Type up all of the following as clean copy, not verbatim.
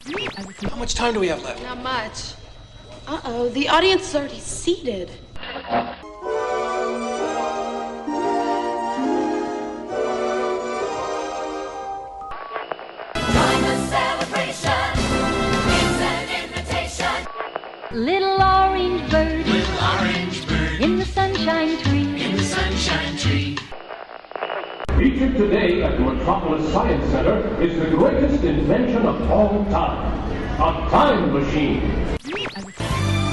How much time do we have left? Not much. Uh-oh, the audience is already seated. Little orange bird, in the sunshine tree. Featured today at the Metropolis Science Center is the greatest invention of all time, a time machine.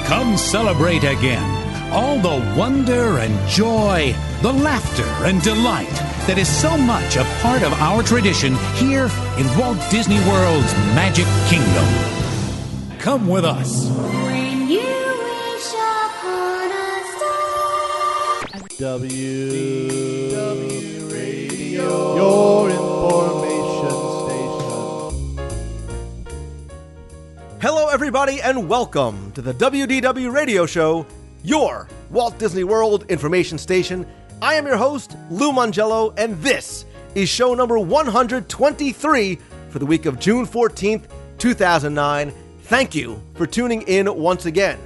Come celebrate again all the wonder and joy, the laughter and delight that is so much a part of our tradition here in Walt Disney World's Magic Kingdom. Come with us. When you wish upon a star. WDW Radio, your information station. Hello, everybody, and welcome to the WDW Radio Show, your Walt Disney World information station. I am your host, Lou Mongello, and this is show number 123 for the week of June 14th, 2009. Thank you for tuning in once again.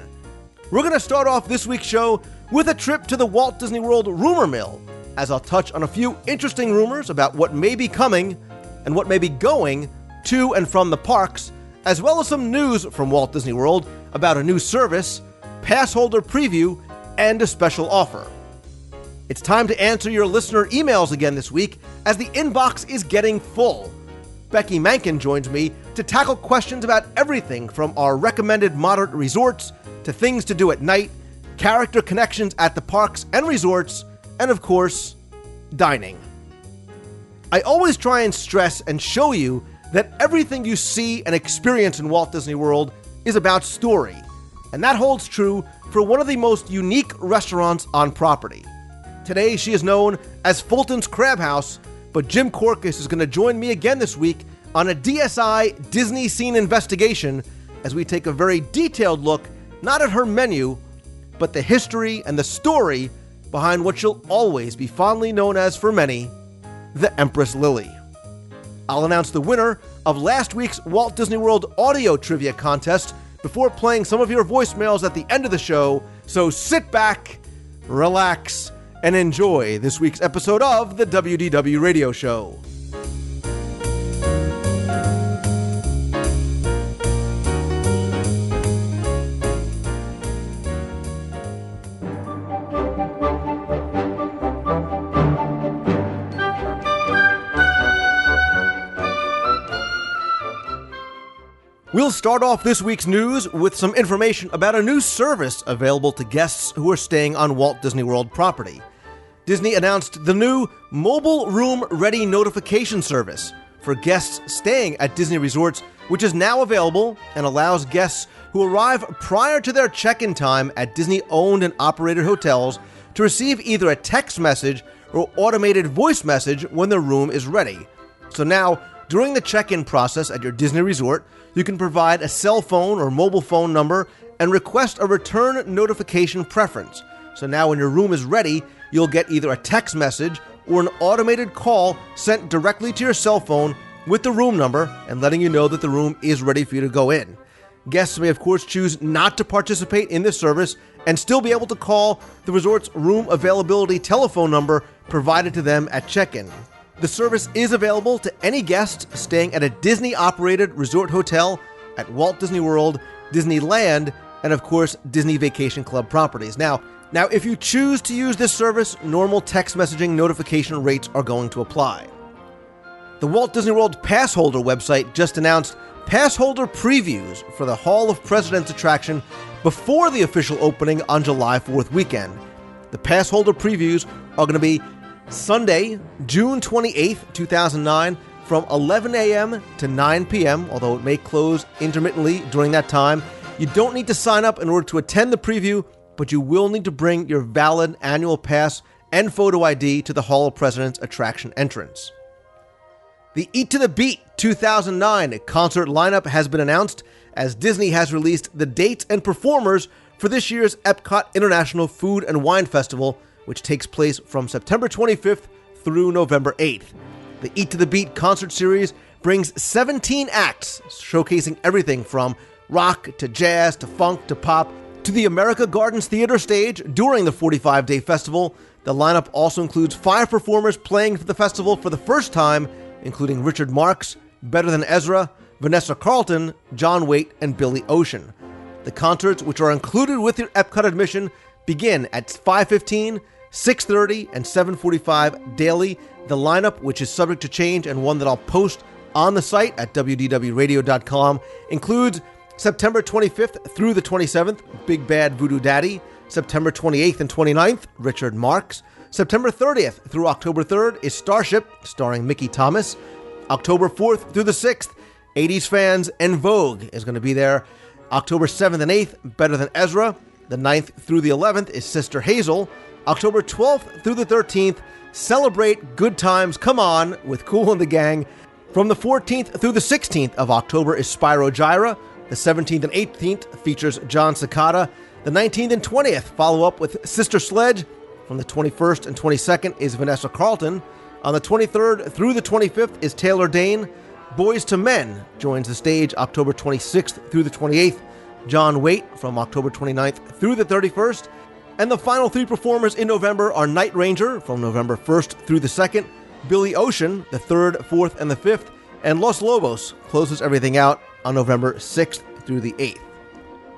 We're going to start off this week's show with a trip to the Walt Disney World rumor mill, as I'll touch on a few interesting rumors about what may be coming and what may be going to and from the parks, as well as some news from Walt Disney World about a new service, pass holder preview, and a special offer. It's time to answer your listener emails again this week, as the inbox is getting full. Becky Mankin joins me to tackle questions about everything from our recommended moderate resorts to things to do at night, character connections at the parks and resorts, and of course, dining. I always try and stress and show you that everything you see and experience in Walt Disney World is about story, and that holds true for one of the most unique restaurants on property. Today, she is known as Fulton's Crab House, but Jim Korkis is going to join me again this week on a DSI Disney Scene investigation as we take a very detailed look, not at her menu, but the history and the story behind what she'll always be fondly known as for many, the Empress Lily. I'll announce the winner of last week's Walt Disney World audio trivia contest before playing some of your voicemails at the end of the show, so sit back, relax, and enjoy this week's episode of the WDW Radio Show. We'll start off this week's news with some information about a new service available to guests who are staying on Walt Disney World property. Disney announced the new Mobile Room Ready notification service for guests staying at Disney resorts, which is now available and allows guests who arrive prior to their check-in time at Disney-owned and operated hotels to receive either a text message or automated voice message when their room is ready. So now, during the check-in process at your Disney resort, you can provide a cell phone or mobile phone number and request a return notification preference. So now when your room is ready, you'll get either a text message or an automated call sent directly to your cell phone with the room number and letting you know that the room is ready for you to go in. Guests may, of course, choose not to participate in this service and still be able to call the resort's room availability telephone number provided to them at check-in. The service is available to any guest staying at a Disney-operated resort hotel at Walt Disney World, Disneyland, and of course, Disney Vacation Club properties. Now, if you choose to use this service, normal text messaging notification rates are going to apply. The Walt Disney World Pass Holder website just announced pass holder previews for the Hall of Presidents attraction before the official opening on July 4th weekend. The pass holder previews are going to be Sunday, June 28th, 2009, from 11 a.m. to 9 p.m., although it may close intermittently during that time. You don't need to sign up in order to attend the preview, but you will need to bring your valid annual pass and photo ID to the Hall of Presidents attraction entrance. The Eat to the Beat 2009 concert lineup has been announced, as Disney has released the dates and performers for this year's Epcot International Food and Wine Festival, which takes place from September 25th through November 8th. The Eat to the Beat concert series brings 17 acts, showcasing everything from rock to jazz to funk to pop to the America Gardens Theater stage during the 45-day festival. The lineup also includes 5 performers playing for the festival for the first time, including Richard Marx, Better Than Ezra, Vanessa Carlton, John Waite, and Billy Ocean. The concerts, which are included with your Epcot admission, begin at 5:15, 6:30, and 7:45 daily. The lineup, which is subject to change and one that I'll post on the site at WDWRadio.com, includes September 25th through the 27th, Big Bad Voodoo Daddy. September 28th and 29th, Richard Marx. September 30th through October 3rd is Starship, starring Mickey Thomas. October 4th through the 6th, 80s Fans and Vogue is going to be there. October 7th and 8th, Better Than Ezra. The 9th through the 11th is Sister Hazel. October 12th through the 13th, Celebrate Good Times Come On with Kool and the Gang. From the 14th through the 16th of October is Spyro Gyra. The 17th and 18th features John Cicada. The 19th and 20th follow up with Sister Sledge. From the 21st and 22nd is Vanessa Carlton. On the 23rd through the 25th is Taylor Dane. Boys to Men joins the stage October 26th through the 28th. John Waite from October 29th through the 31st. And the final 3 performers in November are Night Ranger from November 1st through the 2nd, Billy Ocean the 3rd, 4th, and the 5th, and Los Lobos closes everything out on November 6th through the 8th.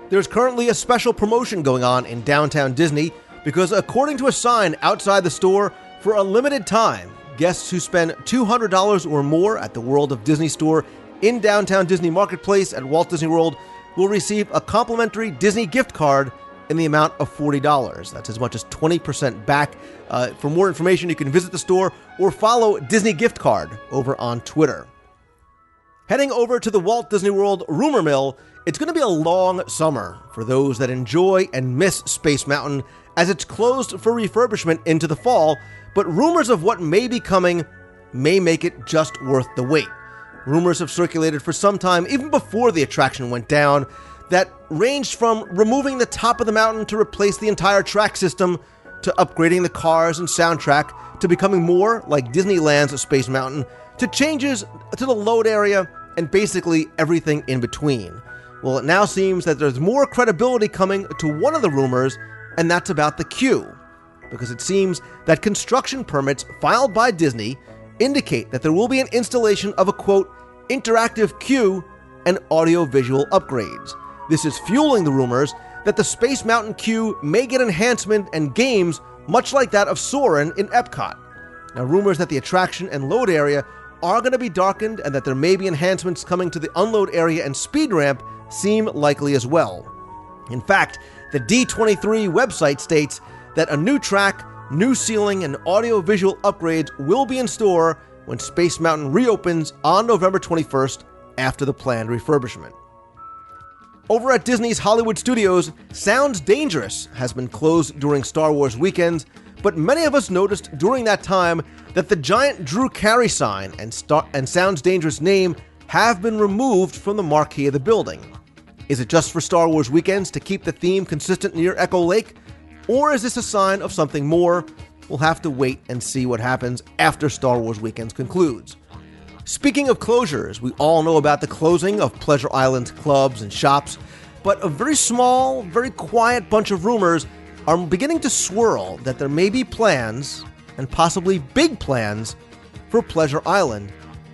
There's currently a special promotion going on in downtown Disney because according to a sign outside the store, for a limited time, guests who spend $200 or more at the World of Disney store in downtown Disney Marketplace at Walt Disney World will receive a complimentary Disney gift card in the amount of $40. That's as much as 20% back. For more information, you can visit the store or follow Disney Gift Card over on Twitter. Heading over to the Walt Disney World rumor mill, it's going to be a long summer for those that enjoy and miss Space Mountain as it's closed for refurbishment into the fall, but rumors of what may be coming may make it just worth the wait. Rumors have circulated for some time, even before the attraction went down, that ranged from removing the top of the mountain to replace the entire track system, to upgrading the cars and soundtrack, to becoming more like Disneyland's Space Mountain, to changes to the load area, and basically everything in between. Well, it now seems that there's more credibility coming to one of the rumors, and that's about the queue, because it seems that construction permits filed by Disney indicate that there will be an installation of a, quote, interactive queue and audio-visual upgrades. This is fueling the rumors that the Space Mountain queue may get enhancement and games much like that of Soarin' in Epcot. Now, rumors that the attraction and load area are going to be darkened and that there may be enhancements coming to the unload area and speed ramp seem likely as well. In fact, the D23 website states that a new track, new ceiling, and audio-visual upgrades will be in store when Space Mountain reopens on November 21st after the planned refurbishment. Over at Disney's Hollywood Studios, Sounds Dangerous has been closed during Star Wars weekends, but many of us noticed during that time that the giant Drew Carey sign and Sounds Dangerous name have been removed from the marquee of the building. Is it just for Star Wars weekends to keep the theme consistent near Echo Lake? Or is this a sign of something more? We'll have to wait and see what happens after Star Wars weekends concludes. Speaking of closures, we all know about the closing of Pleasure Island's clubs and shops, but a very small, very quiet bunch of rumors are beginning to swirl that there may be plans, and possibly big plans, for Pleasure Island,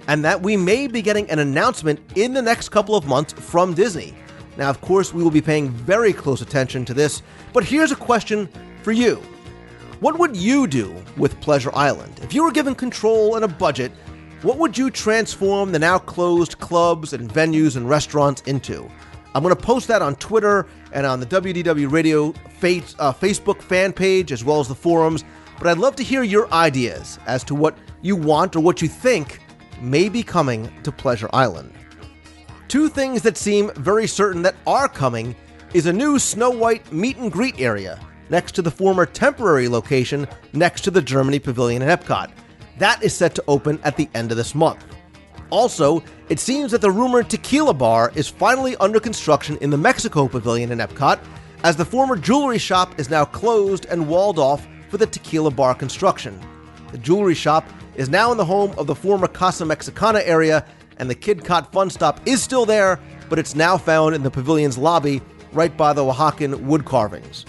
and that we may be getting an announcement in the next couple of months from Disney. Now, of course, we will be paying very close attention to this, but here's a question for you. What would you do with Pleasure Island? If you were given control and a budget, what would you transform the now closed clubs and venues and restaurants into? I'm going to post that on Twitter and on the WDW Radio Facebook fan page as well as the forums, but I'd love to hear your ideas as to what you want or what you think may be coming to Pleasure Island. Two things that seem very certain that are coming is a new Snow White meet and greet area next to the former temporary location next to the Germany Pavilion in Epcot. That is set to open at the end of this month. Also, it seems that the rumored tequila bar is finally under construction in the Mexico Pavilion in Epcot, as the former jewelry shop is now closed and walled off for the tequila bar construction. The jewelry shop is now in the home of the former Casa Mexicana area, and the Kid Cot Fun Stop is still there, but it's now found in the pavilion's lobby right by the Oaxacan wood carvings.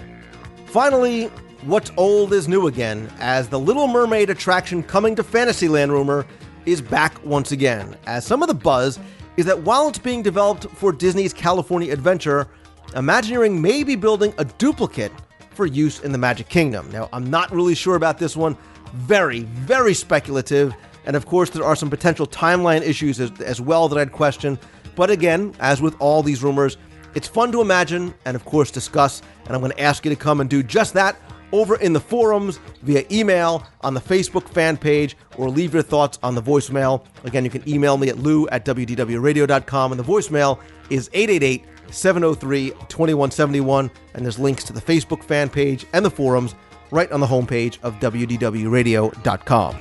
Finally, what's old is new again, as the Little Mermaid attraction coming to Fantasyland rumor is back once again, as some of the buzz is that while it's being developed for Disney's California Adventure, Imagineering may be building a duplicate for use in the Magic Kingdom. Now, I'm not really sure about this one. Very, very speculative. And of course, there are some potential timeline issues as well that I'd question. But again, as with all these rumors, it's fun to imagine and of course discuss. And I'm going to ask you to come and do just that over in the forums, via email, on the Facebook fan page, or leave your thoughts on the voicemail. Again, you can email me at lou@wdwradio.com, and the voicemail is 888-703-2171, and there's links to the Facebook fan page and the forums right on the homepage of WDWradio.com.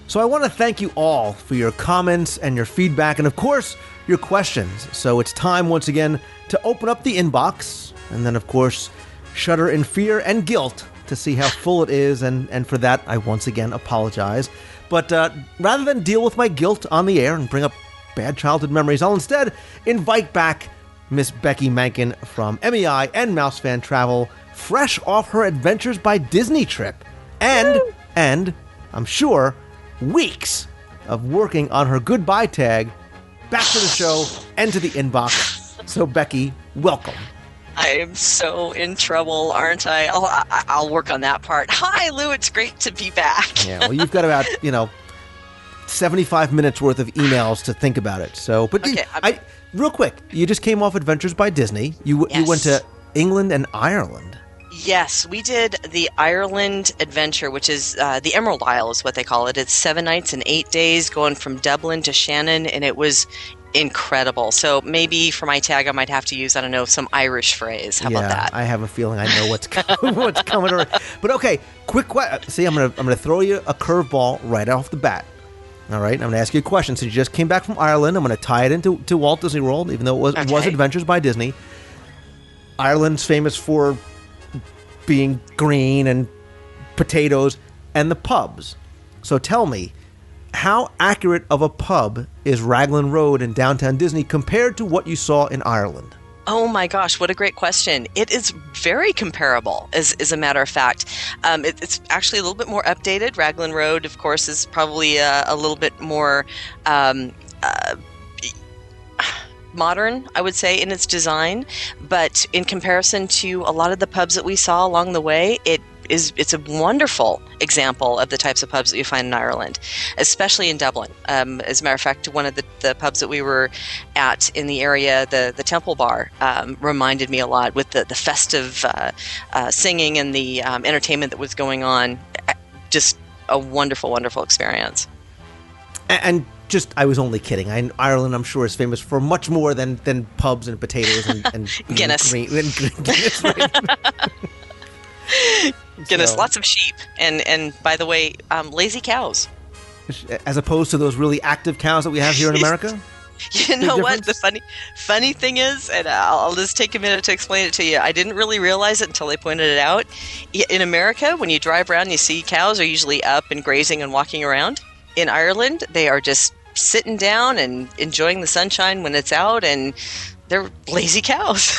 So I want to thank you all for your comments and your feedback and, of course, your questions. So it's time once again to open up the inbox and then, of course, shudder in fear and guilt to see how full it is. And for that, I once again apologize. But rather than deal with my guilt on the air and bring up bad childhood memories, I'll instead invite back Miss Becky Mankin from MEI and Mouse Fan Travel, fresh off her Adventures by Disney trip. And I'm sure weeks of working on her goodbye tag, back to the show and to the inbox. So Becky, welcome. I am so in trouble, aren't I? I'll work on that part. Hi, Lou. It's great to be back. Yeah, well, you've got about 75 minutes worth of emails to think about it. So, but okay, real quick, you just came off Adventures by Disney. You went to England and Ireland. Yes, we did the Ireland Adventure, which is the Emerald Isle is what they call it. It's 7 nights and 8 days going from Dublin to Shannon, and it was incredible. So maybe for my tag, I might have to use, I don't know, some Irish phrase. How about that? I have a feeling I know what's coming. But okay, quick question. See, I'm gonna throw you a curveball right off the bat. All right, I'm going to ask you a question. Since you just came back from Ireland, I'm going to tie it into Walt Disney World, even though it was Adventures by Disney. Ireland's famous for being green and potatoes and the pubs. So tell me, how accurate of a pub is Raglan Road in downtown Disney compared to what you saw in Ireland? Oh my gosh, what a great question. It is very comparable, as a matter of fact. It's actually a little bit more updated. Raglan Road, of course, is probably a little bit more modern, I would say, in its design. But in comparison to a lot of the pubs that we saw along the way, it's a wonderful example of the types of pubs that you find in Ireland, especially in Dublin. As a matter of fact, one of the pubs that we were at in the area, the Temple Bar, reminded me a lot with the festive singing and the entertainment that was going on. Just a wonderful, wonderful experience. And just, I was only kidding. Ireland, I'm sure, is famous for much more than pubs and potatoes and Guinness. Guinness, right? Guinness, lots of sheep, and by the way, lazy cows. As opposed to those really active cows that we have here in America? You know what? The funny thing is, and I'll just take a minute to explain it to you. I didn't really realize it until they pointed it out. In America, when you drive around, you see cows are usually up and grazing and walking around. In Ireland, they are just sitting down and enjoying the sunshine when it's out, and they're lazy cows.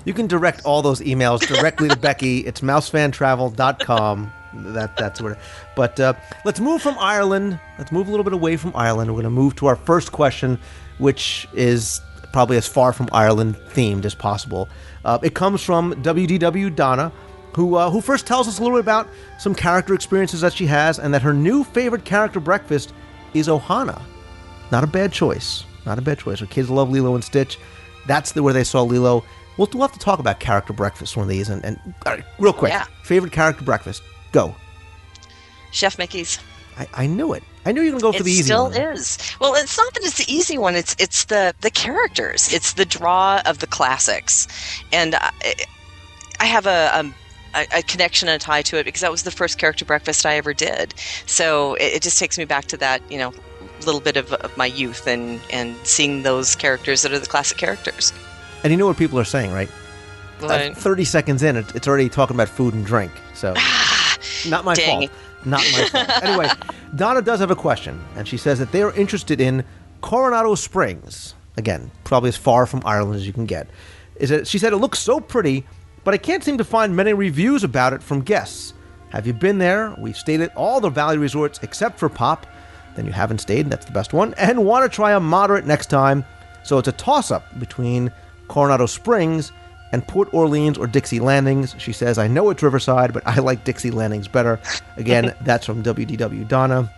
You can direct all those emails directly to Becky. It's mousefantravel.com. That's where. But let's move from Ireland. Let's move a little bit away from Ireland. We're going to move to our first question, which is probably as far from Ireland themed as possible. It comes from WDW Donna, who first tells us a little bit about some character experiences that she has, and that her new favorite character breakfast is Ohana. Not a bad choice. Not a bad choice. Her kids love Lilo and Stitch. That's where they saw Lilo. We'll have to talk about character breakfast one of these. And all right, real quick, favorite character breakfast? Go. Chef Mickey's. I knew it. I knew you were going to go for the easy one. It still is. Well, it's not that it's the easy one. It's the characters. It's the draw of the classics. And I have a connection and a tie to it because that was the first character breakfast I ever did. So it just takes me back to that, little bit of my youth and seeing those characters that are the classic characters. And you know what people are saying, right? Right. 30 seconds in, it's already talking about food and drink. So not my fault. Not my fault. Anyway, Donna does have a question, and she says that they are interested in Coronado Springs. Again, probably as far from Ireland as you can get. She said it looks so pretty, but I can't seem to find many reviews about it from guests. Have you been there? We've stayed at all the Valley resorts except for Pop. Then you haven't stayed, and that's the best one. And want to try a moderate next time. So it's a toss-up between Coronado Springs and Port Orleans or Dixie Landings. She says, I know it's Riverside, but I like Dixie Landings better. Again, that's from WDW Donna.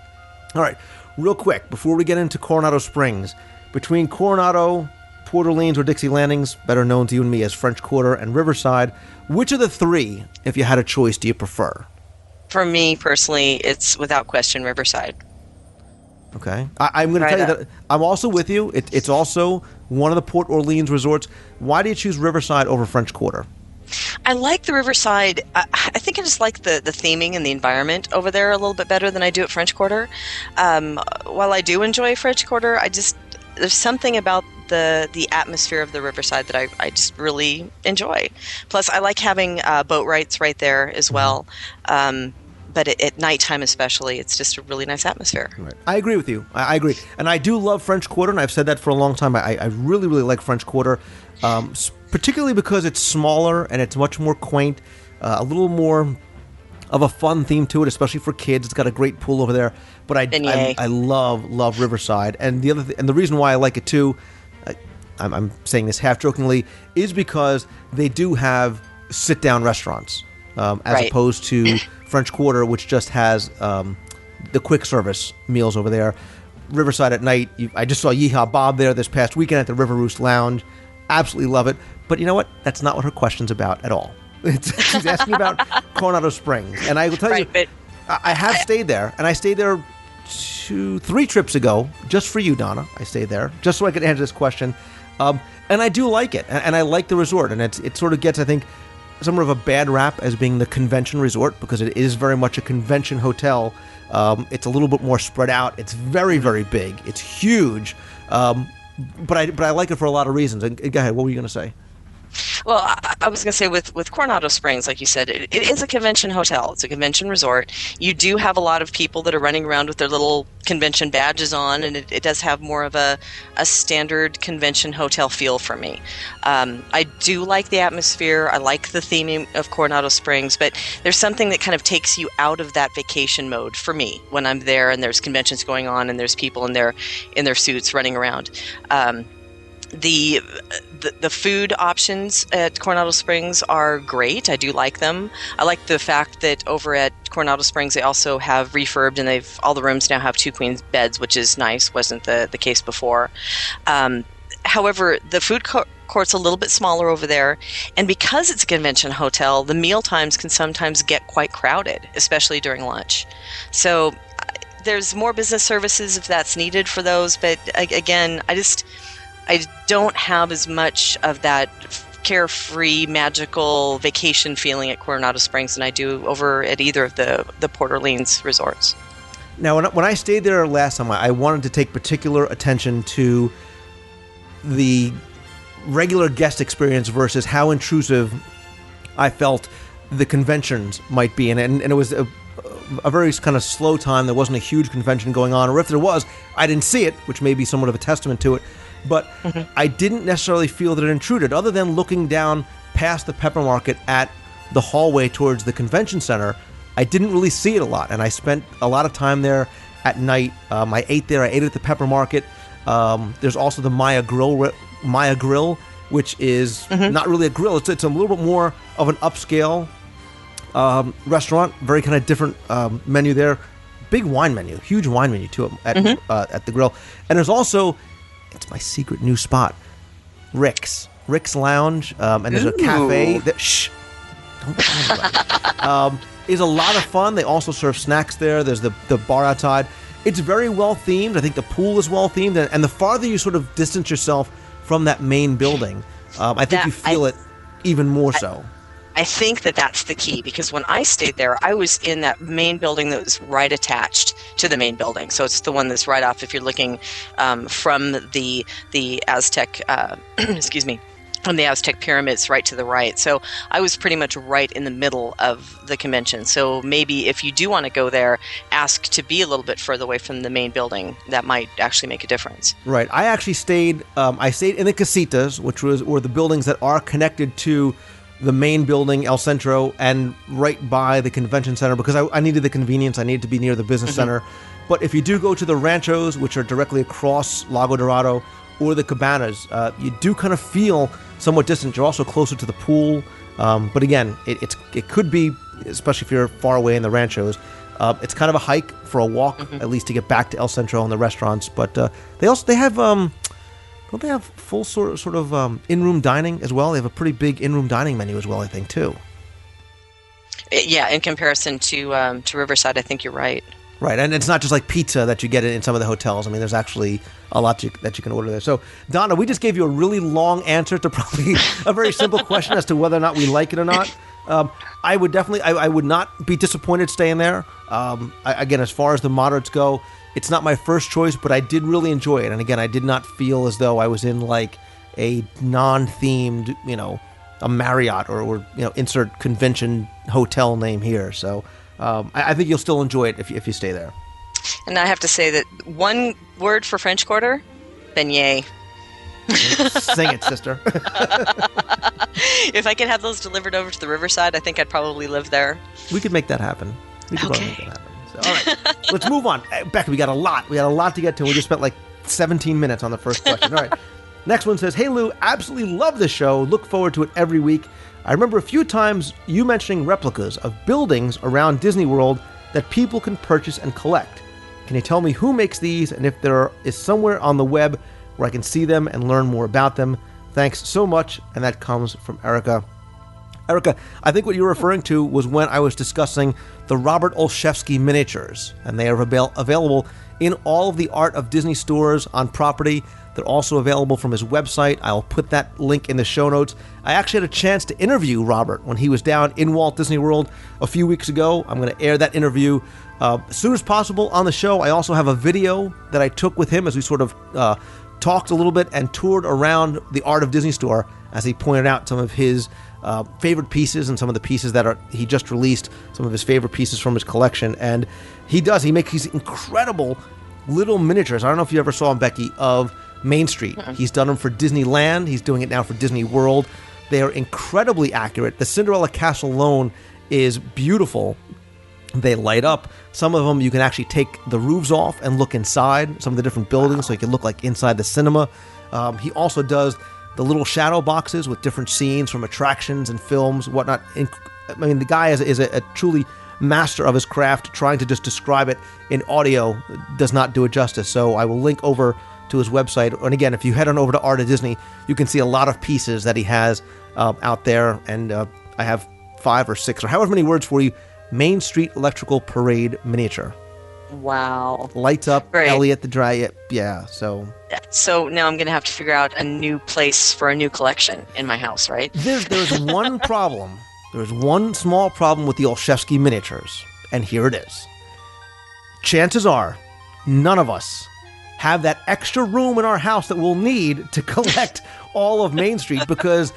All right, real quick, before we get into Coronado Springs, between Coronado, Port Orleans, or Dixie Landings, better known to you and me as French Quarter and Riverside, which of the three, if you had a choice, do you prefer? For me, personally, it's without question Riverside. Okay. I'm going to tell you that I'm also with you. It's also one of the Port Orleans resorts. Why do you choose Riverside over French Quarter? I like the Riverside. I think I just like the theming and the environment over there a little bit better than I do at French Quarter. While I do enjoy French Quarter, there's something about the atmosphere of the Riverside that I just really enjoy. Plus, I like having boat rides right there as well. But at nighttime especially, it's just a really nice atmosphere. Right. I agree with you. I agree. And I do love French Quarter, and I've said that for a long time. I really, really like French Quarter, particularly because it's smaller and it's much more quaint, a little more of a fun theme to it, especially for kids. It's got a great pool over there. But I love Riverside. And the reason why I like it too, I'm saying this half jokingly, is because they do have sit-down restaurants as opposed to French Quarter, which just has the quick service meals over there. Riverside at night, I just saw Yeehaw Bob there this past weekend at the River Roost Lounge. Absolutely love it. But you know what? That's not what her question's about at all. She's asking about Coronado Springs. And I will tell you, I have stayed there, and I stayed there 3 trips ago, just for you, Donna. I stayed there, just so I could answer this question. And I do like it, and I like the resort. And it sort of gets, I think, somewhat of a bad rap as being the convention resort, because it is very much a convention hotel. It's a little bit more spread out. It's very, very big. It's huge. But I like it for a lot of reasons. And go ahead, what were you going to say? Well, I was going to say with Coronado Springs, like you said, it is a convention hotel. It's a convention resort. You do have a lot of people that are running around with their little convention badges on, and it does have more of a standard convention hotel feel for me. I do like the atmosphere. I like the theming of Coronado Springs, but there's something that kind of takes you out of that vacation mode for me when I'm there and there's conventions going on and there's people in their suits running around. The food options at Coronado Springs are great. I do like them. I like the fact that over at Coronado Springs they also have refurbed, and all the rooms now have 2 queen beds, which is nice. Wasn't the case before. However, the food court's a little bit smaller over there, and because it's a convention hotel, the meal times can sometimes get quite crowded, especially during lunch. So there's more business services if that's needed for those, but again, I don't have as much of that carefree, magical vacation feeling at Coronado Springs than I do over at either of the Port Orleans resorts. Now, when I stayed there last time, I wanted to take particular attention to the regular guest experience versus how intrusive I felt the conventions might be. And it was a very kind of slow time. There wasn't a huge convention going on, or if there was, I didn't see it, which may be somewhat of a testament to it. But I didn't necessarily feel that it intruded, other than looking down past the Pepper Market at the hallway towards the convention center. I didn't really see it a lot, and I spent a lot of time there at night. I ate there. I ate at the Pepper Market. There's also the Maya Grill, which is not really a grill. It's a little bit more of an upscale restaurant. Very kind of different menu there. Big wine menu, huge wine menu too at the grill. And there's also, it's my secret new spot, Rick's. Rick's Lounge, and there's a cafe. Shh! Don't tell anybody. Is a lot of fun. They also serve snacks there. There's the bar outside. It's very well themed. I think the pool is well themed, and the farther you sort of distance yourself from that main building, I think you feel it even more so. I think that's the key, because when I stayed there, I was in that main building that was right attached to the main building. So it's the one that's right off if you're looking from the Aztec, excuse me, from the Aztec pyramids right to the right. So I was pretty much right in the middle of the convention. So maybe if you do want to go there, ask to be a little bit further away from the main building. That might actually make a difference. Right. I actually stayed in the casitas, which were the buildings that are connected to the main building, El Centro, and right by the convention center, because I needed the convenience. I needed to be near the business center. But if you do go to the ranchos, which are directly across Lago Dorado, or the cabanas, you do kind of feel somewhat distant. You're also closer to the pool. But again, it could be, especially if you're far away in the ranchos, it's kind of a hike for a walk, at least to get back to El Centro and the restaurants. But they have don't they have full sort of in-room dining as well? They have a pretty big in-room dining menu as well, I think, too. Yeah, in comparison to Riverside, I think you're right. Right, and it's not just like pizza that you get in some of the hotels. I mean, there's actually a lot that you can order there. So, Donna, we just gave you a really long answer to probably a very simple question as to whether or not we like it or not. I would definitely, I would not be disappointed staying there. Again, as far as the moderates go, it's not my first choice, but I did really enjoy it. And again, I did not feel as though I was in like a non-themed, a Marriott or insert convention hotel name here. So I think you'll still enjoy it if you stay there. And I have to say that one word for French Quarter, beignet. Sing it, sister. If I could have those delivered over to the Riverside, I think I'd probably live there. We could make that happen. We could probably make that happen. So, all right, let's move on. Becca, we got a lot to get to. We just spent like 17 minutes on the first question. All right. Next one says, "Hey Lou, absolutely love the show. Look forward to it every week. I remember a few times you mentioning replicas of buildings around Disney World that people can purchase and collect. Can you tell me who makes these and if there is somewhere on the web where I can see them and learn more about them? Thanks so much." And that comes from Erica. Erica, I think what you're referring to was when I was discussing the Robert Olszewski miniatures, and they are available in all of the Art of Disney stores on property. They're also available from his website. I'll put that link in the show notes. I actually had a chance to interview Robert when he was down in Walt Disney World a few weeks ago. I'm going to air that interview as soon as possible on the show. I also have a video that I took with him as we sort of talked a little bit and toured around the Art of Disney store as he pointed out some of his favorite pieces and some of the pieces that he just released, some of his favorite pieces from his collection. And he makes these incredible little miniatures. I don't know if you ever saw them, Becky, of Main Street. He's done them for Disneyland. He's doing it now for Disney World. They are incredibly accurate. The Cinderella Castle alone is beautiful. They light up. Some of them you can actually take the roofs off and look inside some of the different buildings, so you can look like inside the cinema. He also does the little shadow boxes with different scenes from attractions and films, whatnot. I mean, the guy is a truly master of his craft. Trying to just describe it in audio does not do it justice. So I will link over to his website. And again, if you head on over to Art of Disney, you can see a lot of pieces that he has out there. And I have 5 or 6 or however many words for you. Main Street Electrical Parade Miniature. Wow. Lights up, Great. Elliot the Dry. Yeah, so now I'm going to have to figure out a new place for a new collection in my house, right? There's one problem. There's one small problem with the Olszewski miniatures, and here it is. Chances are, none of us have that extra room in our house that we'll need to collect all of Main Street, because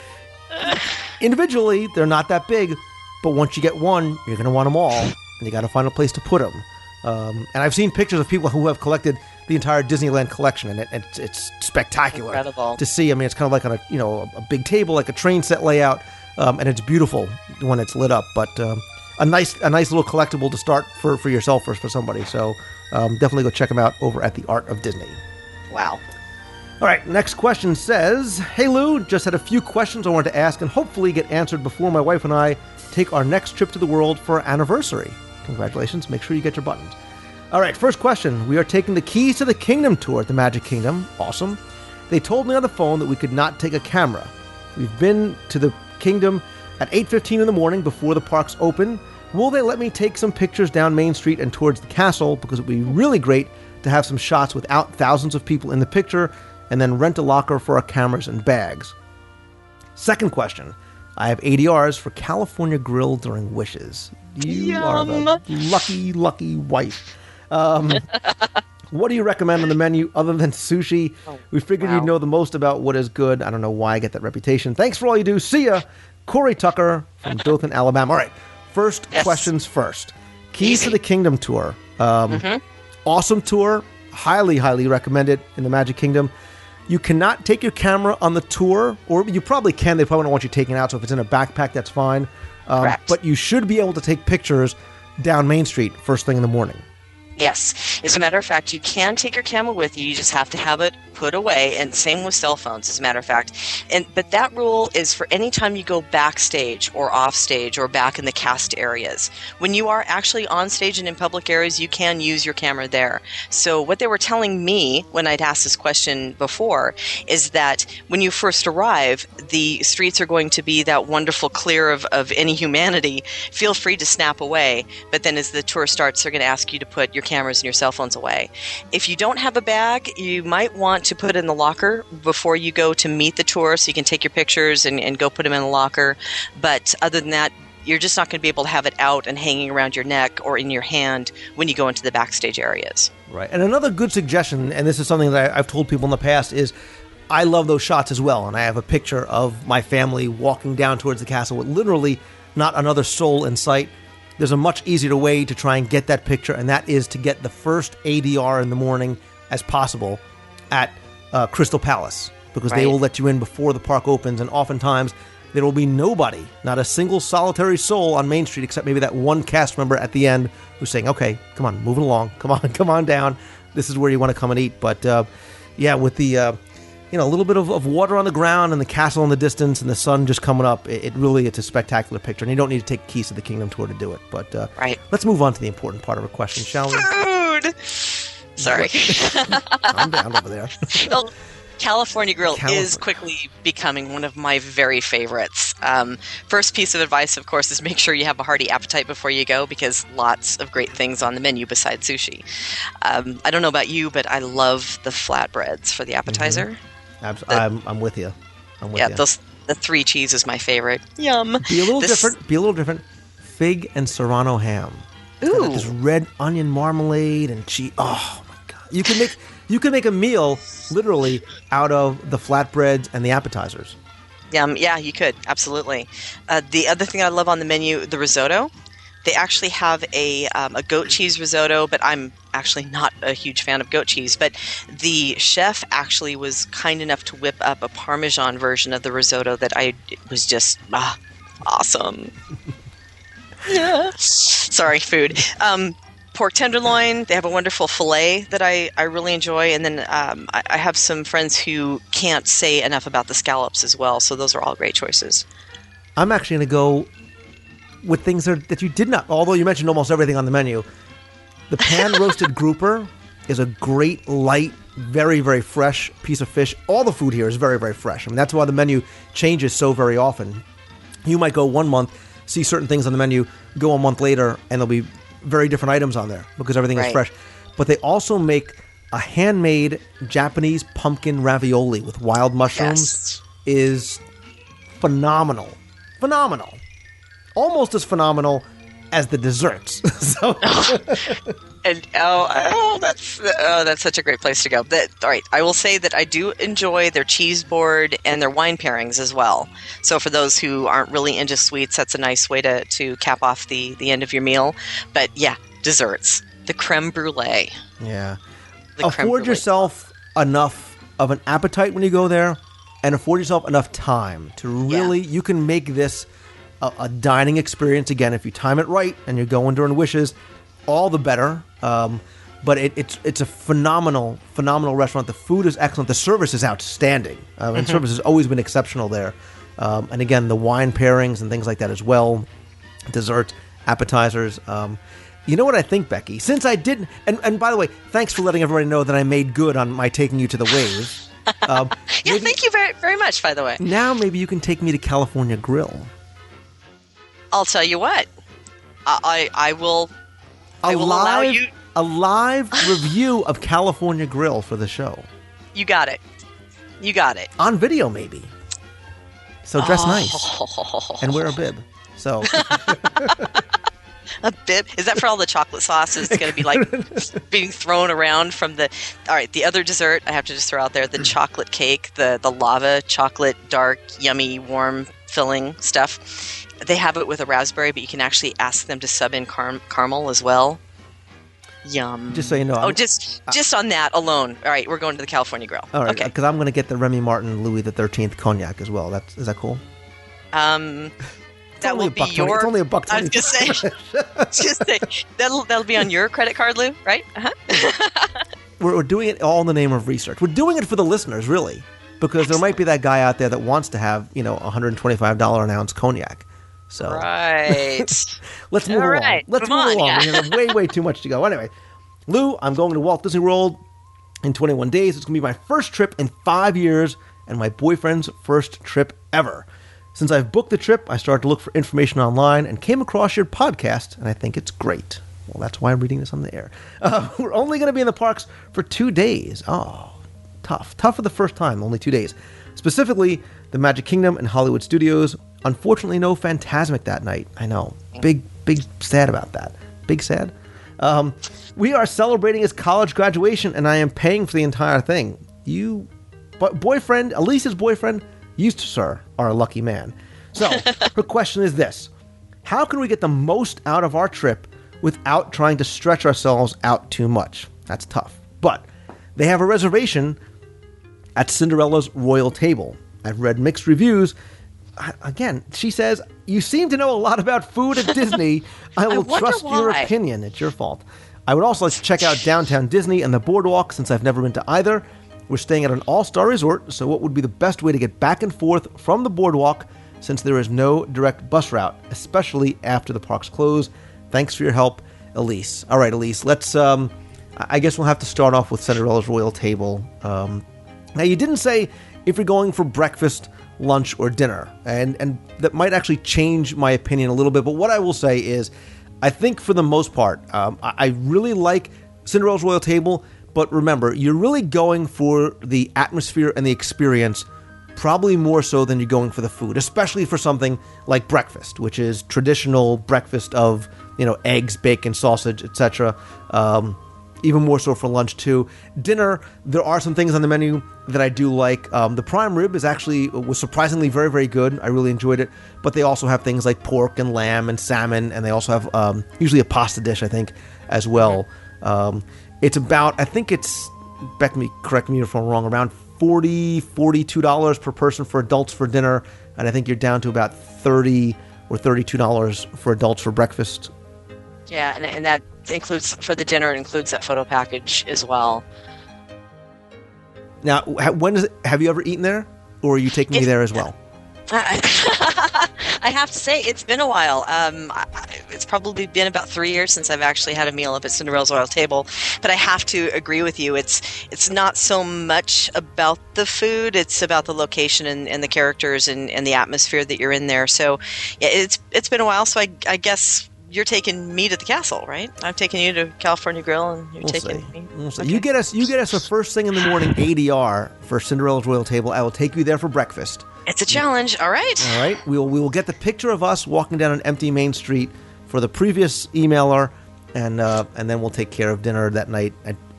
individually, they're not that big, but once you get one, you're going to want them all, and you got to find a place to put them. And I've seen pictures of people who have collected the entire Disneyland collection, and it's spectacular. Incredible. To see. I mean, it's kind of like on a big table, like a train set layout, and it's beautiful when it's lit up. But a nice little collectible to start for yourself or for somebody. So definitely go check them out over at the Art of Disney. Wow. All right, next question says, "Hey Lou, just had a few questions I wanted to ask and hopefully get answered before my wife and I take our next trip to the world for our anniversary." Congratulations. Make sure you get your buttons. All right, first question. "We are taking the Keys to the Kingdom tour at the Magic Kingdom." Awesome. "They told me on the phone that we could not take a camera. We've been to the kingdom at 8:15 in the morning before the parks open. Will they let me take some pictures down Main Street and towards the castle? Because it would be really great to have some shots without thousands of people in the picture, and then rent a locker for our cameras and bags. Second question. I have ADRs for California Grill during Wishes. You are the lucky wife. What do you recommend on the menu other than sushi? We figured you'd know the most about what is good. I don't know why I get that reputation. Thanks for all you do. See ya. Corey Tucker from Dothan, Alabama. All right. First questions first. Keys to the Kingdom tour. Awesome tour. Highly recommend it in the Magic Kingdom. You cannot take your camera on the tour, or you probably can. They probably don't want you taken out, so if it's in a backpack, that's fine. But you should be able to take pictures down Main Street first thing in the morning. Yes. As a matter of fact, you can take your camera with you. You just have to have it put away, and same with cell phones, as a matter of fact. But that rule is for any time you go backstage or off stage or back in the cast areas. When you are actually on stage and in public areas, you can use your camera there. So what they were telling me when I'd asked this question before is that when you first arrive, the streets are going to be that wonderful clear of any humanity. Feel free to snap away, but then as the tour starts, they're going to ask you to put your cameras and your cell phones away. If you don't have a bag, you might want to put it in the locker before you go to meet the tour, so you can take your pictures and go put them in the locker. But other than that, you're just not going to be able to have it out and hanging around your neck or in your hand when you go into the backstage areas. Right. And another good suggestion, and this is something that I've told people in the past, is I love those shots as well. And I have a picture of my family walking down towards the castle with literally not another soul in sight. There's a much easier way to try and get that picture, and that is to get the first ADR in the morning as possible at Crystal Palace, because they will let you in before the park opens, and oftentimes there will be nobody, not a single solitary soul on Main Street, except maybe that one cast member at the end who's saying, okay, come on, moving along, come on down, this is where you want to come and eat. But with the a little bit of water on the ground and the castle in the distance and the sun just coming up, it's a spectacular picture, and you don't need to take Keys to the Kingdom tour to do it. But let's move on to the important part of our question, shall we? Food! Sorry. I'm down over there. Well, California Grill is quickly becoming one of my very favorites. First piece of advice, of course, is make sure you have a hearty appetite before you go, because lots of great things on the menu besides sushi. I don't know about you, but I love the flatbreads for the appetizer. I'm with you. The 3 cheese is my favorite. Yum. Be a little different. Fig and Serrano ham. Ooh. This red onion marmalade and cheese. Oh my god! You can make a meal literally out of the flatbreads and the appetizers. Yeah, you could absolutely. The other thing I love on the menu, the risotto. They actually have a goat cheese risotto, but I'm actually not a huge fan of goat cheese. But the chef actually was kind enough to whip up a Parmesan version of the risotto that was just awesome. Yeah. Sorry, food. Pork tenderloin. They have a wonderful filet that I really enjoy. And then I have some friends who can't say enough about the scallops as well. So those are all great choices. I'm actually going to go with things that you did not, although you mentioned almost everything on the menu. The pan-roasted grouper is a great, light, very, very fresh piece of fish. All the food here is very, very fresh. I mean, that's why the menu changes so very often. You might go 1 month, see certain things on the menu, go a month later, and there'll be very different items on there because everything is fresh. But they also make a handmade Japanese pumpkin ravioli with wild mushrooms. Is phenomenal. Phenomenal. Almost as phenomenal as the desserts. That's such a great place to go. All right, I will say that I do enjoy their cheese board and their wine pairings as well. So for those who aren't really into sweets, that's a nice way to cap off the end of your meal. But yeah, desserts, the creme brulee. Yeah, afford yourself enough of an appetite when you go there, and afford yourself enough time to really. You can make this a dining experience again if you time it right and you're going during Wishes. All the better. But it's a phenomenal restaurant. The food is excellent. The service is outstanding. And service has always been exceptional there. And again, the wine pairings and things like that as well. Desserts, appetizers. You know what I think, Becky? Since I didn't... And by the way, thanks for letting everybody know that I made good on my taking you to the waves. Thank you very, very much, by the way. Now maybe you can take me to California Grill. I'll tell you what. I will allow you. A live review of California Grill for the show. You got it. On video, maybe. So dress nice. And wear a bib. So... A bib? Is that for all the chocolate sauces? It's going to be like being thrown around from the... All right, the other dessert I have to just throw out there, the chocolate cake, the lava chocolate, dark, yummy, warm filling stuff. They have it with a raspberry, but you can actually ask them to sub in caramel as well. Yum. Just so you know. Just on that alone. All right, we're going to the California Grill. All right, okay. Because I'm going to get the Remy Martin Louis XIII cognac as well. Is that cool? That will be your. It's only $1.20. I was just say that'll be on your credit card, Lou, right? We're doing it all in the name of research. We're doing it for the listeners, really, because there might be that guy out there that wants to have $125 an ounce cognac. So right. Let's move along. Let's move along. Yeah. We have way too much to go. Anyway, Lou, I'm going to Walt Disney World in 21 days. It's going to be my first trip in 5 years and my boyfriend's first trip ever. Since I've booked the trip, I started to look for information online and came across your podcast, and I think it's great. Well, that's why I'm reading this on the air. We're only going to be in the parks for 2 days. Oh, tough. Tough for the first time, only 2 days. Specifically, the Magic Kingdom and Hollywood Studios. Unfortunately, no Fantasmic that night. I know. Big sad about that. Big sad. We are celebrating his college graduation, and I am paying for the entire thing. Elise's boyfriend, you, sir, are a lucky man. So, her question is this. How can we get the most out of our trip without trying to stretch ourselves out too much? That's tough. But they have a reservation at Cinderella's Royal Table. I've read mixed reviews. Again, she says, you seem to know a lot about food at Disney. I will trust your opinion. It's your fault. I would also like to check out Downtown Disney and the Boardwalk since I've never been to either. We're staying at an all-star resort, so what would be the best way to get back and forth from the boardwalk since there is no direct bus route, especially after the parks close? Thanks for your help, Elise. All right, Elise, let's, I guess we'll have to start off with Cinderella's Royal Table. Now, you didn't say if you're going for breakfast, lunch, or dinner, and that might actually change my opinion a little bit, but what I will say is, I think for the most part, I really like Cinderella's Royal Table. But remember, you're really going for the atmosphere and the experience probably more so than you're going for the food, especially for something like breakfast, which is traditional breakfast of, eggs, bacon, sausage, etc. Even more so for lunch, too. Dinner, there are some things on the menu that I do like. The prime rib was surprisingly very, very good. I really enjoyed it. But they also have things like pork and lamb and salmon, and they also have usually a pasta dish, I think, as well. It's about, I think it's, correct me if I'm wrong, around $40, $42 per person for adults for dinner, and I think you're down to about $30 or $32 for adults for breakfast. Yeah, and that includes, for the dinner, it includes that photo package as well. Now, have you ever eaten there, or are you taking me there as well? I have to say, it's been a while. It's probably been about 3 years since I've actually had a meal up at Cinderella's Royal Table. But I have to agree with you. It's not so much about the food. It's about the location and the characters and the atmosphere that you're in there. So yeah, it's been a while. So I guess you're taking me to the castle, right? I'm taking you to California Grill, and you're taking me. Okay. You get us a first thing in the morning ADR for Cinderella's Royal Table. I will take you there for breakfast. It's a challenge. All right. All right. We will get the picture of us walking down an empty Main Street for the previous emailer, and then we'll take care of dinner that night.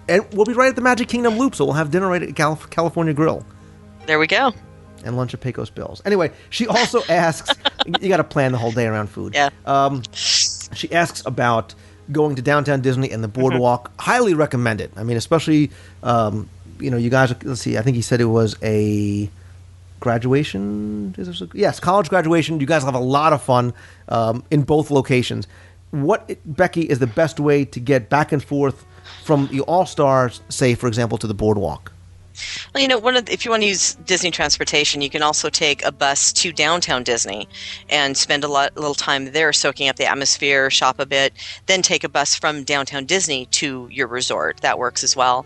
And we'll be right at the Magic Kingdom Loop, so we'll have dinner right at California Grill. There we go. And lunch at Pecos Bills. Anyway, she also asks, you got to plan the whole day around food. Yeah. She asks about going to Downtown Disney and the Boardwalk. Mm-hmm. Highly recommend it. I mean, especially, you guys, let's see, I think he said it was a graduation. Yes, college graduation. You guys have a lot of fun in both locations. What, Becky, is the best way to get back and forth from the All-Stars, say, for example, to the Boardwalk? Well, if you want to use Disney transportation, you can also take a bus to downtown Disney and spend a little time there soaking up the atmosphere, shop a bit, then take a bus from downtown Disney to your resort. That works as well.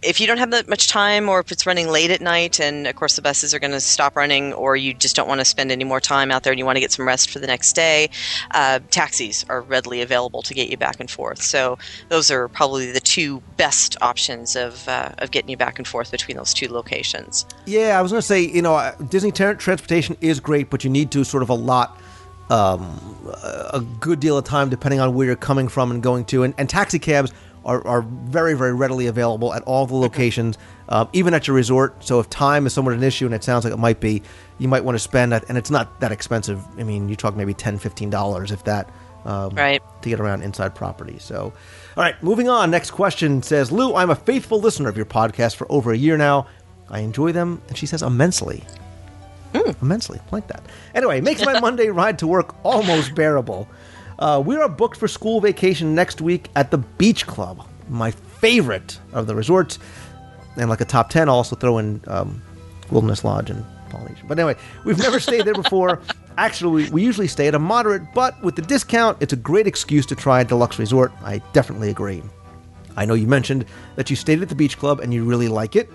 If you don't have that much time, or if it's running late at night and, of course, the buses are going to stop running, or you just don't want to spend any more time out there and you want to get some rest for the next day, taxis are readily available to get you back and forth. So those are probably the two best options of getting you back and forth between those two locations. Yeah, I was going to say, Disney transportation is great, but you need to sort of allot a good deal of time depending on where you're coming from and going to. And taxi cabs are very, very readily available at all the locations, even at your resort. So if time is somewhat an issue, and it sounds like it might be, you might want to spend that, and it's not that expensive. I mean, you talk maybe $10, $15, if that, right, to get around inside property. So, all right, moving on. Next question says, Lou, I'm a faithful listener of your podcast for over a year now. I enjoy them, and she says, immensely. Immensely, like that. Anyway, makes my Monday ride to work almost bearable. We are booked for school vacation next week at the Beach Club, my favorite of the resorts. And like a top 10, I'll also throw in Wilderness Lodge and Polynesian. But anyway, we've never stayed there before. Actually, we usually stay at a moderate, but with the discount, it's a great excuse to try a deluxe resort. I definitely agree. I know you mentioned that you stayed at the Beach Club and you really like it.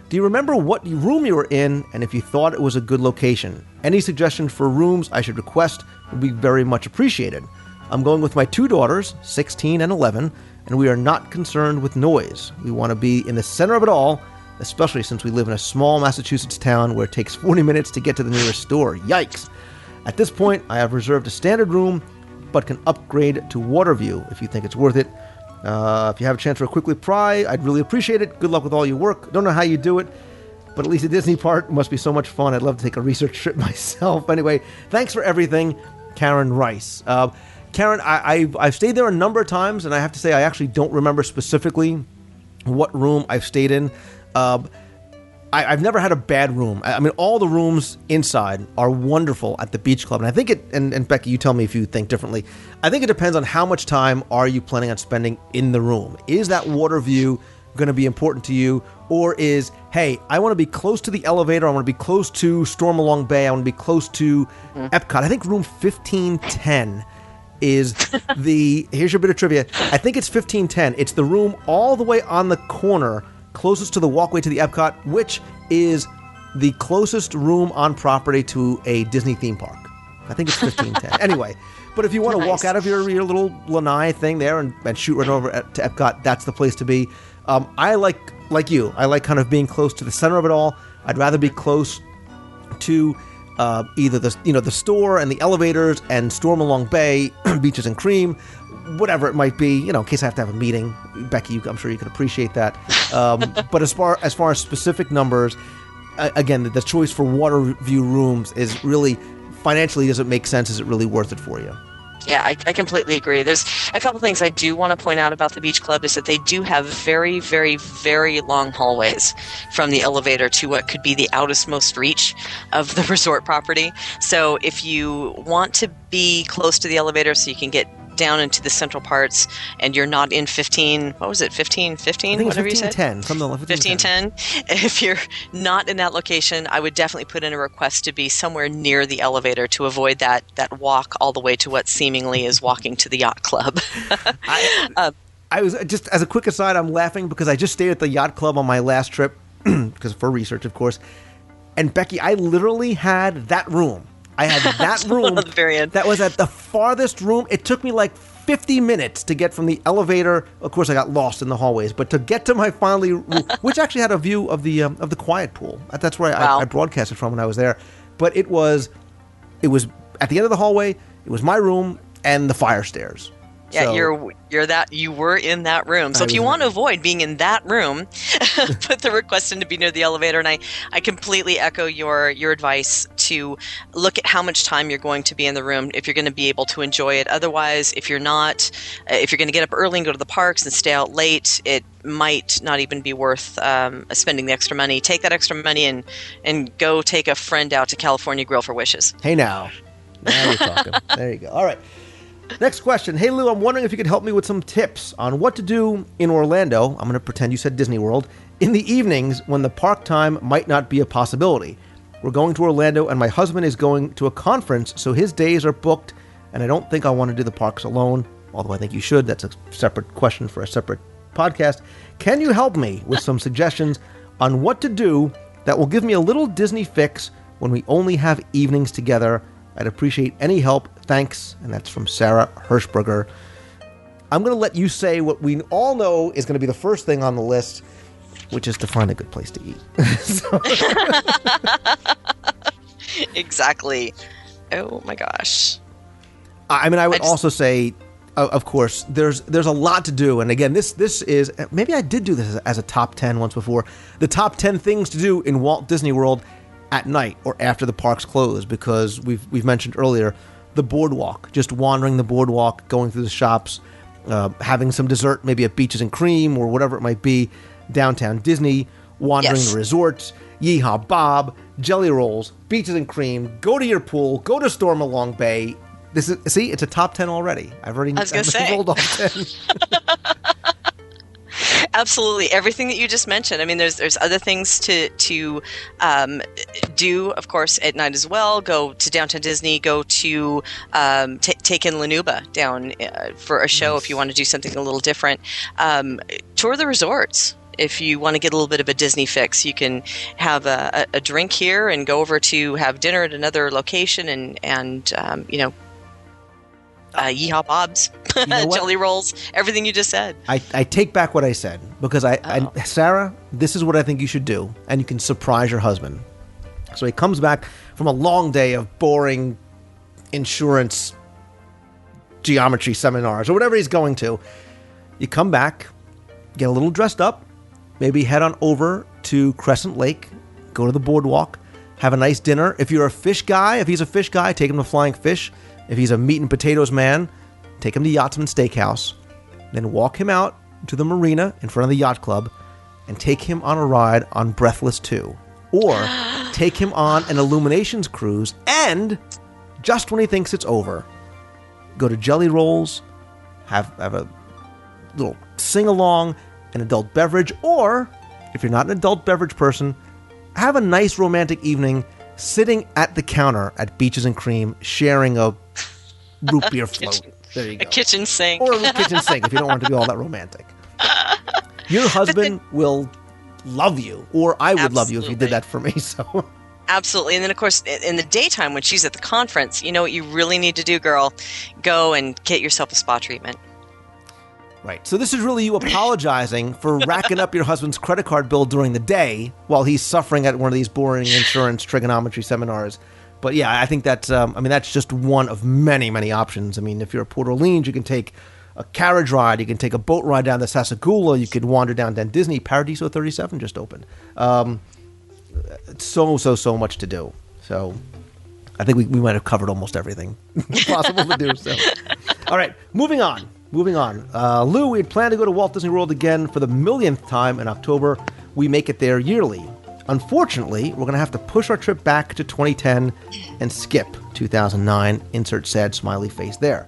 Do you remember what room you were in and if you thought it was a good location? Any suggestions for rooms I should request would be very much appreciated. I'm going with my two daughters, 16 and 11, and we are not concerned with noise. We want to be in the center of it all, especially since we live in a small Massachusetts town where it takes 40 minutes to get to the nearest store. Yikes! At this point, I have reserved a standard room, but can upgrade to Waterview if you think it's worth it. If you have a chance for a quick reply, I'd really appreciate it. Good luck with all your work. Don't know how you do it, but at least the Disney part must be so much fun. I'd love to take a research trip myself. Anyway, thanks for everything, Karen Rice. Karen, I've stayed there a number of times, and I have to say I actually don't remember specifically what room I've stayed in. I've never had a bad room. I mean, all the rooms inside are wonderful at the Beach Club. And I think and Becky, you tell me if you think differently. I think it depends on how much time are you planning on spending in the room. Is that water view going to be important to you? Or is, hey, I want to be close to the elevator. I want to be close to Stormalong Bay. I want to be close to Epcot. I think room 1510 is here's your bit of trivia. I think it's 1510. It's the room all the way on the corner closest to the walkway to the Epcot, which is the closest room on property to a Disney theme park. I think it's 1510. Anyway, but if you want to walk out of your little lanai thing there and shoot right over to Epcot, that's the place to be. I like you. I like kind of being close to the center of it all. I'd rather be close to either the store and the elevators and Stormalong Bay, Beaches and Cream, whatever it might be, in case I have to have a meeting. Becky, I'm sure you can appreciate that. But as far as specific numbers, again, the choice for water view rooms is really, financially, does it make sense? Is it really worth it for you? Yeah, I completely agree. There's a couple things I do want to point out about the Beach Club is that they do have very, very, very long hallways from the elevator to what could be the outmost reach of the resort property. So if you want to be close to the elevator so you can get down into the central parts and you're not in 15, what was it, 1515? I think it's whatever 1510, you said. Something like 1510. If you're not in that location, I would definitely put in a request to be somewhere near the elevator to avoid that walk all the way to what seemingly is walking to the yacht club. I was just, as a quick aside, I'm laughing because I just stayed at the yacht club on my last trip, because for research, of course. And Becky, I literally had that room. I had that room that was at the farthest room. It took me like 50 minutes to get from the elevator. Of course, I got lost in the hallways, but to get to my finally room, which actually had a view of the quiet pool. That's where I broadcasted from when I was there. But it was at the end of the hallway. It was my room and the fire stairs. Yeah, so, you were in that room. So if you want to avoid being in that room, put the request in to be near the elevator. And I completely echo your advice to look at how much time you're going to be in the room if you're going to be able to enjoy it. Otherwise, if you're going to get up early and go to the parks and stay out late, it might not even be worth spending the extra money. Take that extra money and go take a friend out to California Grill for Wishes. Hey now you're talking. There you go. All right. Next question. Hey, Lou, I'm wondering if you could help me with some tips on what to do in Orlando. I'm going to pretend you said Disney World in the evenings when the park time might not be a possibility. We're going to Orlando, and my husband is going to a conference, so his days are booked, and I don't think I want to do the parks alone, although I think you should. That's a separate question for a separate podcast. Can you help me with some suggestions on what to do that will give me a little Disney fix when we only have evenings together? I'd appreciate any help. Thanks. And that's from Sarah Hirschberger. I'm going to let you say what we all know is going to be the first thing on the list, which is to find a good place to eat. Exactly. Oh my gosh. I mean, I would also say, of course, there's a lot to do. And again, this is, maybe I did do this as a top 10 once before, the top 10 things to do in Walt Disney World at night or after the parks close, because we've mentioned earlier the boardwalk, just wandering the boardwalk, going through the shops, having some dessert, maybe at Beaches and Cream or whatever it might be, downtown Disney, wandering the resorts, Yeehaw Bob, Jelly Rolls, Beaches and Cream, go to your pool, go to Stormalong Bay. It's a top 10 already. I've already rolled off 10. Absolutely, everything that you just mentioned. I mean, there's other things to do, of course, at night as well. Go to Downtown Disney. Go to take in Lanuba down for a show if you want to do something a little different. Tour the resorts. If you want to get a little bit of a Disney fix, you can have a drink here and go over to have dinner at another location and Yeehaw Bob's, Jelly Rolls, everything you just said. I take back what I said, because Sarah, this is what I think you should do, and you can surprise your husband. So he comes back from a long day of boring insurance geometry seminars or whatever he's going to. You come back, get a little dressed up, maybe head on over to Crescent Lake, go to the boardwalk, have a nice dinner. If you're a fish guy, if he's a fish guy, take him to Flying Fish. If he's a meat and potatoes man, take him to Yachtsman Steakhouse. Then walk him out to the marina in front of the yacht club and take him on a ride on Breathless 2. Or take him on an Illuminations cruise, and just when he thinks it's over, go to Jelly Rolls, have a little sing-along, an adult beverage, or if you're not an adult beverage person, have a nice romantic evening sitting at the counter at Beaches and Cream, sharing a root beer float. There you go. A kitchen sink. Or a kitchen sink if you don't want it to be all that romantic. Your husband will love you, or I would love you if you did that for me. So. Absolutely. And then, of course, in the daytime when she's at the conference, you know what you really need to do, girl? Go and get yourself a spa treatment. Right. So this is really you apologizing for racking up your husband's credit card bill during the day while he's suffering at one of these boring insurance trigonometry seminars. But yeah, I think that's that's just one of many, many options. I mean, if you're at Port Orleans, you can take a carriage ride, you can take a boat ride down to Sassagoula, you could wander down Disney. Paradiso 37 just opened. So much to do. So I think we might have covered almost everything possible to do. So, all right, moving on. Lou, we had planned to go to Walt Disney World again for the millionth time in October. We make it there yearly. Unfortunately, we're going to have to push our trip back to 2010 and skip 2009. Insert sad smiley face there.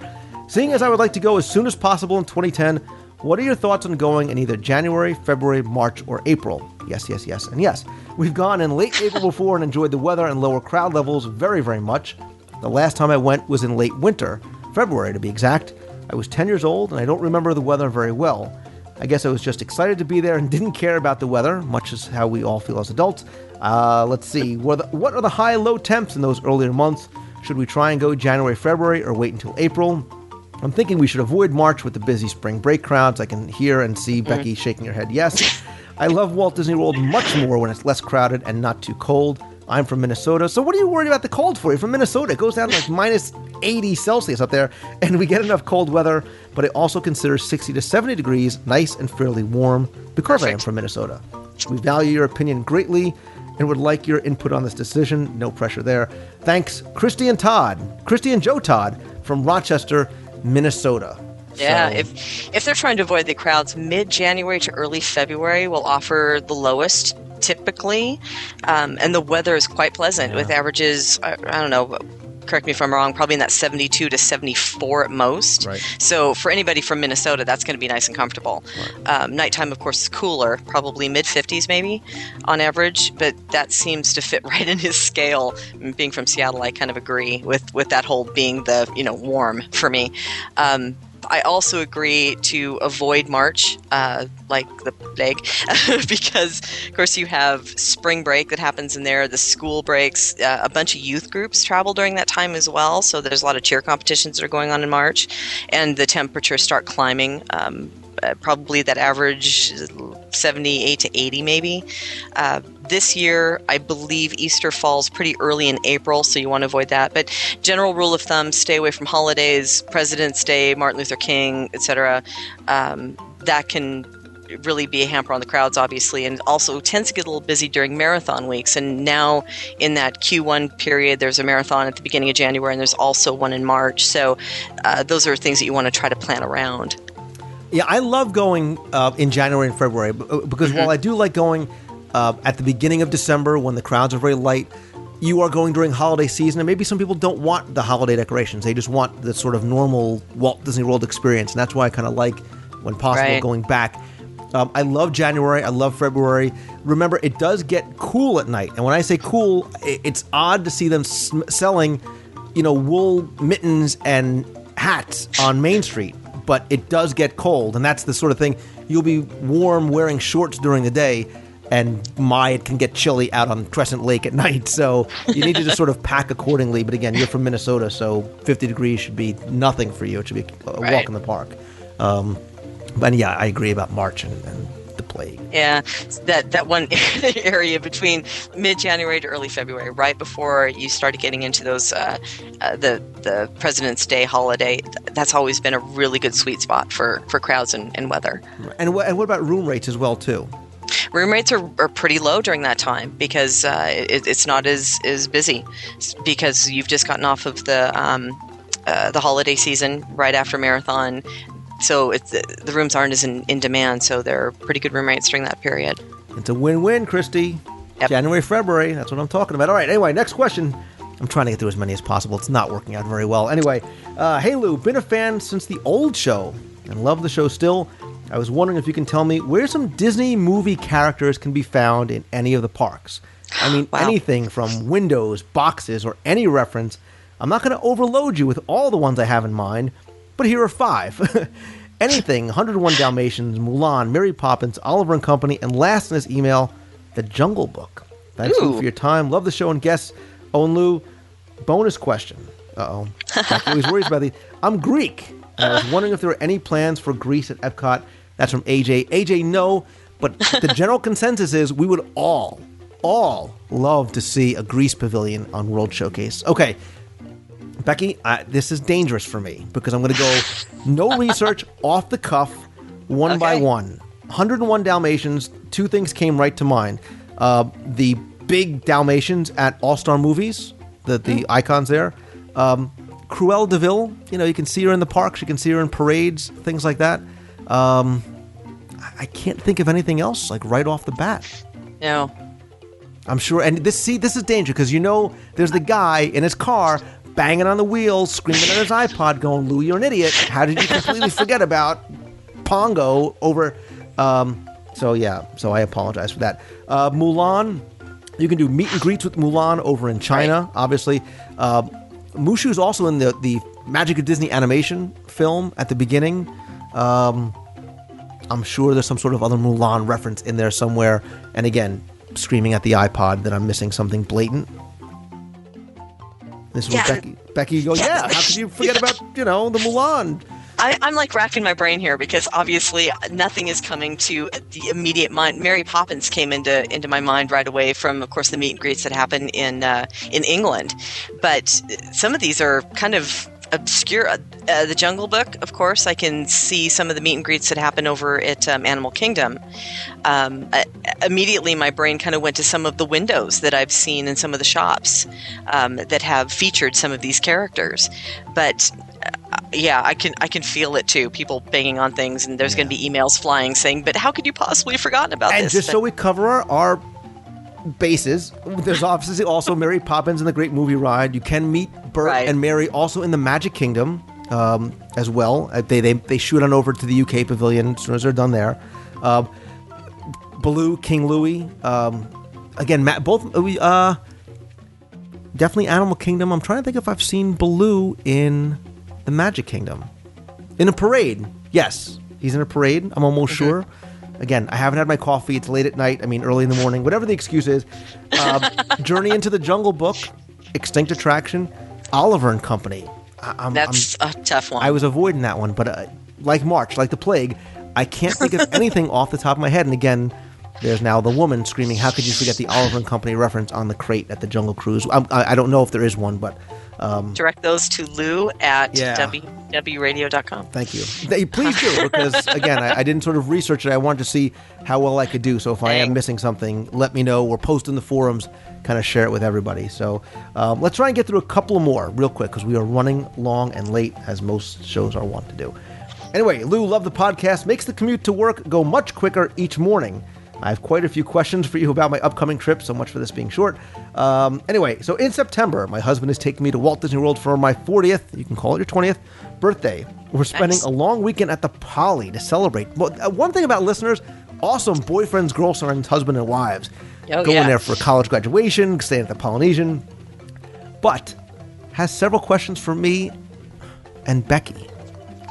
Seeing as I would like to go as soon as possible in 2010, what are your thoughts on going in either January, February, March, or April? Yes, and yes. We've gone in late April before and enjoyed the weather and lower crowd levels very, very much. The last time I went was in late winter, February to be exact. I was 10 years old, and I don't remember the weather very well. I guess I was just excited to be there and didn't care about the weather, much as how we all feel as adults. Let's see. What are the high-low temps in those earlier months? Should we try and go January, February, or wait until April? I'm thinking we should avoid March with the busy spring break crowds. I can hear and see Becky shaking her head yes. I love Walt Disney World much more when it's less crowded and not too cold. I'm from Minnesota, so what are you worried about the cold for? You're from Minnesota. It goes down to like minus 80 Celsius up there, and we get enough cold weather, but I also consider 60 to 70 degrees nice and fairly warm because Perfect. I am from Minnesota. We value your opinion greatly and would like your input on this decision. No pressure there. Thanks, Christy and Joe Todd from Rochester, Minnesota. Yeah, if they're trying to avoid the crowds, mid-January to early February will offer the lowest typically, and the weather is quite pleasant with averages, I don't know, correct me if I'm wrong, probably in that 72 to 74 at most. Right. So for anybody from Minnesota, that's going to be nice and comfortable. Right. Nighttime, of course, is cooler, probably mid-50s maybe on average, but that seems to fit right in his scale. Being from Seattle, I kind of agree with that whole being the, warm for me. I also agree to avoid March, like the plague, because, of course, you have spring break that happens in there, the school breaks, a bunch of youth groups travel during that time as well, so there's a lot of cheer competitions that are going on in March, and the temperatures start climbing, probably that average 78 to 80 maybe. This year, I believe Easter falls pretty early in April, so you want to avoid that. But general rule of thumb, stay away from holidays, President's Day, Martin Luther King, etc. That can really be a hamper on the crowds, obviously, and also tends to get a little busy during marathon weeks. And now in that Q1 period, there's a marathon at the beginning of January, and there's also one in March. So those are things that you want to try to plan around. Yeah, I love going in January and February because while I do like going at the beginning of December when the crowds are very light, you are going during holiday season, and maybe some people don't want the holiday decorations. They just want the sort of normal Walt Disney World experience, and that's why I kind of like, when possible, going back. I love January. I love February. Remember, it does get cool at night, and when I say cool, it's odd to see them selling, wool mittens and hats on Main Street. But it does get cold, and that's the sort of thing. You'll be warm wearing shorts during the day, and it can get chilly out on Crescent Lake at night. So you need to just sort of pack accordingly. But again, you're from Minnesota, so 50 degrees should be nothing for you. It should be a walk in the park. But yeah, I agree about March and the plague. Yeah, that one area between mid-January to early February, right before you started getting into those the President's Day holiday, that's always been a really good sweet spot for crowds and weather. And what about room rates as well, too? Room rates are pretty low during that time because it's not as busy because you've just gotten off of the holiday season right after Marathon. So the rooms aren't as in demand, so they're pretty good room rates during that period. It's a win-win, Christy. Yep. January, February, that's what I'm talking about. All right, anyway, next question. I'm trying to get through as many as possible. It's not working out very well. Anyway, hey Lou, been a fan since the old show and love the show still. I was wondering if you can tell me where some Disney movie characters can be found in any of the parks. I mean, wow. Anything from windows, boxes, or any reference. I'm not going to overload you with all the ones I have in mind, but here are 5. Anything, 101 Dalmatians, Mulan, Mary Poppins, Oliver and Company, and last in this email, The Jungle Book. Thanks Lou for your time. Love the show and guests. Oh, and Lou, bonus question. Uh-oh. He always worries about these. I'm Greek, and I was wondering if there were any plans for Greece at Epcot. That's from AJ. AJ, no, but the general consensus is we would all love to see a Greece pavilion on World Showcase. Okay. Becky, this is dangerous for me because I'm going to go no research, off the cuff, one by one. 101 Dalmatians, 2 things came right to mind. The big Dalmatians at All-Star Movies, the icons there. Cruella de Vil, you can see her in the parks, you can see her in parades, things like that. I can't think of anything else, like right off the bat. No. I'm sure, and this is danger because there's the guy in his car banging on the wheels, screaming at his iPod, going, Lou, you're an idiot. How did you completely forget about Pongo over... So I apologize for that. Mulan, you can do meet and greets with Mulan over in China, obviously. Mushu's also in the Magic of Disney animation film at the beginning. I'm sure there's some sort of other Mulan reference in there somewhere. And again, screaming at the iPod that I'm missing something blatant. This is what Becky goes, how could you forget about, the Mulan? I'm like racking my brain here because obviously nothing is coming to the immediate mind. Mary Poppins came into my mind right away from, of course, the meet and greets that happen in England. But some of these are kind of obscure. The Jungle Book, of course, I can see some of the meet and greets that happen over at Animal Kingdom. Immediately, my brain kind of went to some of the windows that I've seen in some of the shops that have featured some of these characters. But I can feel it too. People banging on things, and there's going to be emails flying saying, "But how could you possibly have forgotten about this?" And just so we cover our bases. There's obviously also Mary Poppins and the Great Movie Ride. You can meet Bert and Mary also in the Magic Kingdom as well. They shoot on over to the UK Pavilion as soon as they're done there. Baloo, King Louie. Again, both definitely Animal Kingdom. I'm trying to think if I've seen Baloo in the Magic Kingdom. In a parade, yes. He's in a parade, I'm almost sure. Again, I haven't had my coffee. It's late at night. I mean, early in the morning. Whatever the excuse is. Journey into the Jungle Book, Extinct Attraction, Oliver and Company. That's a tough one. I was avoiding that one, but like March, like the plague, I can't think of anything off the top of my head. And again, there's now the woman screaming, how could you forget the Oliver and Company reference on the crate at the Jungle Cruise? I don't know if there is one, but... direct those to Lou at WDW.com. Thank you. Please do, because, again, I didn't sort of research it. I wanted to see how well I could do. So if I am missing something, let me know or post in the forums, kind of share it with everybody. So let's try and get through a couple more real quick, because we are running long and late, as most shows are wont to do. Anyway, Lou, love the podcast. Makes the commute to work go much quicker each morning. I have quite a few questions for you about my upcoming trip, so much for this being short. Anyway, so in September, my husband is taking me to Walt Disney World for my 40th, you can call it your 20th, birthday. We're spending a long weekend at the Poly to celebrate. Well, one thing about listeners, awesome boyfriends, girlfriends, husband and wives. Going there for college graduation, staying at the Polynesian. But has several questions for me and Becky.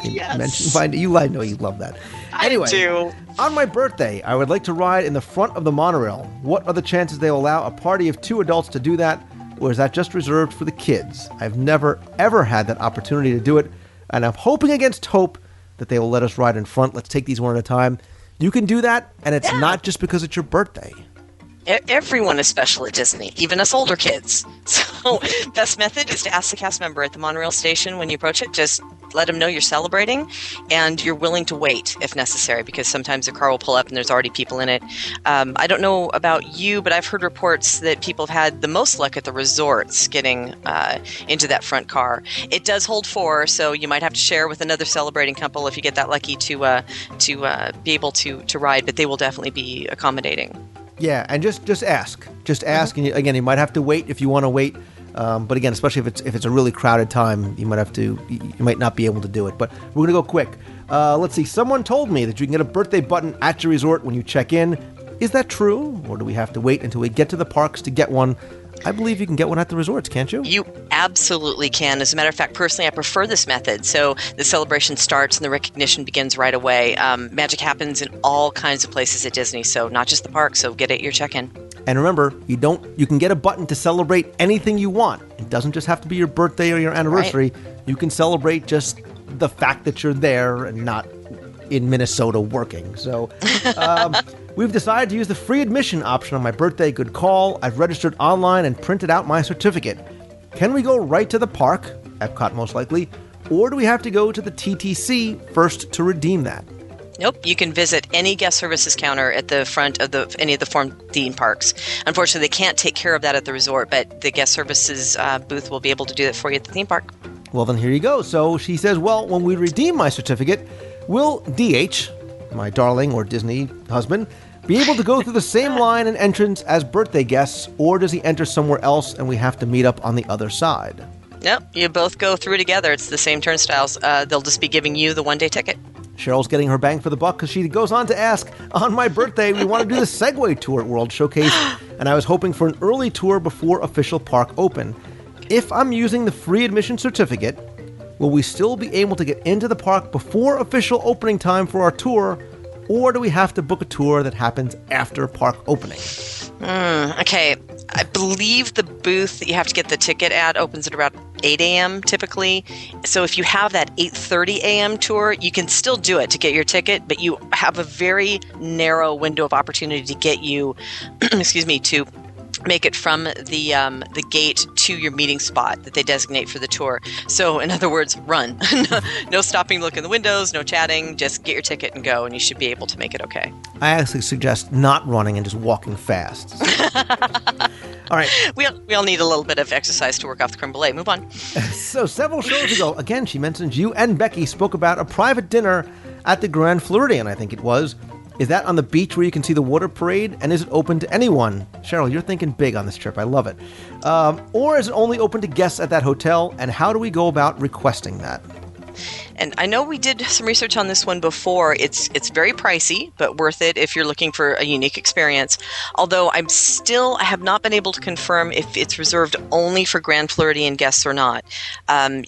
Yes. I know you love that. Anyway, I do. On my birthday, I would like to ride in the front of the monorail. What are the chances they will allow a party of 2 adults to do that, or is that just reserved for the kids? I've never, ever had that opportunity to do it, and I'm hoping against hope that they will let us ride in front. Let's take these one at a time. You can do that, and it's not just because it's your birthday. Everyone is special at Disney, even us older kids. So best method is to ask the cast member at the monorail station when you approach it, just let them know you're celebrating and you're willing to wait if necessary, because sometimes the car will pull up and there's already people in it. I don't know about you, but I've heard reports that people have had the most luck at the resorts getting into that front car. It does hold 4, so you might have to share with another celebrating couple if you get that lucky to be able to ride, but they will definitely be accommodating. Yeah, and just ask. Just ask, and again, you might have to wait if you want to wait. But again, especially if it's a really crowded time, you might not be able to do it. But we're gonna go quick. Let's see. Someone told me that you can get a birthday button at your resort when you check in. Is that true, or do we have to wait until we get to the parks to get one? I believe you can get one at the resorts, can't you? You absolutely can. As a matter of fact, personally, I prefer this method. So the celebration starts and the recognition begins right away. Magic happens in all kinds of places at Disney, so not just the park. So get it at your check-in. And remember, you can get a button to celebrate anything you want. It doesn't just have to be your birthday or your anniversary. Right. You can celebrate just the fact that you're there and not in Minnesota working. So we've decided to use the free admission option on my birthday. Good call. I've registered online and printed out my certificate. Can we go right to the park, Epcot most likely, or do we have to go to the TTC first to redeem that? Nope, you can visit any guest services counter at the front of any of the former theme parks. Unfortunately, they can't take care of that at the resort, but the guest services booth will be able to do that for you at the theme park. Well, then here you go. So she says, well, when we redeem my certificate, will DH, my darling or Disney husband, be able to go through the same line and entrance as birthday guests, or does he enter somewhere else and we have to meet up on the other side? Nope, you both go through together. It's the same turnstiles. They'll just be giving you the one-day ticket. Cheryl's getting her bang for the buck because she goes on to ask, on my birthday, we want to do the Segway tour at World Showcase, and I was hoping for an early tour before official park open. If I'm using the free admission certificate, will we still be able to get into the park before official opening time for our tour, or do we have to book a tour that happens after park opening? Okay, I believe the booth that you have to get the ticket at opens at about 8 a.m. typically. So if you have that 8:30 a.m. tour, you can still do it to get your ticket, but you have a very narrow window of opportunity to get you, to make it from the gate to your meeting spot that they designate for the tour. So in other words, run. No stopping to look in the windows, no chatting, just get your ticket and go, and you should be able to make it okay. I actually suggest not running and just walking fast. All right. We all need a little bit of exercise to work off the creme brulee. Move on. So several shows ago, again, she mentioned you and Becky spoke about a private dinner at the Grand Floridian, I think it was. Is that on the beach where you can see the water parade? And is it open to anyone? Cheryl, you're thinking big on this trip. I love it. Or is it only open to guests at that hotel? And how do we go about requesting that? And I know we did some research on this one before. It's very pricey, but worth it if you're looking for a unique experience. Although I have not been able to confirm if it's reserved only for Grand Floridian guests or not.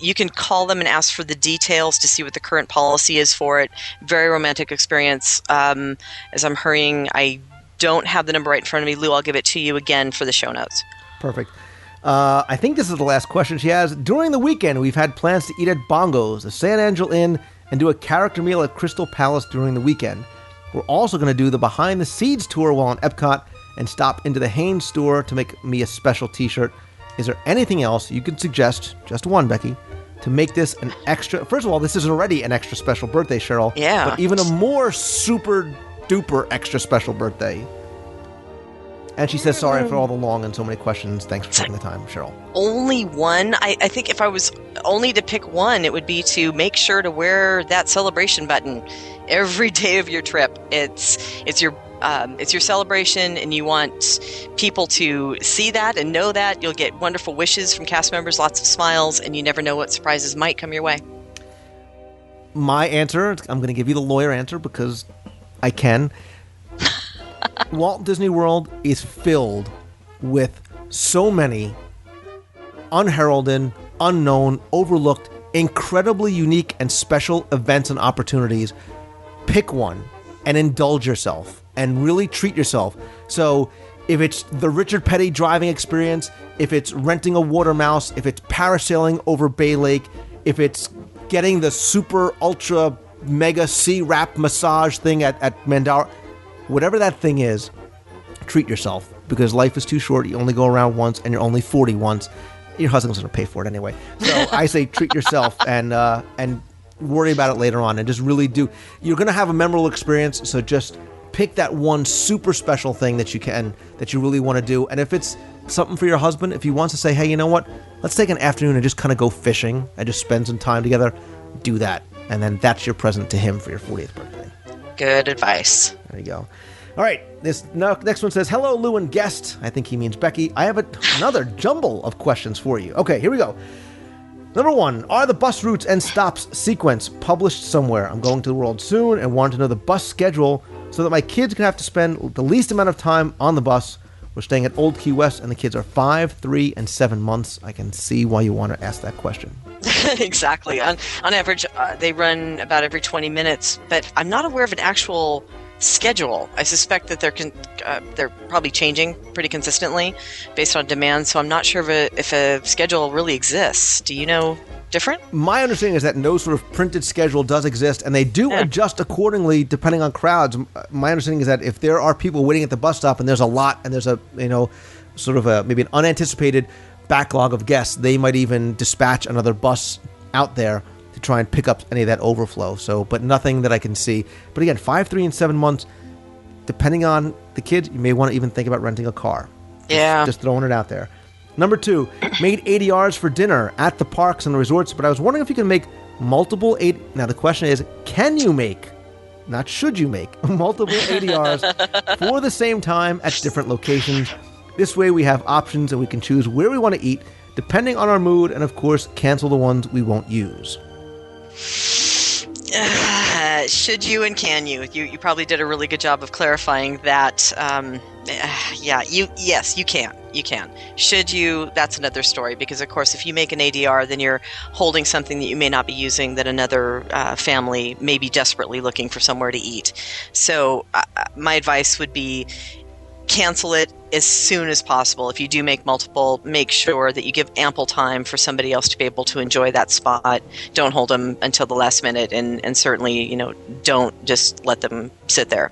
You can call them and ask for the details to see what the current policy is for it. Very romantic experience. As I'm hurrying, I don't have the number right in front of me. Lou, I'll give it to you again for the show notes. Perfect. I think this is the last question she has. During the weekend, we've had plans to eat at Bongo's, the San Angel Inn, and do a character meal at Crystal Palace during the weekend. We're also going to do the Behind the Seeds tour while in Epcot and stop into the Hanes store to make me a special t-shirt. Is there anything else you could suggest, just one, Becky, to make this an extra... First of all, this is already an extra special birthday, Cheryl. Yeah. But even a more super duper extra special birthday. And she says, sorry for all the long and so many questions. Thanks for taking the time, Cheryl. Only one? I think if I was only to pick one, it would be to make sure to wear that celebration button every day of your trip. It's your celebration, and you want people to see that and know that. You'll get wonderful wishes from cast members, lots of smiles, and you never know what surprises might come your way. My answer, I'm going to give you the lawyer answer because I can. Walt Disney World is filled with so many unheralded, unknown, overlooked, incredibly unique and special events and opportunities. Pick one and indulge yourself and really treat yourself. So if it's the Richard Petty driving experience, if it's renting a water mouse, if it's parasailing over Bay Lake, if it's getting the super ultra mega sea wrap massage thing at Mandara, whatever that thing is, treat yourself, because life is too short. You only go around once, and you're only 40 once. Your husband's going to pay for it anyway. So I say treat yourself and worry about it later on, and just really do. You're going to have a memorable experience, so just pick that one super special thing that you really want to do. And if it's something for your husband, if he wants to say, hey, you know what, let's take an afternoon and just kind of go fishing and just spend some time together, do that. And then that's your present to him for your 40th birthday. Good advice. There you go. All right, this next one says, hello, Lou and guest. I think he means Becky. I have another jumble of questions for you. Okay, here we go. Number one, are the bus routes and stops sequence published somewhere? I'm going to the world soon and want to know the bus schedule so that my kids can have to spend the least amount of time on the bus. We're staying at Old Key West, and the kids are 5, 3, and 7 months. I can see why you want to ask that question. Exactly. On average, they run about every 20 minutes, but I'm not aware of an actual schedule. I suspect that they're probably changing pretty consistently based on demand, so I'm not sure if a schedule really exists. Do you know different? My understanding is that no sort of printed schedule does exist, and they do adjust accordingly depending on crowds. My understanding is that if there are people waiting at the bus stop and there's a lot, and there's maybe an unanticipated backlog of guests, they might even dispatch another bus out there to try and pick up any of that overflow. So, but nothing that I can see. But again, 5, 3, and 7 months, depending on the kids, you may want to even think about renting a car. Yeah. Just throwing it out there. Number 2, made ADRs for dinner at the parks and the resorts, but I was wondering if you can make multiple Now the question is, can you make, not should you make, multiple ADRs for the same time at different locations? This way we have options and we can choose where we want to eat, depending on our mood, and of course, cancel the ones we won't use. Should you and can you? You probably did a really good job of clarifying that. Yes, you can. You can. Should you? That's another story, because of course, if you make an ADR, then you're holding something that you may not be using, that another family may be desperately looking for somewhere to eat. So my advice would be, cancel it as soon as possible. If you do make multiple, make sure that you give ample time for somebody else to be able to enjoy that spot. Don't hold them until the last minute, and certainly, don't just let them sit there.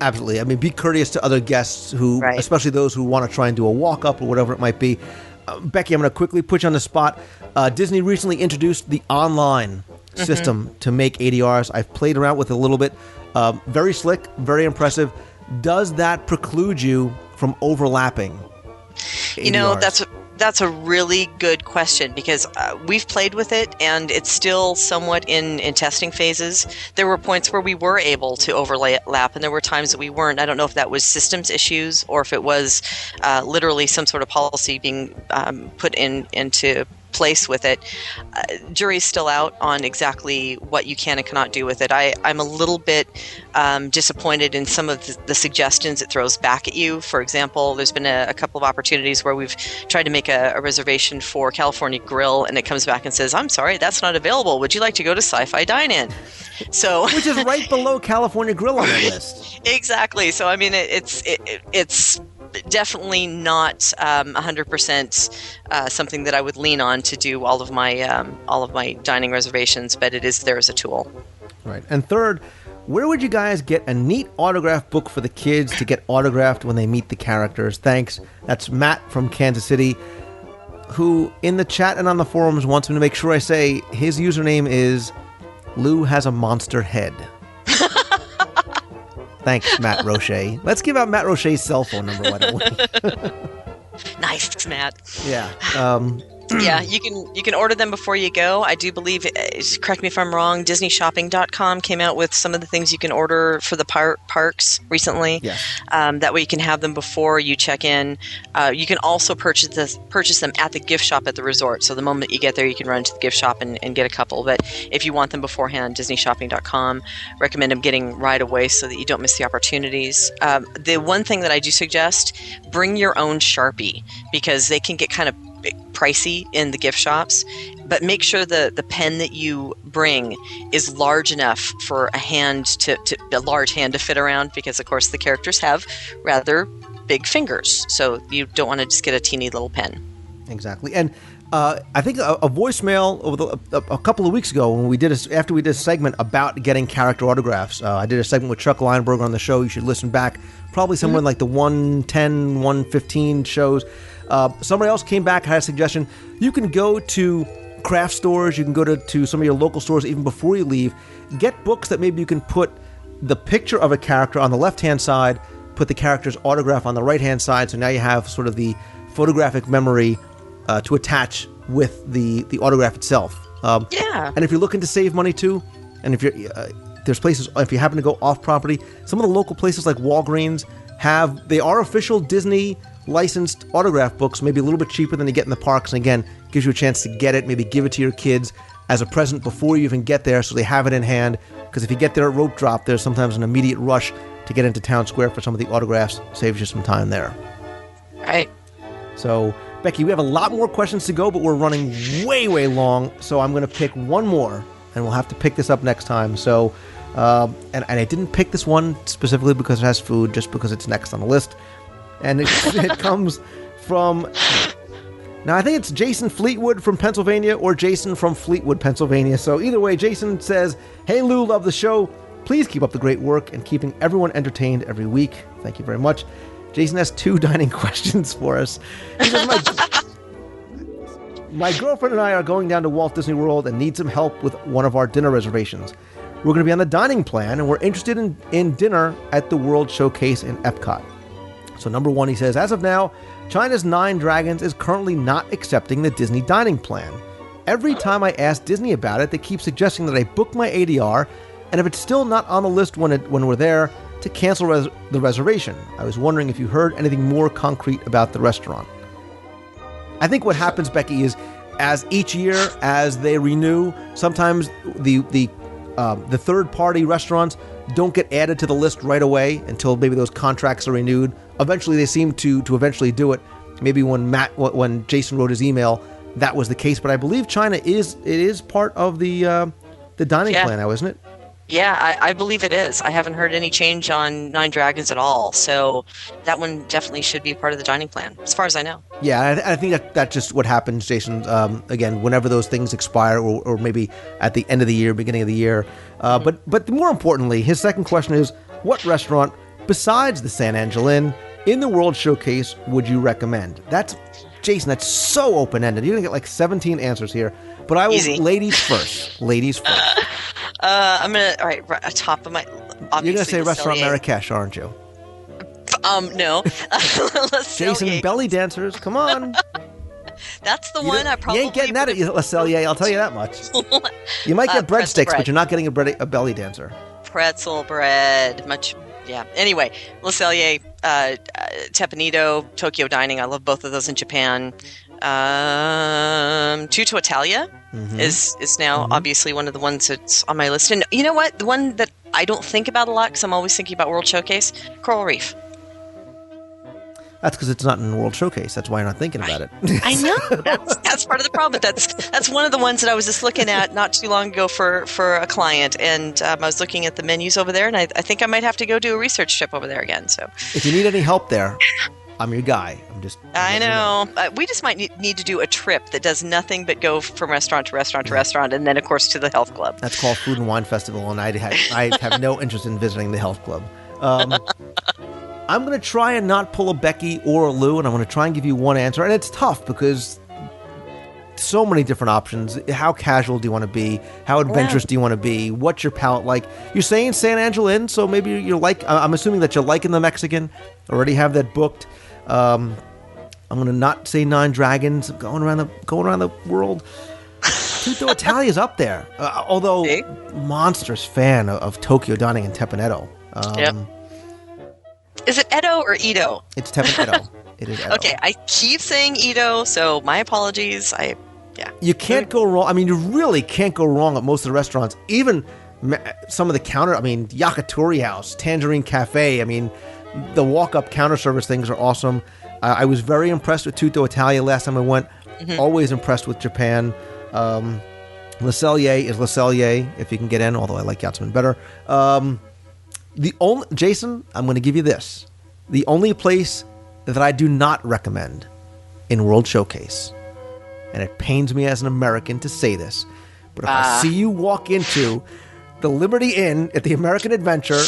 Absolutely. I mean, be courteous to other guests who, especially those who want to try and do a walk-up or whatever it might be. Becky, I'm going to quickly put you on the spot. Disney recently introduced the online system to make ADRs. I've played around with it a little bit. Very slick, very impressive. Does that preclude you from overlapping ADRs? That's that's a really good question, because we've played with it and it's still somewhat in testing phases. There were points where we were able to overlap, and there were times that we weren't. I don't know if that was systems issues or if it was literally some sort of policy being put into place with it. Jury's still out on exactly what you can and cannot do with it. I'm a little bit disappointed in some of the suggestions it throws back at you. For example, there's been a couple of opportunities where we've tried to make a reservation for California Grill, and it comes back and says, I'm sorry, that's not available. Would you like to go to Sci-Fi Dine-In? So, which is right below California Grill on the list. Exactly. So, I mean, it's definitely not 100% something that I would lean on to do all of my dining reservations, but it is there as a tool. Right. And third, where would you guys get a neat autograph book for the kids to get autographed when they meet the characters? Thanks. That's Matt from Kansas City, who in the chat and on the forums wants me to make sure I say his username is Lou has a monster head. Thanks, Matt Roche. Let's give out Matt Roche's cell phone number, why don't we? Nice, Matt. Yeah. Yeah, you can order them before you go. I do believe, correct me if I'm wrong, DisneyShopping.com came out with some of the things you can order for the parks recently. Yes. That way you can have them before you check in. You can also purchase them at the gift shop at the resort. So the moment you get there, you can run to the gift shop and get a couple. But if you want them beforehand, DisneyShopping.com. Recommend them getting right away so that you don't miss the opportunities. The one thing that I do suggest, bring your own Sharpie, because they can get kind of pricey in the gift shops, but make sure the pen that you bring is large enough for a large hand to fit around, because of course the characters have rather big fingers, so you don't want to just get a teeny little pen. Exactly. And I think a voicemail over a couple of weeks ago when after we did a segment about getting character autographs. I did a segment with Chuck Lineberger on the show. You should listen back, probably somewhere in like the 110, 115 shows. Somebody else came back, had a suggestion. You can go to craft stores, you can go to some of your local stores even before you leave. Get books that maybe you can put the picture of a character on the left-hand side, put the character's autograph on the right-hand side, so now you have sort of the photographic memory to attach with the autograph itself. Yeah. And if you're looking to save money too, and if there's places, if you happen to go off property, some of the local places like Walgreens they are official Disney licensed autograph books, maybe a little bit cheaper than you get in the parks, and again, gives you a chance to get it, maybe give it to your kids as a present before you even get there, so they have it in hand, because if you get there at rope drop, there's sometimes an immediate rush to get into Town Square for some of the autographs. Saves you some time there. Right. So, Becky, we have a lot more questions to go, but we're running way, way long, so I'm going to pick one more, and we'll have to pick this up next time. So, and I didn't pick this one specifically because it has food, just because it's next on the list. And it comes from, now I think it's Jason Fleetwood from Pennsylvania or Jason from Fleetwood, Pennsylvania. So either way, Jason says, "Hey Lou, love the show. Please keep up the great work and keeping everyone entertained every week." Thank you very much. Jason has 2 dining questions for us. He says, my girlfriend and I are going down to Walt Disney World and need some help with one of our dinner reservations. We're going to be on the dining plan, and we're interested in dinner at the World Showcase in Epcot. So number 1, he says, as of now, China's 9 Dragons is currently not accepting the Disney dining plan. Every time I ask Disney about it, they keep suggesting that I book my ADR, and if it's still not on the list when we're there, to cancel the reservation. I was wondering if you heard anything more concrete about the restaurant. I think what happens, Becky, is as each year, as they renew, sometimes the third-party restaurants don't get added to the list right away until maybe those contracts are renewed. Eventually, they seem to eventually do it. Maybe when Jason wrote his email, that was the case. But I believe China is part of the dining plan now, isn't it? Yeah, I believe it is. I haven't heard any change on 9 Dragons at all. So that one definitely should be part of the dining plan, as far as I know. Yeah, I think that's just what happens, Jason. Again, whenever those things expire, or maybe at the end of the year, beginning of the year. But more importantly, his second question is, what restaurant besides the San Angel Inn in the World Showcase would you recommend? Jason, that's so open-ended. You're going to get like 17 answers here. But I will, Easy. Ladies first. Ladies first. I'm going to, all right, top of my, you're going to say Restaurant Marrakesh, aren't you? No. Jason, belly dancers, come on. That's the one I probably You ain't getting that at Le Cellier, I'll tell you that much. You might get breadsticks, but you're not getting a belly dancer. Pretzel bread, Anyway, Le Cellier, Tepanito, Tokyo Dining. I love both of those in Japan. Tutto Italia is now obviously one of the ones that's on my list. And you know what? The one that I don't think about a lot because I'm always thinking about World Showcase, Coral Reef. That's because it's not in World Showcase. That's why you're not thinking about it. I know. That's part of the problem. That's one of the ones that I was just looking at not too long ago for a client. And I was looking at the menus over there, and I think I might have to go do a research trip over there again. So if you need any help there, I'm your guy. I know. We just might need to do a trip that does nothing but go from restaurant to restaurant to restaurant, and then, of course, to the health club. That's called Food and Wine Festival, and I have no interest in visiting the health club. I'm going to try and not pull a Becky or a Lou, and I'm going to try and give you one answer. And it's tough because so many different options. How casual do you want to be? How adventurous do you want to be? What's your palate like? You're saying San Angel Inn, so maybe you're I'm assuming that you're liking the Mexican. Already have that booked. I'm going to not say Nine Dragons. Going around the world. Tutto Italia's up there. Although monstrous fan of Tokyo Dining and Tepanetto. Is it Edo or Edo? It's Tepanetto. It is Edo. Okay, I keep saying Edo, so my apologies. You can't go wrong. I mean, you really can't go wrong at most of the restaurants. Even some of the Yakitori House, Tangerine Cafe. I mean, the walk-up counter service things are awesome. I was very impressed with Tutto Italia last time I went. Always impressed with Japan. Le Cellier is Le Cellier, if you can get in, although I like Yachtsman better. Jason, I'm going to give you this. The only place that I do not recommend in World Showcase, and it pains me as an American to say this, but if I see you walk into the Liberty Inn at the American Adventure,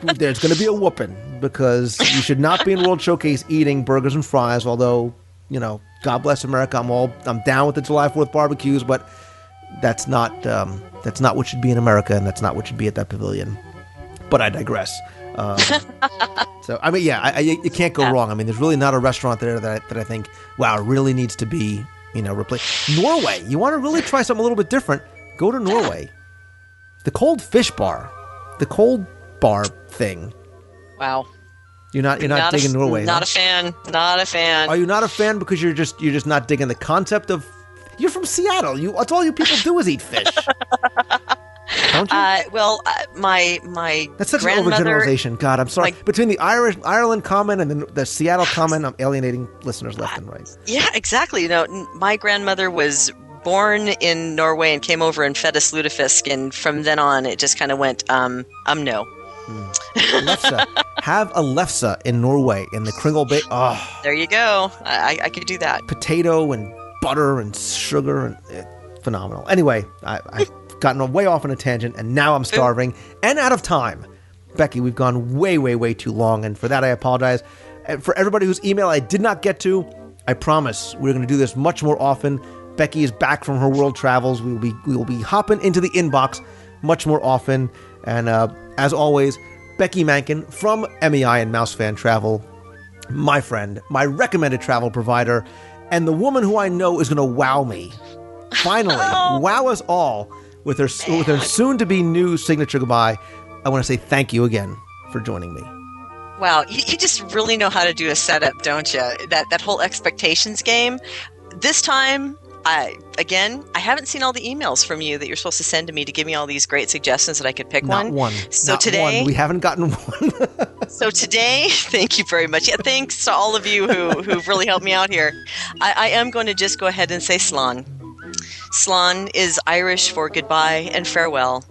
there's going to be a whooping, because you should not be in World Showcase eating burgers and fries, although, God bless America, I'm down with the July 4th barbecues, but that's not what should be in America, and that's not what should be at that pavilion. But I digress. So, I mean, you can't go wrong. I mean, there's really not a restaurant there that I think, wow, really needs to be, replaced. Norway, you want to really try something a little bit different, go to Norway. The cold fish bar. The cold bar thing. Wow. You're not digging Norway. Not a fan. Not a fan. Are you not a fan because you're just not digging the concept of... You're from Seattle. That's all you people do is eat fish. Don't you? My that's such an grandmother... overgeneralization. God, I'm sorry. Between the Ireland comment and the Seattle comment, I'm alienating listeners left and right. Yeah, exactly. My grandmother was born in Norway and came over and fed us lutefisk, and from then on, it just kind of went, no. Lefse. Have a lefse in Norway in the Kringle Bay. Oh, there you go. I could do that. Potato and butter and sugar and phenomenal. Anyway, I've gotten way off on a tangent, and now I'm starving and out of time. Becky, we've gone way, way, way too long, and for that I apologize. And for everybody whose email I did not get to, I promise we're going to do this much more often. Becky is back from her world travels. We will be hopping into the inbox much more often. And as always, Becky Mankin from MEI and Mousefan Travel, my friend, my recommended travel provider, and the woman who I know is going to wow me. Finally, wow us all with her soon-to-be new signature goodbye. I want to say thank you again for joining me. Wow, you just really know how to do a setup, don't you? That whole expectations game. This time, I haven't seen all the emails from you that you're supposed to send to me to give me all these great suggestions that I could pick Not one. So Not today, one. We haven't gotten one. So today, thank you very much. Yeah, thanks to all of you who've really helped me out here. I am going to just go ahead and say Slán. Slán is Irish for goodbye and farewell.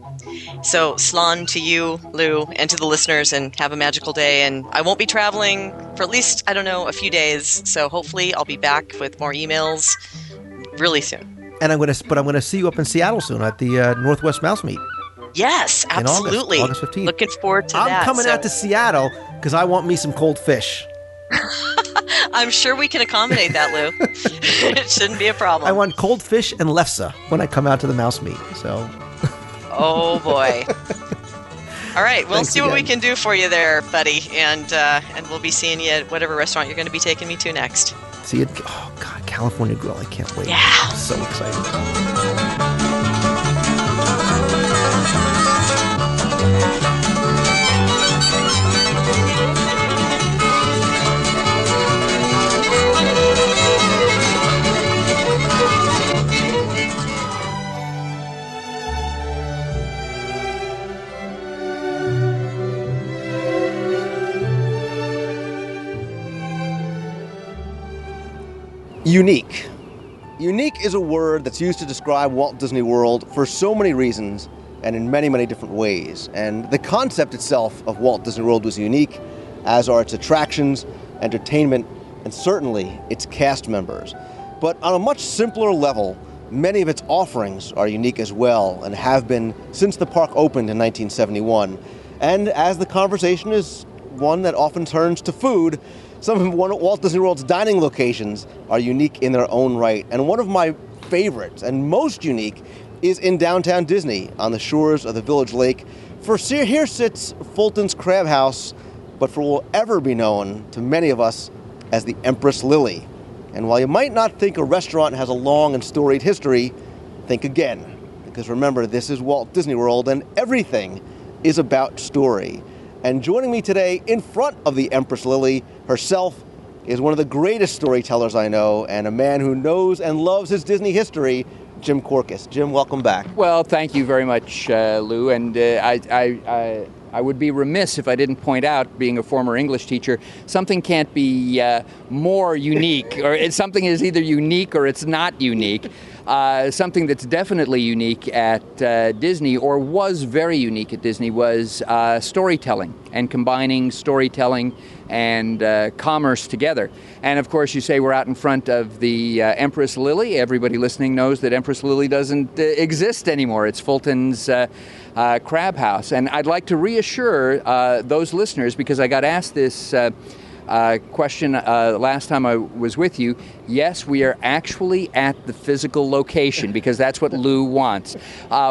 So Slán to you, Lou, and to the listeners, and have a magical day. And I won't be traveling for at least, a few days. So hopefully I'll be back with more emails really soon. And I'm going to see you up in Seattle soon at the Northwest Mouse Meet. Yes, absolutely. August 15th. Looking forward to that. I'm coming out to Seattle because I want me some cold fish. I'm sure we can accommodate that, Lou. It shouldn't be a problem. I want cold fish and lefse when I come out to the Mouse Meet. So. Oh boy. All right, we'll see what we can do for you there, buddy, and we'll be seeing you at whatever restaurant you're going to be taking me to next. See you. Oh God. California Grill. I can't wait. Yeah. I'm so excited. Unique. Unique is a word that's used to describe Walt Disney World for so many reasons and in many, many different ways. And the concept itself of Walt Disney World was unique, as are its attractions, entertainment, and certainly its cast members. But on a much simpler level, many of its offerings are unique as well and have been since the park opened in 1971. And as the conversation is one that often turns to food, some of Walt Disney World's dining locations are unique in their own right. And one of my favorites and most unique is in downtown Disney on the shores of the Village Lake. For here sits Fulton's Crab House, but for will ever be known to many of us as the Empress Lily. And while you might not think a restaurant has a long and storied history, think again. Because remember, this is Walt Disney World and everything is about story. And joining me today in front of the Empress Lily herself is one of the greatest storytellers I know and a man who knows and loves his Disney history, Jim Korkis. Jim, welcome back. Well, thank you very much, Lou. And I would be remiss if I didn't point out, being a former English teacher, something can't be more unique, or something is either unique or it's not unique. Something that's definitely unique at Disney, or was very unique at Disney, was storytelling and combining storytelling and commerce together. And of course, you say we're out in front of the Empress Lily. Everybody listening knows that Empress Lily doesn't exist anymore. It's Fulton's Crab House. And I'd like to reassure those listeners, because I got asked this question last time I was with you. Yes, we are actually at the physical location, because that's what Lou wants.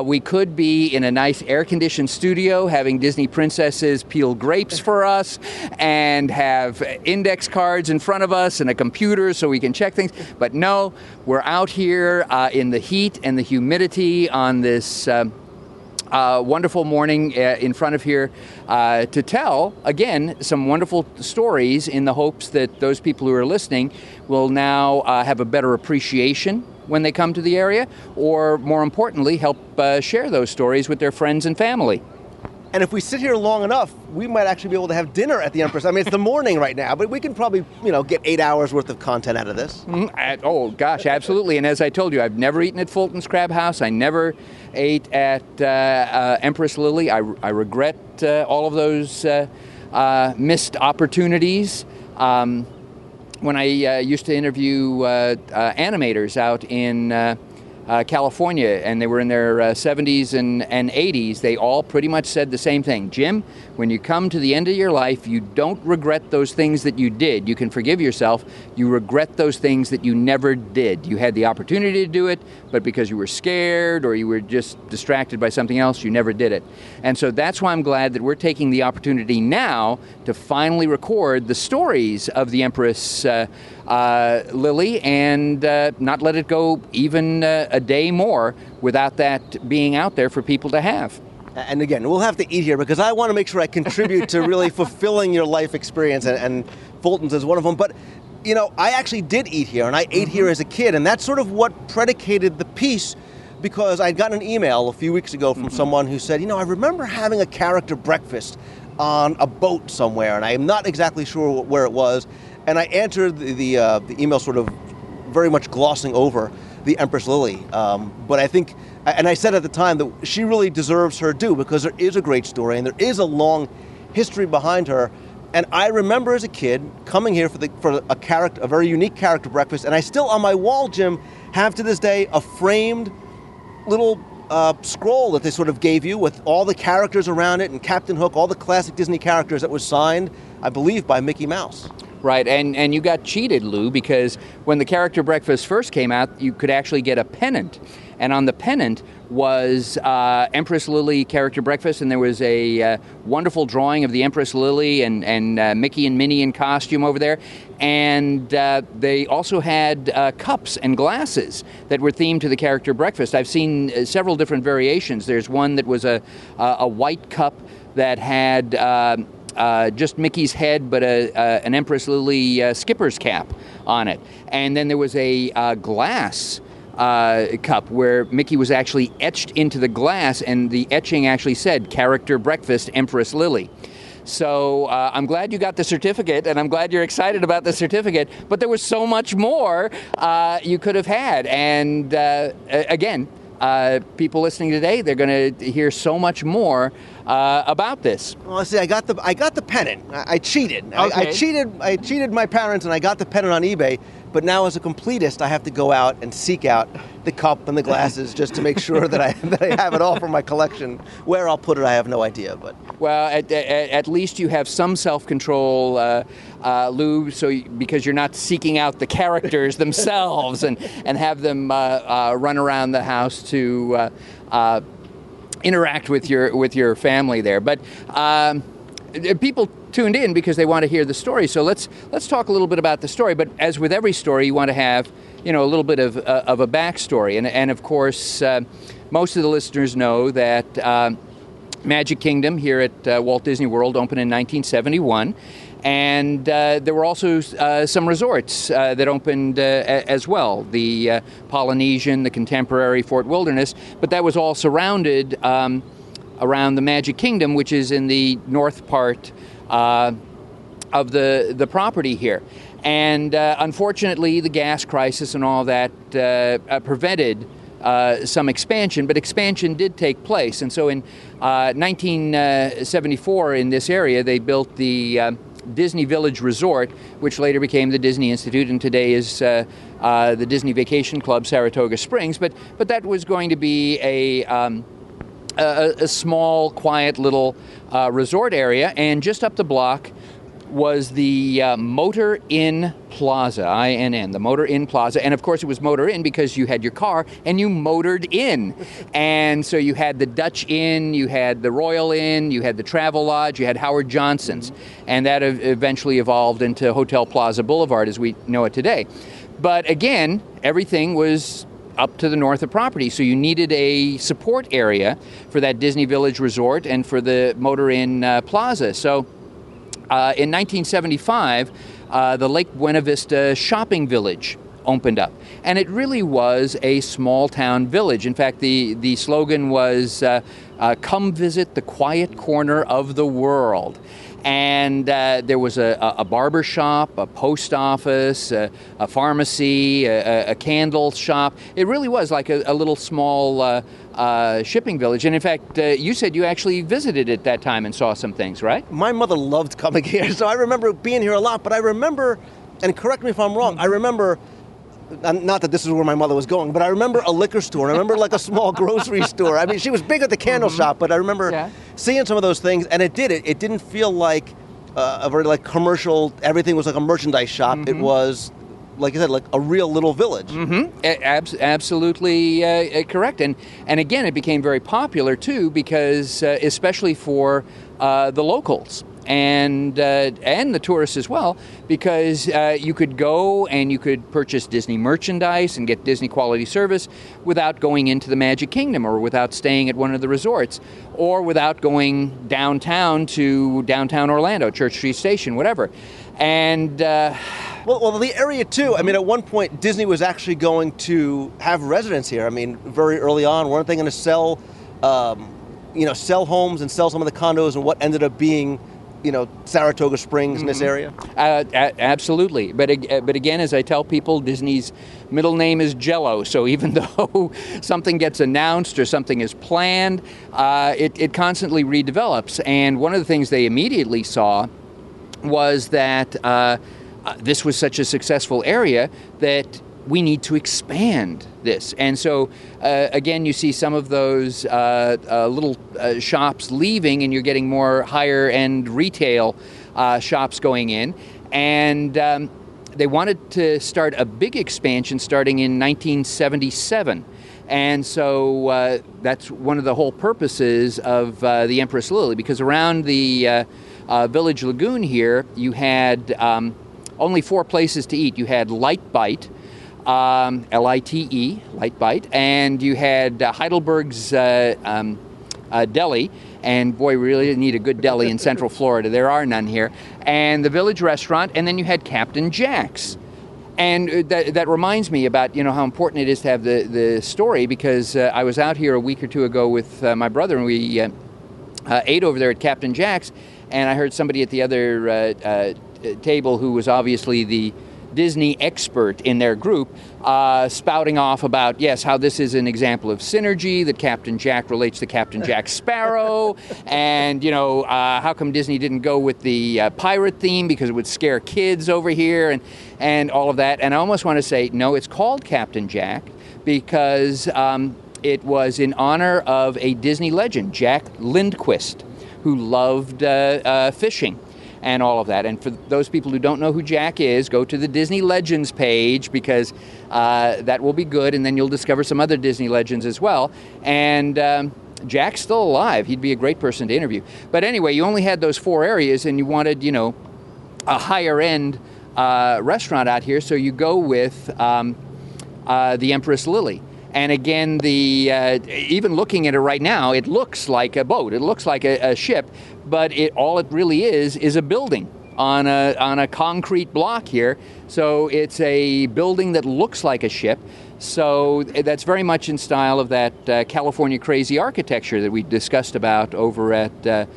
We could be in a nice air-conditioned studio having Disney princesses peel grapes for us and have index cards in front of us and a computer so we can check things. But no, we're out here in the heat and the humidity on this wonderful morning in front of here to tell, again, some wonderful stories in the hopes that those people who are listening will now have a better appreciation when they come to the area, or more importantly, help share those stories with their friends and family. And if we sit here long enough, we might actually be able to have dinner at the Empress. I mean, it's the morning right now, but we can probably, get 8 hours worth of content out of this. Oh, gosh, absolutely. And as I told you, I've never eaten at Fulton's Crab House. I never ate at Empress Lily. I regret all of those missed opportunities. When I used to interview animators out in California, and they were in their 70s and 80s, they all pretty much said the same thing. Jim, when you come to the end of your life, you don't regret those things that you did. You can forgive yourself. You regret those things that you never did. You had the opportunity to do it, but because you were scared or you were just distracted by something else, you never did it. And so that's why I'm glad that we're taking the opportunity now to finally record the stories of the Empress Lily and not let it go even a day more without that being out there for people to have. And again, we'll have to eat here because I want to make sure I contribute to really fulfilling your life experience, and Fulton's is one of them. But, I actually did eat here, and I ate here as a kid, and that's sort of what predicated the piece, because I'd gotten an email a few weeks ago from someone who said, I remember having a character breakfast on a boat somewhere, and I'm not exactly sure where it was. And I answered the email sort of very much glossing over the Empress Lily. But I think, and I said at the time that she really deserves her due because there is a great story and there is a long history behind her. And I remember as a kid coming here for a very unique character breakfast. And I still, on my wall, Jim, have to this day a framed little scroll that they sort of gave you with all the characters around it and Captain Hook, all the classic Disney characters that was signed, I believe, by Mickey Mouse. Right, and you got cheated, Lou, because when the character breakfast first came out, you could actually get a pennant. And on the pennant was Empress Lily character breakfast, and there was a wonderful drawing of the Empress Lily and Mickey and Minnie in costume over there. And they also had cups and glasses that were themed to the character breakfast. I've seen several different variations. There's one that was a white cup that had just Mickey's head, but an Empress Lily skipper's cap on it. And then there was a glass cup where Mickey was actually etched into the glass, and the etching actually said, Character Breakfast, Empress Lily. So I'm glad you got the certificate, and I'm glad you're excited about the certificate, but there was so much more you could have had. And again, people listening today, they're going to hear so much more about this. Well, see, I got the pennant. I cheated. Okay. I cheated my parents, and I got the pennant on eBay. But now, as a completist, I have to go out and seek out the cup and the glasses just to make sure that I have it all for my collection. Where I'll put it, I have no idea. But well, at least you have some self-control, Lou, because you're not seeking out the characters themselves and have them run around the house to interact with your family there. But people tuned in because they want to hear the story. So let's talk a little bit about the story. But as with every story, you want to have a little bit of a backstory. And of course, most of the listeners know that Magic Kingdom here at Walt Disney World opened in 1971. And there were also some resorts that opened as well, the Polynesian, the Contemporary, Fort Wilderness, but that was all surrounded around the Magic Kingdom, which is in the north part of the property here. And unfortunately, the gas crisis and all that prevented some expansion, but expansion did take place. And so in 1974 in this area, they built the Disney Village Resort, which later became the Disney Institute, and today is the Disney Vacation Club Saratoga Springs. But that was going to be a small, quiet little resort area, and just up the block was the Motor Inn Plaza, INN, the Motor Inn Plaza. And of course it was Motor Inn because you had your car and you motored in. And so you had the Dutch Inn, you had the Royal Inn, you had the Travel Lodge, you had Howard Johnson's. And that eventually evolved into Hotel Plaza Boulevard as we know it today. But again, everything was up to the north of property. So you needed a support area for that Disney Village Resort and for the Motor Inn Plaza. So in 1975, the Lake Buena Vista Shopping Village opened up. And it really was a small town village. In fact, the slogan was, come visit the quiet corner of the world. And there was a barber shop, a post office, a pharmacy, a candle shop. It really was like a little small shipping village. And in fact, you said you actually visited it that time and saw some things, right? my mother loved coming here, so I remember being here a lot. But I remember, and correct me if I'm wrong, I remember, not that this is where my mother was going, but I remember a liquor store. I remember like a small grocery store. I mean, she was big at the candle shop, but I remember seeing some of those things, and it didn't feel like a very like commercial, everything was like a merchandise shop. It was, like you said, like a real little village. Absolutely correct. And again, it became very popular too because especially for the locals and the tourists as well, because you could go and you could purchase Disney merchandise and get Disney quality service without going into the Magic Kingdom or without staying at one of the resorts or without going downtown to downtown Orlando, Church Street Station, whatever. And well, the area too. I mean, at one point, Disney was actually going to have residents here. I mean, very early on, weren't they going to sell, sell homes and sell some of the condos, and what ended up being, Saratoga Springs in this area? Absolutely. But again, as I tell people, Disney's middle name is Jell-O. So even though something gets announced or something is planned, it constantly redevelops. And one of the things they immediately saw was that this was such a successful area that we need to expand this. And so, again, you see some of those little shops leaving, and you're getting more higher-end retail shops going in. And they wanted to start a big expansion starting in 1977. And so that's one of the whole purposes of the Empress Lily, because around the Village Lagoon here, you had only 4 places to eat. You had Light Bite, Lite, Light Bite, and you had Heidelberg's Deli, and boy, we really need a good deli in Central Florida. There are none here. And the Village Restaurant, and then you had Captain Jack's. And that reminds me about, how important it is to have the story, because I was out here a week or two ago with my brother, and we ate over there at Captain Jack's, and I heard somebody at the other table who was obviously the Disney expert in their group spouting off about, yes, how this is an example of synergy, that Captain Jack relates to Captain Jack Sparrow, and, how come Disney didn't go with the pirate theme because it would scare kids over here, and all of that. And I almost want to say, no, it's called Captain Jack because it was in honor of a Disney legend, Jack Lindquist, who loved fishing and all of that. And for those people who don't know who Jack is, go to the Disney Legends page, because that will be good, and then you'll discover some other Disney legends as well. And Jack's still alive. He'd be a great person to interview. But anyway, you only had those 4 areas, and you wanted, a higher-end restaurant out here, so you go with the Empress Lily. And again, even looking at it right now, it looks like a boat. It looks like a ship, but all it really is a building on a concrete block here. So it's a building that looks like a ship. So that's very much in style of that California crazy architecture that we discussed about over at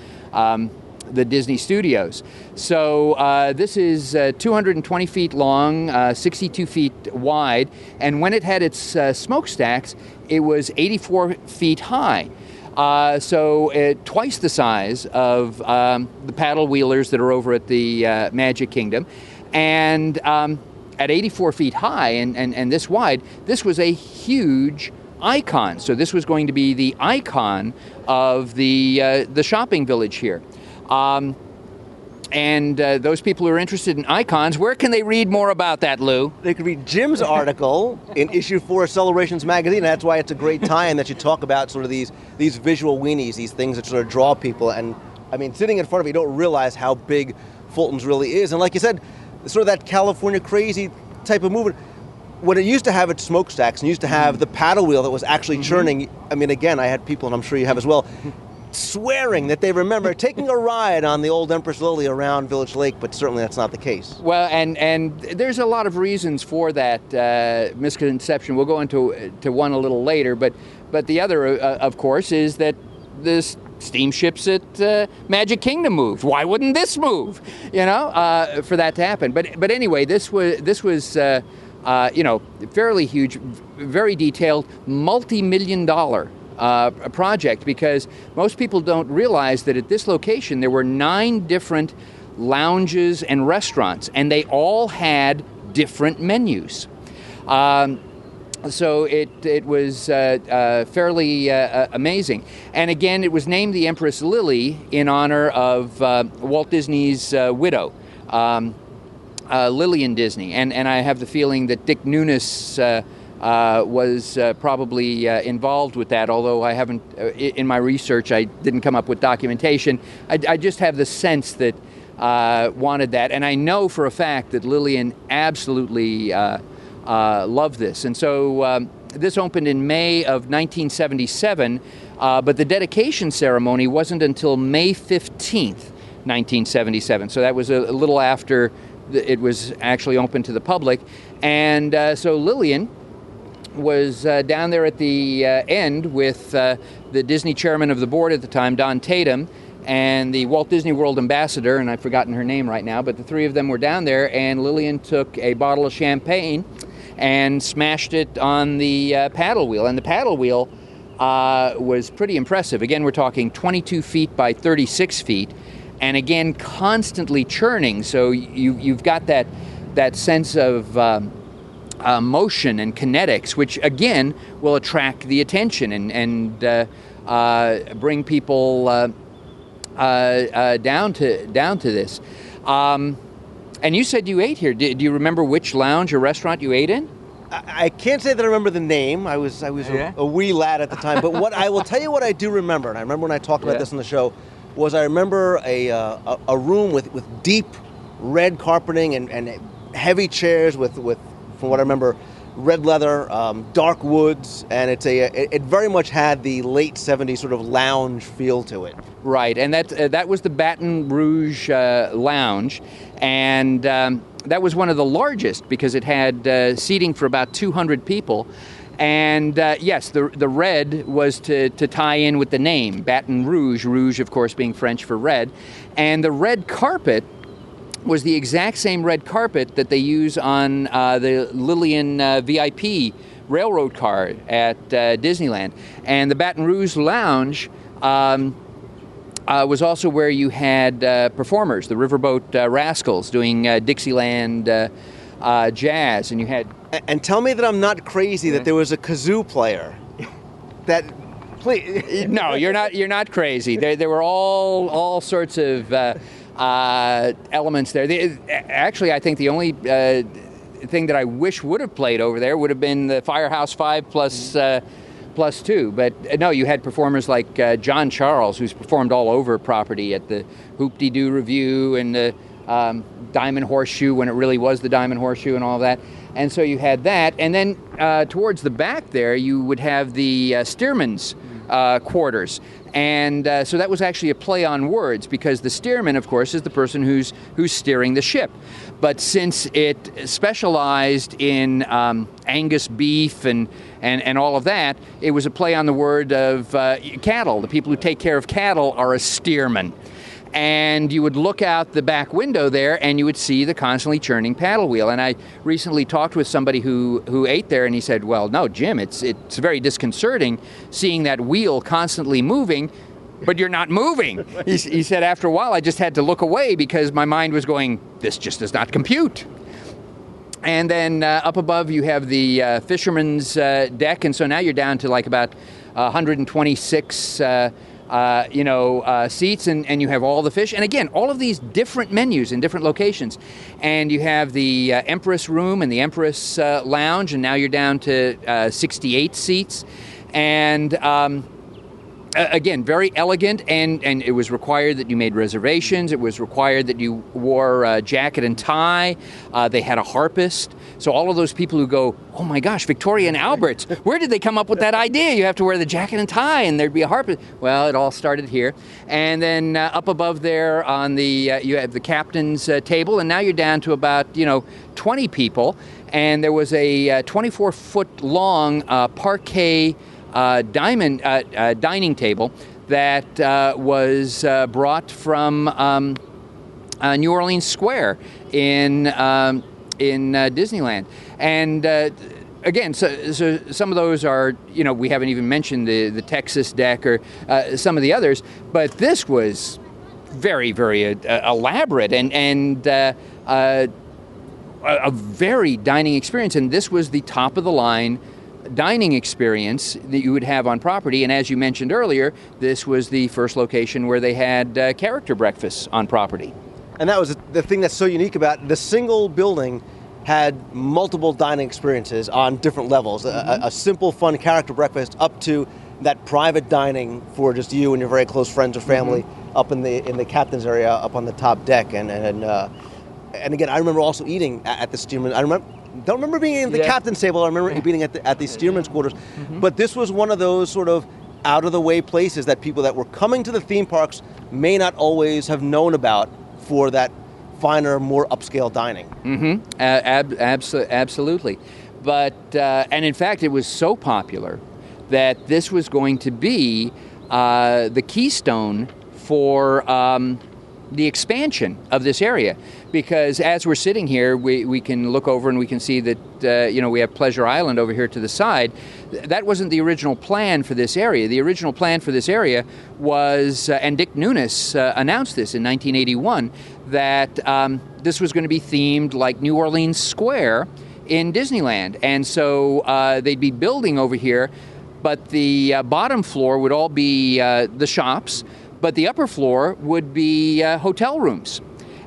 the Disney Studios. So this is 220 feet long, 62 feet wide, and when it had its smokestacks, it was 84 feet high. So twice the size of the paddle wheelers that are over at the Magic Kingdom. And at 84 feet high and this wide, this was a huge icon. So this was going to be the icon of the shopping village here. And those people who are interested in icons, where can they read more about that, Lou? They could read Jim's article in issue 4 of Celebrations magazine. That's why it's a great time that you talk about sort of these visual weenies, these things that sort of draw people. And I mean, sitting in front of you, you don't realize how big Fulton's really is. And like you said, sort of that California crazy type of movement. When it used to have its smokestacks and used to have the paddle wheel that was actually churning, I mean, again, I had people, and I'm sure you have as well, swearing that they remember taking a ride on the old Empress Lily around Village Lake, but certainly that's not the case. Well, and there's a lot of reasons for that misconception. We'll go into one a little later, but the other, of course, is that the steamships at Magic Kingdom moved. Why wouldn't this move? For that to happen. But anyway, this was fairly huge, very detailed, multi-million-dollar project, because most people don't realize that at this location there were 9 different lounges and restaurants, and they all had different menus. So it was fairly amazing. And again, it was named the Empress Lily in honor of Walt Disney's widow, Lillian Disney. And I have the feeling that Dick Nunes was probably involved with that, although I haven't, in my research, I didn't come up with documentation. I just have the sense that wanted that. And I know for a fact that Lillian absolutely loved this. And so this opened in May of 1977, but the dedication ceremony wasn't until May 15th, 1977. So that was a little after it was actually open to the public. And so Lillian was down there at the end with the Disney chairman of the board at the time, Don Tatum, and the Walt Disney World ambassador, and I've forgotten her name right now, but the 3 of them were down there, and Lillian took a bottle of champagne and smashed it on the paddle wheel. And the paddle wheel was pretty impressive. Again, we're talking 22 feet by 36 feet, and again, constantly churning. So you've got that sense of motion and kinetics, which again will attract the attention and bring people down to this. And you said you ate here. Do you remember which lounge or restaurant you ate in? I can't say that I remember the name. I was a wee lad at the time. But what I will tell you what I do remember, and I remember when I talked about this on the show, was I remember a room with deep red carpeting and heavy chairs with from what I remember, red leather, dark woods, and it very much had the late 70s sort of lounge feel to it. Right, and that was the Baton Rouge Lounge, and that was one of the largest because it had seating for about 200 people. And yes, the red was to tie in with the name, Baton Rouge, rouge of course being French for red, and the red carpet was the exact same red carpet that they use on the Lillian VIP railroad car at Disneyland. And the Baton Rouge Lounge was also where you had performers, the Riverboat Rascals doing Dixieland jazz, and you had... And tell me that I'm not crazy that there was a kazoo player. That... Please. No, you're not crazy. There were all sorts of elements there. Actually, I think the only thing that I wish would have played over there would have been the Firehouse 5 plus 2. But no, you had performers like John Charles, who's performed all over property at the Hoop-de-Doo Review and the Diamond Horseshoe when it really was the Diamond Horseshoe and all of that. And so you had that. And then towards the back there, you would have the Stearman's quarters. And so that was actually a play on words because the steerman, of course, is the person who's steering the ship. But since it specialized in Angus beef and all of that, it was a play on the word of cattle. The people who take care of cattle are a steerman. And you would look out the back window there and you would see the constantly churning paddle wheel. And I recently talked with somebody who ate there and he said, well, no, Jim, it's very disconcerting seeing that wheel constantly moving, but you're not moving. He said, after a while, I just had to look away because my mind was going, this just does not compute. And then up above you have the fisherman's deck. And so now you're down to like about 126 seats, and you have all the fish. And again, all of these different menus in different locations. And you have the Empress Room and the Empress Lounge, and now you're down to 68 seats. And again, very elegant, and it was required that you made reservations. It was required that you wore a jacket and tie. They had a harpist. So all of those people who go, oh my gosh, Victoria and Albert's, where did they come up with that idea? You have to wear the jacket and tie and there'd be a harpist. Well, it all started here. And then up above there on the, you have the captain's table, and now you're down to about, 20 people. And there was a 24-foot long parquet dining table that was brought from New Orleans Square in Disneyland. And again, so some of those are, we haven't even mentioned the Texas deck or some of the others, but this was very, very elaborate and a very dining experience. And this was the top of the line dining experience that you would have on property. And as you mentioned earlier, this was the first location where they had character breakfasts on property. And that was the thing that's so unique about it. The single building had multiple dining experiences on different levels. Mm-hmm. A simple, fun character breakfast up to that private dining for just you and your very close friends or family up in the captain's area up on the top deck. And again, I remember also eating at the Stearman. Don't remember being at the captain's table. I remember eating at the Stearman's quarters. Mm-hmm. But this was one of those sort of out-of-the-way places that people that were coming to the theme parks may not always have known about for that finer, more upscale dining. Mm-hmm. Absolutely. But, and in fact, it was so popular that this was going to be the keystone for the expansion of this area. Because as we're sitting here, we can look over and we can see that, we have Pleasure Island over here to the side. That wasn't the original plan for this area. The original plan for this area was, and Dick Nunes announced this in 1981, that this was going to be themed like New Orleans Square in Disneyland. And so they'd be building over here, but the bottom floor would all be the shops, but the upper floor would be hotel rooms.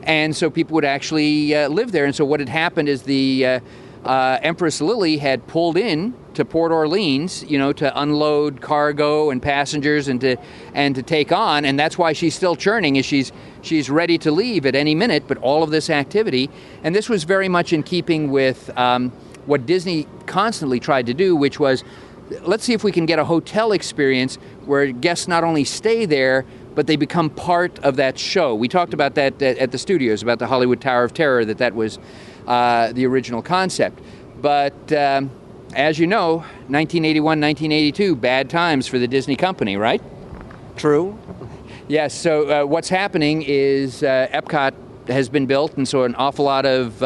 and so people would actually live there. And so what had happened is the Empress Lily had pulled in to Port Orleans, to unload cargo and passengers and to take on, and that's why she's still churning. Is she's ready to leave at any minute. But all of this activity, and this was very much in keeping with what Disney constantly tried to do, which was, let's see if we can get a hotel experience where guests not only stay there, but they become part of that show. We talked about that at the studios, about the Hollywood Tower of Terror, that was the original concept. But as you know, 1981, 1982, bad times for the Disney company, right? True. Yes, so what's happening is Epcot has been built, and so an awful lot of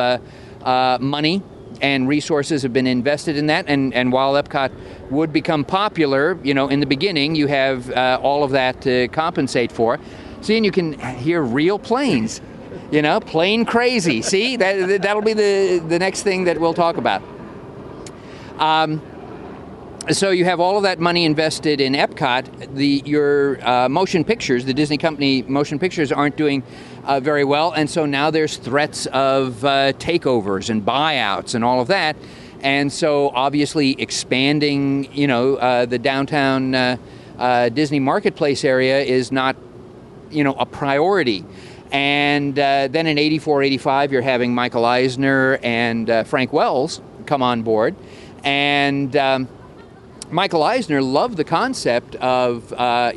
money and resources have been invested in that. And while Epcot would become popular, in the beginning, you have all of that to compensate for. See, and you can hear real planes, plane crazy. See, that'll be the next thing that we'll talk about. So you have all of that money invested in Epcot. Your motion pictures, the Disney company motion pictures, aren't doing very well, and so now there's threats of takeovers and buyouts and all of that. And so obviously expanding, the downtown Disney marketplace area is not, a priority. And then in 84, 85, you're having Michael Eisner and Frank Wells come on board. And Michael Eisner loved the concept of, a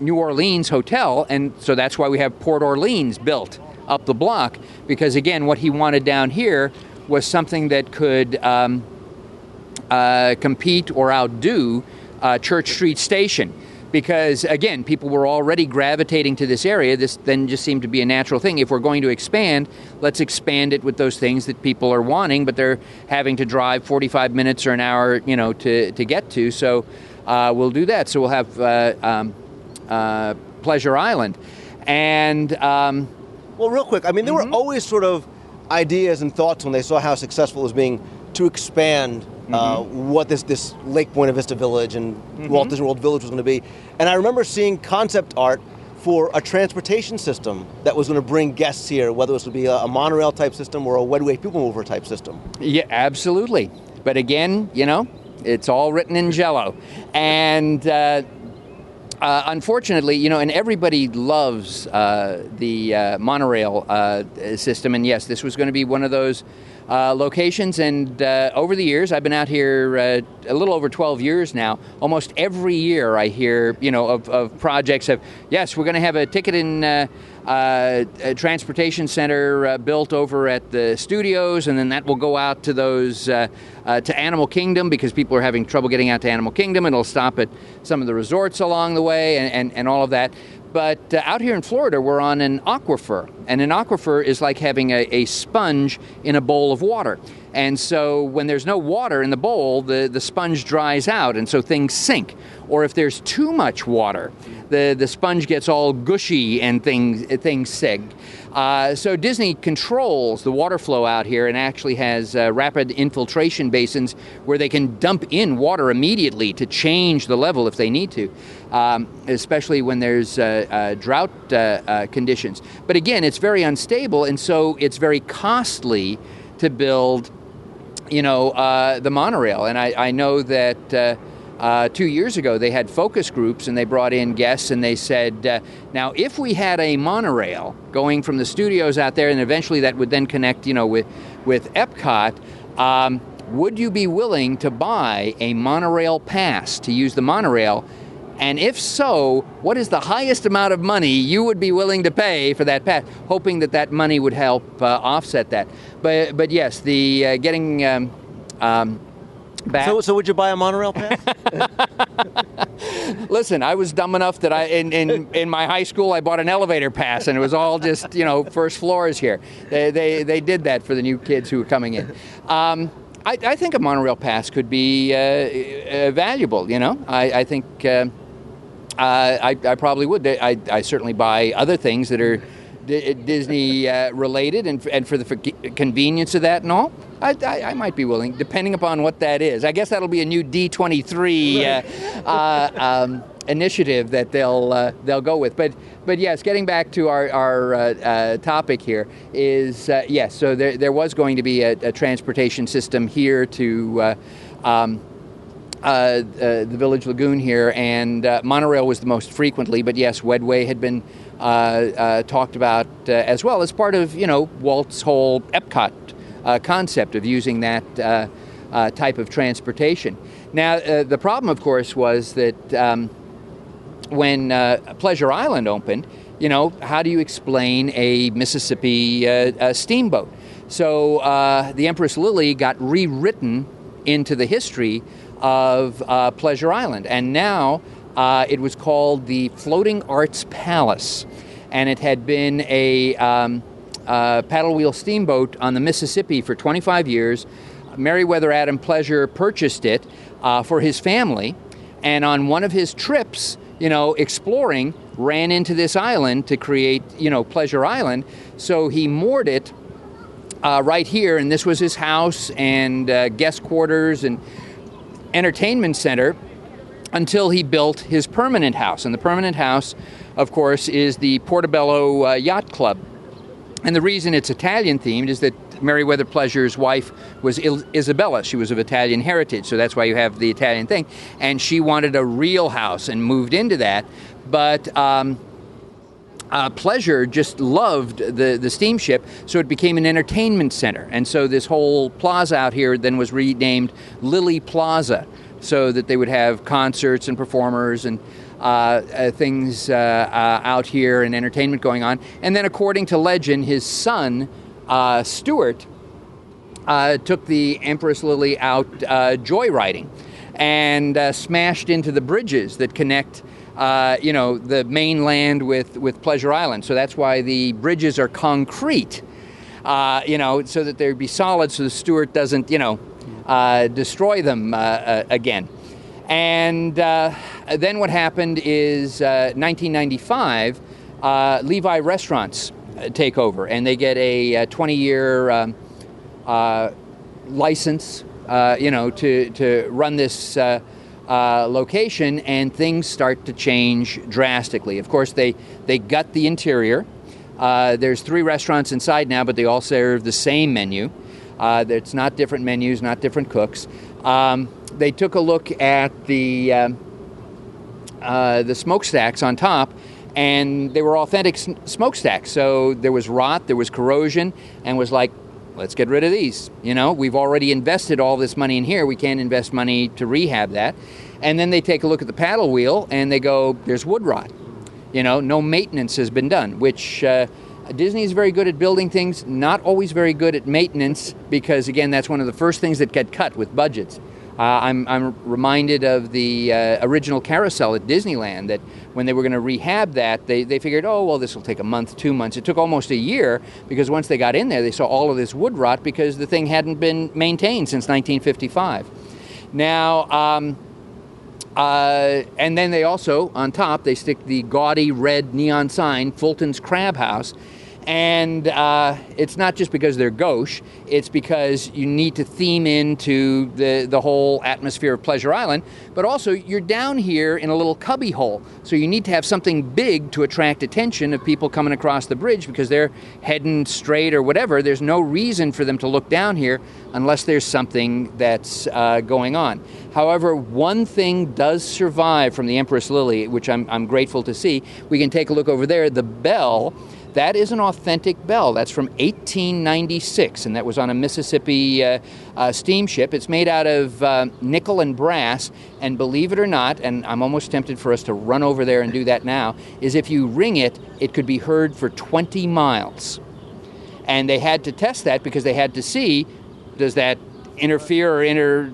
New Orleans hotel, and so that's why we have Port Orleans built up the block, because, again, what he wanted down here was something that could compete or outdo Church Street Station. Because, again, people were already gravitating to this area. This then just seemed to be a natural thing. If we're going to expand, let's expand it with those things that people are wanting, but they're having to drive 45 minutes or an hour, to get to. So we'll do that. So we'll have Pleasure Island. And well, real quick, there were always sort of ideas and thoughts when they saw how successful it was being to expand what this Lake Buena Vista Village and Walt Disney World Village was going to be. And I remember seeing concept art for a transportation system that was going to bring guests here, whether it was going to be a monorail type system or a Wedway people mover type system. Yeah, absolutely. But again, it's all written in Jello. And unfortunately, and everybody loves the monorail system. And yes, this was going to be one of those locations. And over the years, I've been out here a little over 12 years now. Almost every year I hear, of projects of, yes, we're going to have a ticket in a transportation center built over at the studios, and then that will go out to those to Animal Kingdom, because people are having trouble getting out to Animal Kingdom, and it'll stop at some of the resorts along the way and all of that. But out here in Florida, we're on an aquifer, and an aquifer is like having a sponge in a bowl of water. And so when there's no water in the bowl, the sponge dries out, and so things sink. Or if there's too much water, the sponge gets all gushy and things sink. So Disney controls the water flow out here and actually has rapid infiltration basins where they can dump in water immediately to change the level if they need to, especially when there's drought conditions. But again, it's very unstable, and so it's very costly to build, the monorail. And I know that 2 years ago they had focus groups, and they brought in guests, and they said, now if we had a monorail going from the studios out there, and eventually that would then connect, with Epcot, would you be willing to buy a monorail pass to use the monorail? And if so, what is the highest amount of money you would be willing to pay for that pass, hoping that money would help offset that? But yes, the getting back. So would you buy a monorail pass? Listen, I was dumb enough that in my high school I bought an elevator pass, and it was all just first floors here. They did that for the new kids who were coming in. I think a monorail pass could be valuable. I think. I probably would. I certainly buy other things that are Disney related, and for the convenience of that and all, I might be willing, depending upon what that is. I guess that'll be a new D23 initiative that they'll go with. But yes, getting back to our topic here is yes. So there was going to be a transportation system here to the Village Lagoon here, and monorail was the most frequently. But yes, Wedway had been talked about as well as part of Walt's whole Epcot concept of using that type of transportation. Now the problem, of course, was that when Pleasure Island opened, how do you explain a Mississippi steamboat? So the Empress Lily got rewritten into the history of Pleasure Island, and now it was called the Floating Arts Palace, and it had been a paddle wheel steamboat on the Mississippi for 25 years. Meriwether Adam Pleasure purchased it for his family, and on one of his trips, exploring, ran into this island to create, Pleasure Island. So he moored it right here, and this was his house and guest quarters and entertainment center until he built his permanent house. And the permanent house, of course, is the Portobello Yacht Club. And the reason it's Italian-themed is that Meriwether Pleasure's wife was Isabella. She was of Italian heritage, so that's why you have the Italian thing. And she wanted a real house and moved into that. But Pleasure just loved the steamship, so it became an entertainment center. And so this whole plaza out here then was renamed Lily Plaza, so that they would have concerts and performers and things out here and entertainment going on. And then, according to legend, his son, Stuart, took the Empress Lily out joyriding and smashed into the bridges that connect the mainland with Pleasure Island. So that's why the bridges are concrete, so that they'd be solid so the Stuart doesn't, destroy them again. And then what happened is 1995, Levi Restaurants take over, and they get a 20-year license, to run this location, and things start to change drastically. Of course, they gut the interior. There's 3 restaurants inside now, but they all serve the same menu. It's not different menus, not different cooks. They took a look at the smokestacks on top, and they were authentic smokestacks. So there was rot, there was corrosion, and was like, let's get rid of these. We've already invested all this money in here. We can't invest money to rehab that. And then they take a look at the paddle wheel, and they go, there's wood rot. No maintenance has been done, which Disney is very good at building things, not always very good at maintenance, because, again, that's one of the first things that get cut with budgets. I'm reminded of the original Carousel at Disneyland, that when they were going to rehab that, they figured, this will take a month, 2 months. It took almost a year, because once they got in there, they saw all of this wood rot because the thing hadn't been maintained since 1955. Now, and then they also, on top, they stick the gaudy red neon sign, Fulton's Crab House. And it's not just because they're gauche, it's because you need to theme into the whole atmosphere of Pleasure Island, but also you're down here in a little cubby hole, so you need to have something big to attract attention of people coming across the bridge, because they're heading straight or whatever. There's no reason for them to look down here unless there's something that's going on. However, one thing does survive from the Empress Lily, which I'm grateful to see. We can take a look over there. The bell, that is an authentic bell. That's from 1896, and that was on a Mississippi steamship. It's made out of nickel and brass, and believe it or not, and I'm almost tempted for us to run over there and do that now, is if you ring it, it could be heard for 20 miles. And they had to test that because they had to see, does that interfere or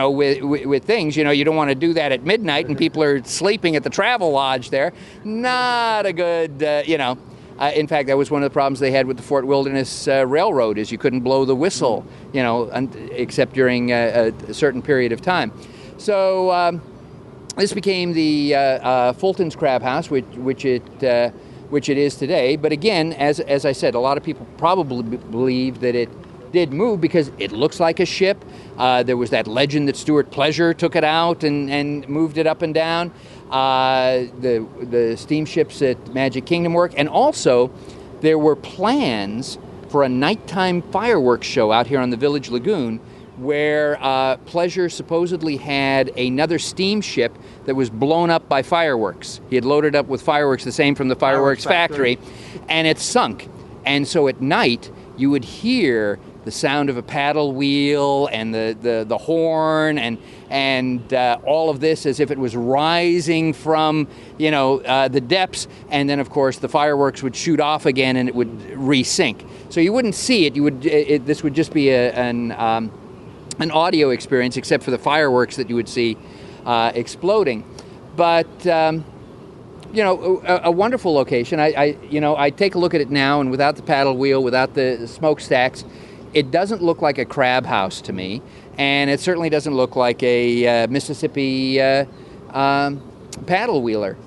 with things. You don't want to do that at midnight and people are sleeping at the travel lodge there. Not a good, in fact, that was one of the problems they had with the Fort Wilderness Railroad, is you couldn't blow the whistle, except during a certain period of time. So this became the Fulton's Crab House, which it is today. But again, as I said, a lot of people probably believe that it did move because it looks like a ship. There was that legend that Stuart Pleasure took it out and moved it up and down. the steamships at Magic Kingdom work, and also there were plans for a nighttime fireworks show out here on the Village Lagoon, where Pleasure supposedly had another steamship that was blown up by fireworks. He had loaded up with fireworks, the same from the fireworks factory, and it sunk. And so at night, you would hear the sound of a paddle wheel and the horn and all of this as if it was rising from the depths, and then of course the fireworks would shoot off again and it would resink. So you wouldn't see it. This would just be an audio experience, except for the fireworks that you would see exploding. But a wonderful location. I take a look at it now, and without the paddle wheel, without the smokestacks, it doesn't look like a crab house to me, and it certainly doesn't look like a Mississippi paddle wheeler.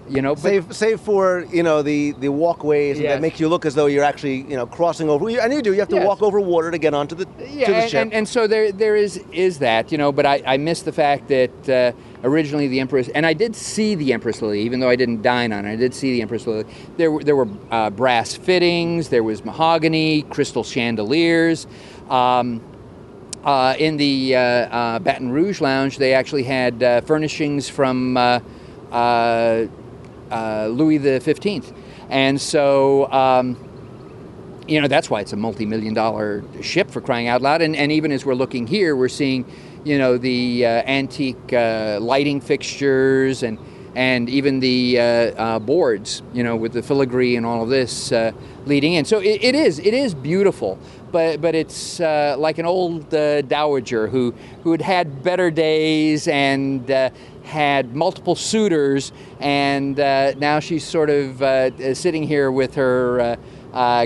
Save for the walkways, Yes. that make you look as though you're actually crossing over. And you do. You have to Yes. walk over water to get onto the to the ship. And so there is that, but I miss the fact that originally the Empress, and I did see the Empress Lily, even though I didn't dine on it. I did see the Empress Lily. There were brass fittings, there was mahogany, crystal chandeliers. In the Baton Rouge Lounge, they actually had furnishings from Louis XV, and so that's why it's a multi-million-dollar ship, for crying out loud. And even as we're looking here, we're seeing the antique lighting fixtures and even the boards, with the filigree and all of this leading in. So it is beautiful, but it's like an old dowager who had better days and had multiple suitors, and now she's sort of sitting here with her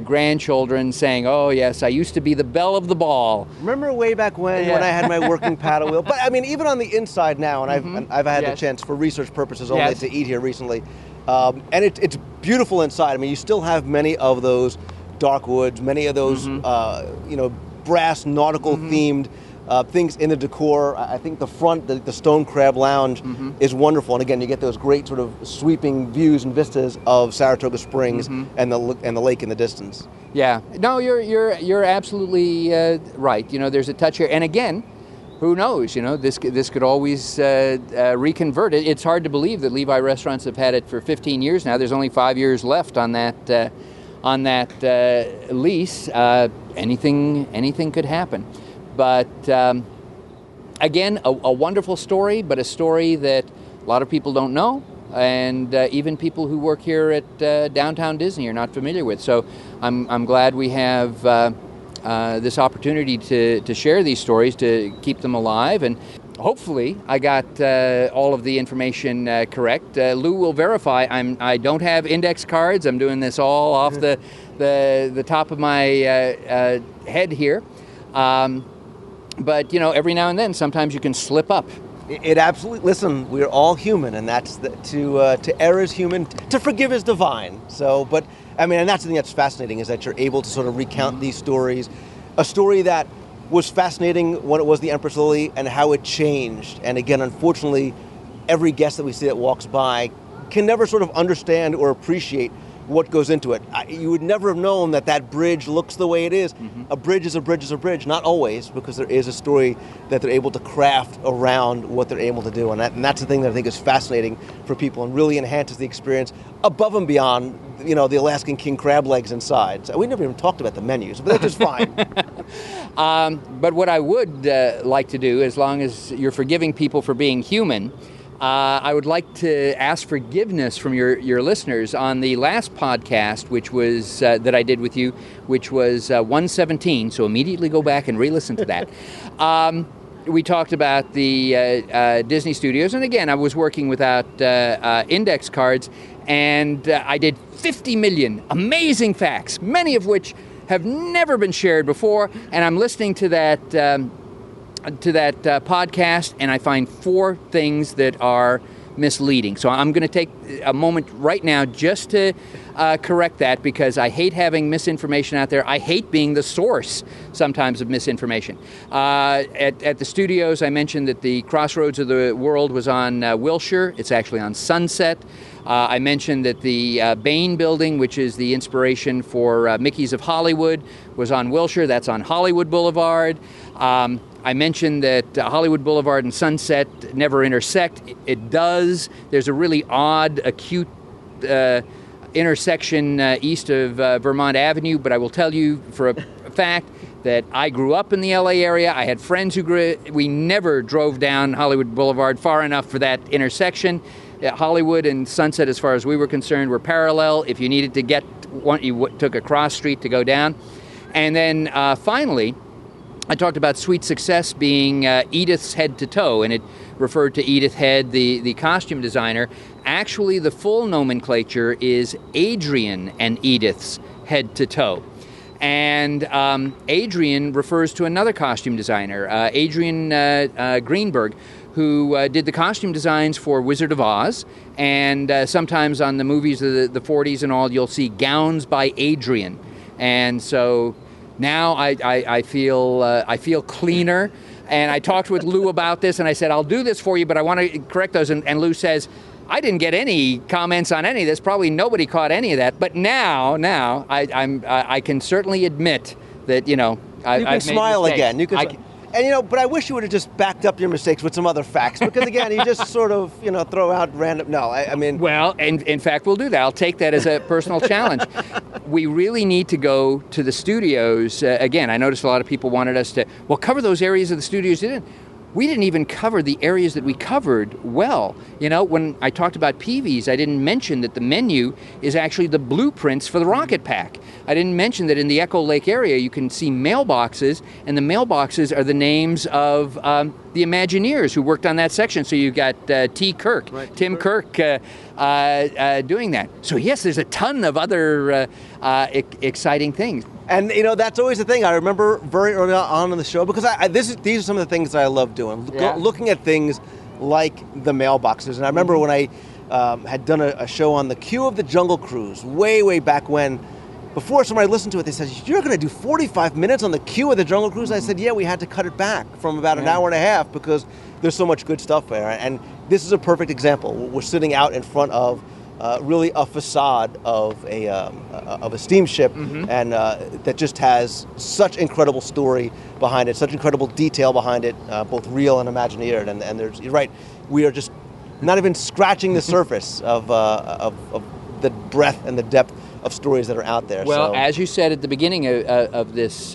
grandchildren saying, "Oh yes, I used to be the belle of the ball." Remember way back when I had my working paddle wheel? But I mean, even on the inside now, and I've had the chance for research purposes only to eat here recently, and it's beautiful inside. I mean, you still have many of those dark woods, many of those brass nautical themed things in the decor. I think the front, the Stone Crab Lounge, is wonderful, and again, you get those great sort of sweeping views and vistas of Saratoga Springs and the lake in the distance. Yeah, no, you're absolutely right. There's a touch here, and again, who knows? This could always reconvert it. It's hard to believe that Levi Restaurants have had it for 15 years now. There's only 5 years left on that lease. Anything could happen. But again, a wonderful story, but a story that a lot of people don't know, and even people who work here at Downtown Disney are not familiar with. So I'm glad we have this opportunity to share these stories, to keep them alive, and hopefully I got all of the information correct. Lou will verify. I don't have index cards. I'm doing this all off the top of my head here. But every now and then, sometimes you can slip up. It absolutely. Listen, we're all human, and that's to err is human, to forgive is divine. So, but I mean, and that's the thing that's fascinating, is that you're able to sort of recount these stories, a story that was fascinating when it was the Empress Lily and how it changed. And again, unfortunately, every guest that we see that walks by can never sort of understand or appreciate what goes into it. You would never have known that bridge looks the way it is. A bridge is a bridge is a bridge. Not always, because there is a story that they're able to craft around what they're able to do. And that's the thing that I think is fascinating for people and really enhances the experience above and beyond, the Alaskan king crab legs inside. So we never even talked about the menus, but that's just fine. But what I would like to do, as long as you're forgiving people for being human, I would like to ask forgiveness from your listeners on the last podcast, which was that I did with you, which was 117. So immediately go back and re-listen to that. We talked about the Disney Studios, and again, I was working without index cards, and I did 50 million amazing facts, many of which have never been shared before, and I'm listening to that podcast, and I find 4 things that are misleading. So I'm going to take a moment right now just to correct that because I hate having misinformation out there. I hate being the source sometimes of misinformation. At the studios, I mentioned that the Crossroads of the World was on Wilshire. It's actually on Sunset. I mentioned that the Bain Building, which is the inspiration for Mickey's of Hollywood, was on Wilshire. That's on Hollywood Boulevard. I mentioned that Hollywood Boulevard and Sunset never intersect. It does. There's a really odd, acute intersection east of Vermont Avenue, but I will tell you for a fact that I grew up in the LA area. I had friends we never drove down Hollywood Boulevard far enough for that intersection. Hollywood and Sunset, as far as we were concerned, were parallel. If you needed to get one, you took a cross street to go down. And then finally, I talked about Sweet Success being Edith's head to toe, and it referred to Edith Head, the costume designer. Actually, the full nomenclature is Adrian and Edith's head to toe. And Adrian refers to another costume designer, Adrian Greenberg, who did the costume designs for Wizard of Oz. And sometimes on the movies of the 40s and all, you'll see gowns by Adrian. And so now I feel cleaner. And I talked with Lou about this, and I said, I'll do this for you, but I want to correct those. And Lou says, I didn't get any comments on any of this. Probably nobody caught any of that. But now I can certainly admit that, you know, you can smile again. You can. And, but I wish you would have just backed up your mistakes with some other facts, because, again, you just sort of, throw out random... No, I mean... Well, and in fact, we'll do that. I'll take that as a personal challenge. We really need to go to the studios. Again, I noticed a lot of people wanted us to, cover those areas of the studios. We didn't even cover the areas that we covered well. When I talked about Peavy's, I didn't mention that the menu is actually the blueprints for the rocket pack. I didn't mention that in the Echo Lake area you can see mailboxes, and the mailboxes are the names of the Imagineers who worked on that section. So you've got Tim Kirk doing that. So yes, there's a ton of other exciting things. And, that's always the thing. I remember very early on in the show, because these are some of the things that I love doing, looking at things like the mailboxes. And I remember when I had done a show on the Queue of the Jungle Cruise way, way back when, before somebody listened to it, they said, you're going to do 45 minutes on the Queue of the Jungle Cruise? I said, yeah, we had to cut it back from about an hour and a half because there's so much good stuff there. And this is a perfect example. We're sitting out in front of really a facade of a steamship, and that just has such incredible story behind it, such incredible detail behind it, both real and Imagineered. And there's, you're right, we are just not even scratching the surface of the breadth and the depth of stories that are out there. Well, as you said at the beginning of this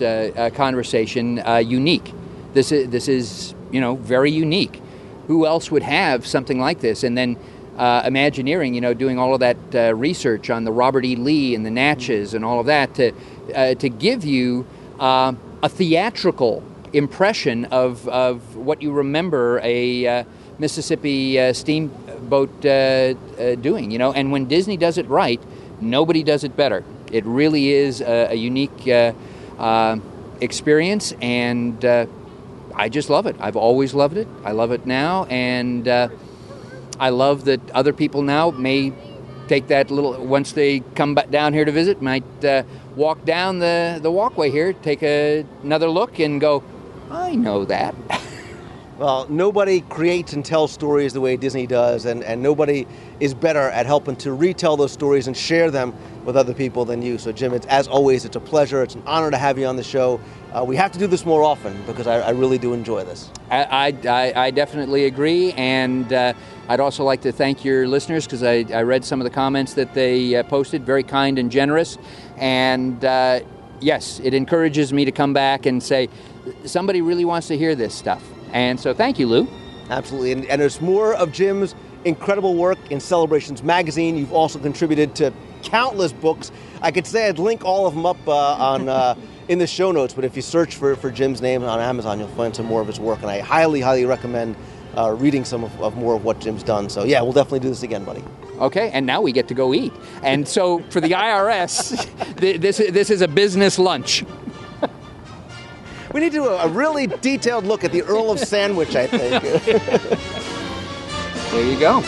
conversation, unique. This is very unique. Who else would have something like this? And then Imagineering, doing all of that research on the Robert E. Lee and the Natchez and all of that to give you a theatrical impression of what you remember a Mississippi steamboat doing. And when Disney does it right, nobody does it better. It really is a unique experience, and I just love it. I've always loved it. I love it now, and I love that other people now may take that little, once they come back down here to visit, might walk down the walkway here, take another look, and go, I know that. Well, nobody creates and tells stories the way Disney does, and nobody is better at helping to retell those stories and share them with other people than you. So, Jim, as always, it's a pleasure. It's an honor to have you on the show. We have to do this more often because I really do enjoy this. I definitely agree, and I'd also like to thank your listeners because I read some of the comments that they posted, very kind and generous. And yes, it encourages me to come back and say, somebody really wants to hear this stuff. And so thank you, Lou. Absolutely. And there's more of Jim's incredible work in Celebrations magazine. You've also contributed to countless books. I could say I'd link all of them up on in the show notes, but if you search for Jim's name on Amazon, you'll find some more of his work. And I highly, highly recommend reading some of more of what Jim's done. So yeah, we'll definitely do this again, buddy. Okay, and now we get to go eat. And so for the IRS, this is a business lunch. We need to do a really detailed look at the Earl of Sandwich, I think. There you go.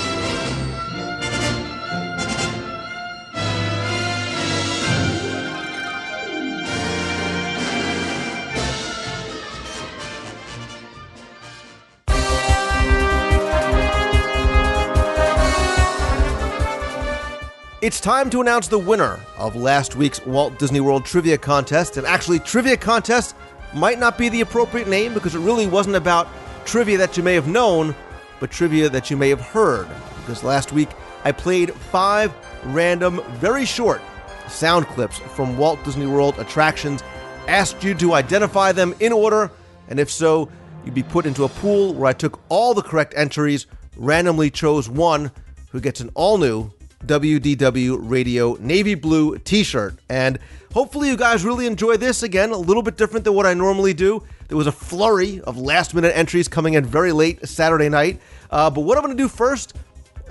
It's time to announce the winner of last week's Walt Disney World Trivia Contest. And actually, Trivia Contest might not be the appropriate name because it really wasn't about trivia that you may have known, but trivia that you may have heard. Because last week, I played 5 random, very short sound clips from Walt Disney World attractions, asked you to identify them in order, and if so, you'd be put into a pool where I took all the correct entries, randomly chose one who gets an all-new WDW Radio Navy Blue t-shirt. And hopefully you guys really enjoy this. Again, a little bit different than what I normally do. There was a flurry of last-minute entries coming in very late Saturday night. But what I'm going to do first,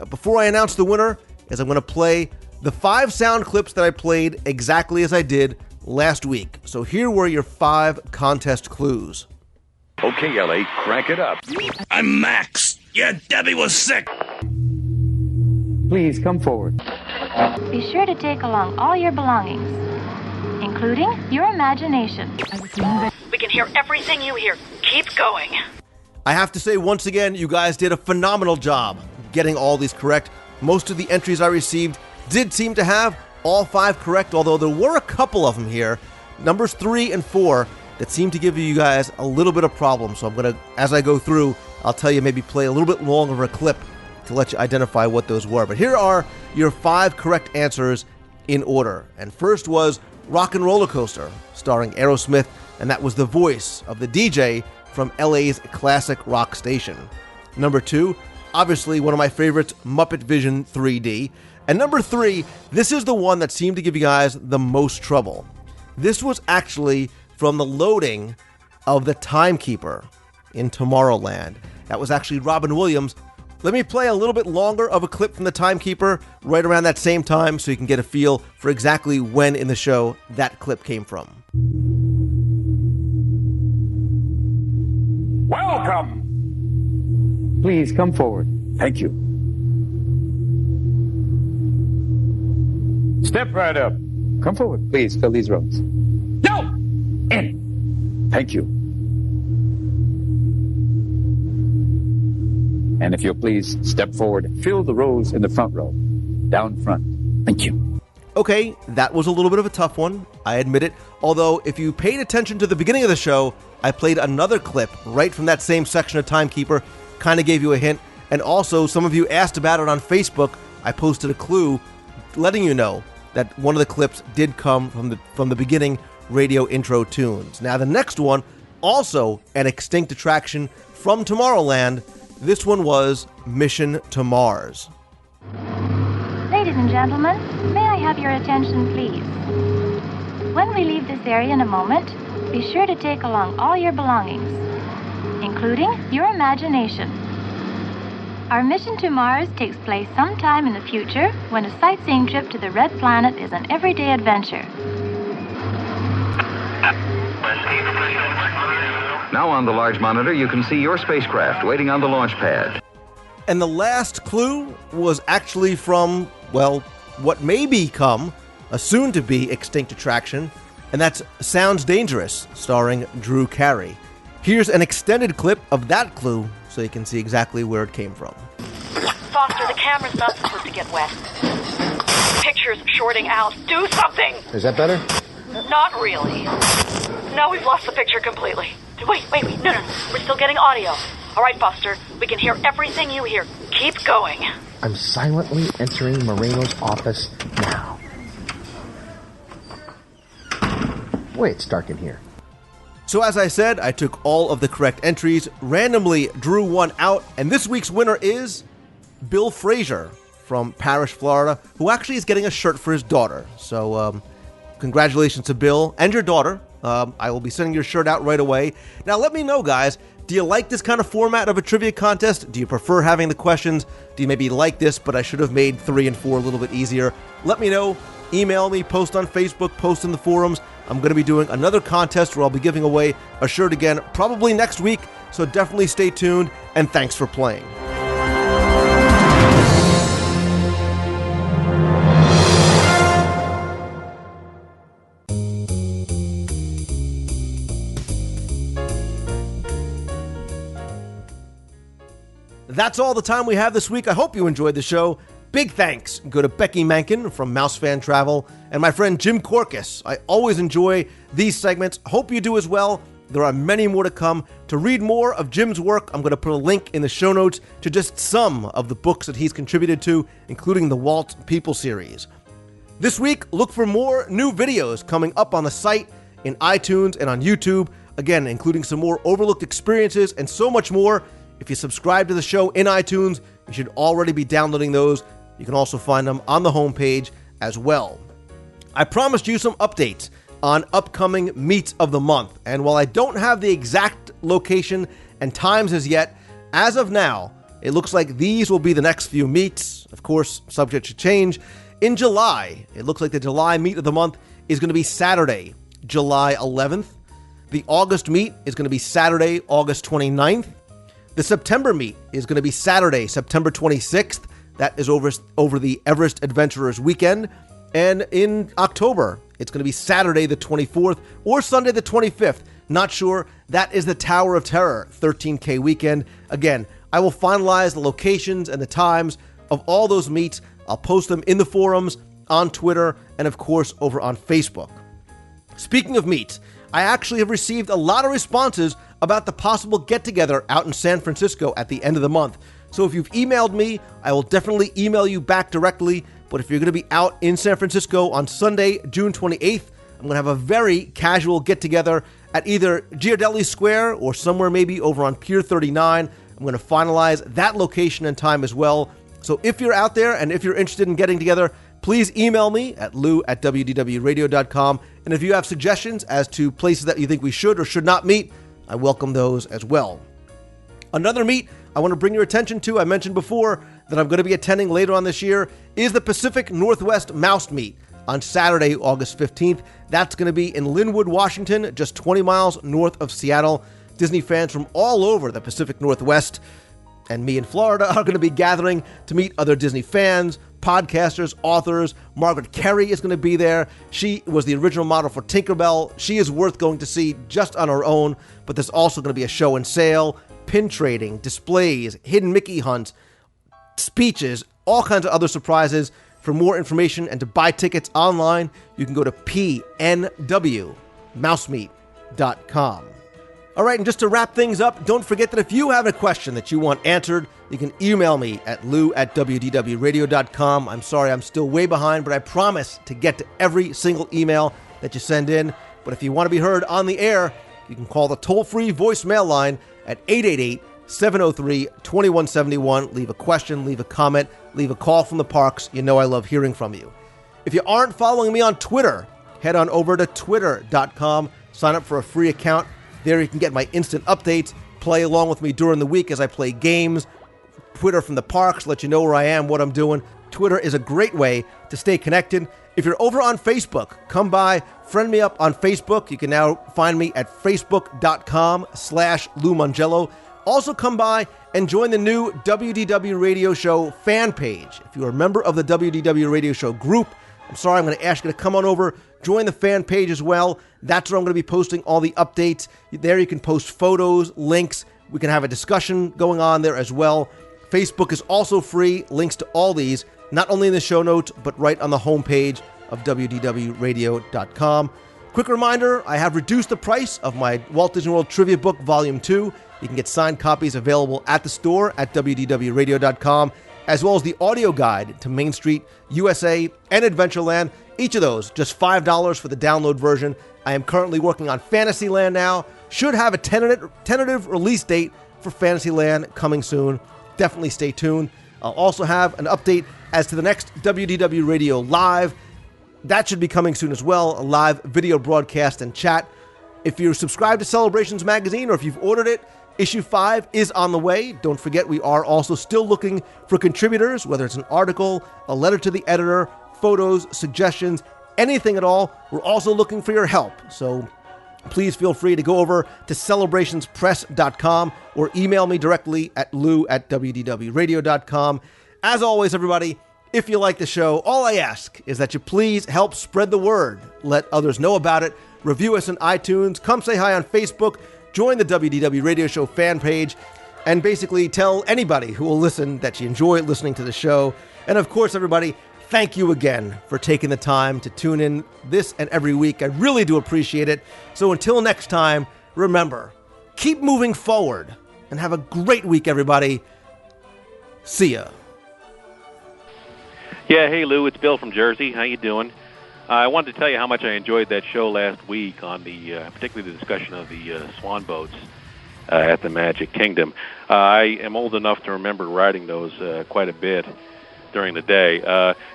before I announce the winner, is I'm going to play the 5 sound clips that I played exactly as I did last week. So here were your 5 contest clues. Okay, Ellie, crank it up. I'm Max. Yeah, Debbie was sick. Please come forward. Be sure to take along all your belongings, including your imagination. We can hear everything you hear. Keep going. I have to say once again, you guys did a phenomenal job getting all these correct. Most of the entries I received did seem to have all 5 correct, although there were a couple of them here, numbers 3 and 4, that seem to give you guys a little bit of problem. So I'm going to, as I go through, I'll tell you maybe play a little bit longer of a clip to let you identify what those were. But here are your 5 correct answers in order. And first was Rock and Roller Coaster, starring Aerosmith, and that was the voice of the DJ from LA's classic rock station. Number 2, obviously one of my favorites, Muppet Vision 3D. And number 3, this is the one that seemed to give you guys the most trouble. This was actually from the loading of the Timekeeper in Tomorrowland. That was actually Robin Williams. Let me play a little bit longer of a clip from the Timekeeper right around that same time so you can get a feel for exactly when in the show that clip came from. Welcome! Please come forward. Thank you. Step right up. Come forward. Please fill these rows. No! In. Thank you. And if you'll please step forward, fill the rows in the front row. Down front. Thank you. Okay, that was a little bit of a tough one, I admit it. Although, if you paid attention to the beginning of the show, I played another clip right from that same section of Timekeeper, kind of gave you a hint. And also, some of you asked about it on Facebook. I posted a clue letting you know that one of the clips did come from the beginning radio intro tunes. Now, the next one, also an extinct attraction from Tomorrowland. This one was Mission to Mars. Ladies and gentlemen, may I have your attention, please? When we leave this area in a moment, be sure to take along all your belongings, including your imagination. Our mission to Mars takes place sometime in the future when a sightseeing trip to the Red Planet is an everyday adventure. Now on the large monitor, you can see your spacecraft waiting on the launch pad. And the last clue was actually from, well, what may become a soon-to-be extinct attraction, and that's Sounds Dangerous, starring Drew Carey. Here's an extended clip of that clue so you can see exactly where it came from. Foster, the camera's not supposed to get wet. Picture's shorting out. Do something! Is that better? Not really. No, we've lost the picture completely. Wait. No. We're still getting audio. All right, Foster, we can hear everything you hear. Keep going. I'm silently entering Moreno's office now. Boy, it's dark in here. So as I said, I took all of the correct entries, randomly drew one out, and this week's winner is Bill Frazier from Parrish, Florida, who actually is getting a shirt for his daughter. So congratulations to Bill and your daughter. I will be sending your shirt out right away. Now let me know, guys, do you like this kind of format of a trivia contest? Do you prefer having the questions? Do you maybe like this, but I should have made 3 and 4 a little bit easier? Let me know. Email me, post on Facebook, post in the forums. I'm going to be doing another contest where I'll be giving away a shirt again, probably next week, so definitely stay tuned, and thanks for playing. That's all the time we have this week. I hope you enjoyed the show. Big thanks go to Becky Mankin from Mouse Fan Travel and my friend Jim Corcus. I always enjoy these segments. Hope you do as well. There are many more to come. To read more of Jim's work, I'm going to put a link in the show notes to just some of the books that he's contributed to, including the Walt People series. This week, look for more new videos coming up on the site, in iTunes, and on YouTube. Again, including some more overlooked experiences and so much more. If you subscribe to the show in iTunes, you should already be downloading those. You can also find them on the homepage as well. I promised you some updates on upcoming meets of the month, and while I don't have the exact location and times as yet, as of now, it looks like these will be the next few meets, of course, subject to change. In July, it looks like the July meet of the month is going to be Saturday, July 11th. The August meet is going to be Saturday, August 29th. The September meet is going to be Saturday, September 26th. That is over the Everest Adventurers weekend. And in October, it's going to be Saturday the 24th or Sunday the 25th. Not sure. That is the Tower of Terror 13K weekend. Again, I will finalize the locations and the times of all those meets. I'll post them in the forums, on Twitter, and of course over on Facebook. Speaking of meets, I actually have received a lot of responses about the possible get-together out in San Francisco at the end of the month. So if you've emailed me, I will definitely email you back directly. But if you're going to be out in San Francisco on Sunday, June 28th, I'm going to have a very casual get-together at either Ghirardelli Square or somewhere maybe over on Pier 39. I'm going to finalize that location and time as well. So if you're out there and if you're interested in getting together, please email me at lou@wdwradio.com. And if you have suggestions as to places that you think we should or should not meet, I welcome those as well. Another meet I want to bring your attention to, I mentioned before that I'm going to be attending later on this year, is the Pacific Northwest Mouse Meet on Saturday, August 15th. That's going to be in Linwood, Washington, just 20 miles north of Seattle. Disney fans from all over the Pacific Northwest and me in Florida are going to be gathering to meet other Disney fans, podcasters, authors. Margaret Kerry is going to be there. She was the original model for Tinkerbell. She is worth going to see just on her own, but there's also going to be a show and sale, pin trading, displays, hidden Mickey hunts, speeches, all kinds of other surprises. For more information and to buy tickets online, you can go to pnwmousemeet.com. All right, and just to wrap things up, don't forget that if you have a question that you want answered, you can email me at lou@wdwradio.com. I'm sorry, I'm still way behind, but I promise to get to every single email that you send in. But if you want to be heard on the air, you can call the toll-free voicemail line at 888-703-2171. Leave a question, leave a comment, leave a call from the parks. You know I love hearing from you. If you aren't following me on Twitter, head on over to twitter.com. Sign up for a free account. There you can get my instant updates, play along with me during the week as I play games. Twitter from the parks, let you know where I am, what I'm doing. Twitter is a great way to stay connected. If you're over on Facebook, come by, friend me up on Facebook. You can now find me at facebook.com/Lou Mongello. Also come by and join the new WDW Radio Show fan page. If you're a member of the WDW Radio Show group, I'm sorry, I'm going to ask you to come on over, join the fan page as well. That's where I'm going to be posting all the updates. There you can post photos, links. We can have a discussion going on there as well. Facebook is also free. Links to all these, not only in the show notes, but right on the homepage of WDWRadio.com. Quick reminder, I have reduced the price of my Walt Disney World Trivia Book Volume 2. You can get signed copies available at the store at WDWRadio.com, as well as the audio guide to Main Street, USA, and Adventureland. Each of those, just $5 for the download version. I am currently working on Fantasyland now. Should have a tentative release date for Fantasyland coming soon. Definitely stay tuned. I'll also have an update as to the next WDW Radio Live. That should be coming soon as well, a live video broadcast and chat. If you're subscribed to Celebrations Magazine or if you've ordered it, Issue 5 is on the way. Don't forget, we are also still looking for contributors, whether it's an article, a letter to the editor, photos, suggestions, anything at all. We're also looking for your help. So please feel free to go over to celebrationspress.com or email me directly at lou@wdwradio.com. As always, everybody, if you like the show, all I ask is that you please help spread the word. Let others know about it. Review us on iTunes. Come say hi on Facebook. Join the WDW Radio Show fan page. And basically tell anybody who will listen that you enjoy listening to the show. And of course, everybody, thank you again for taking the time to tune in this and every week. I really do appreciate it. So until next time, remember, keep moving forward and have a great week, everybody. See ya. Yeah, hey Lou, it's Bill from Jersey. How you doing? I wanted to tell you how much I enjoyed that show last week on the, particularly the discussion of the swan boats at the Magic Kingdom. I am old enough to remember riding those quite a bit during the day.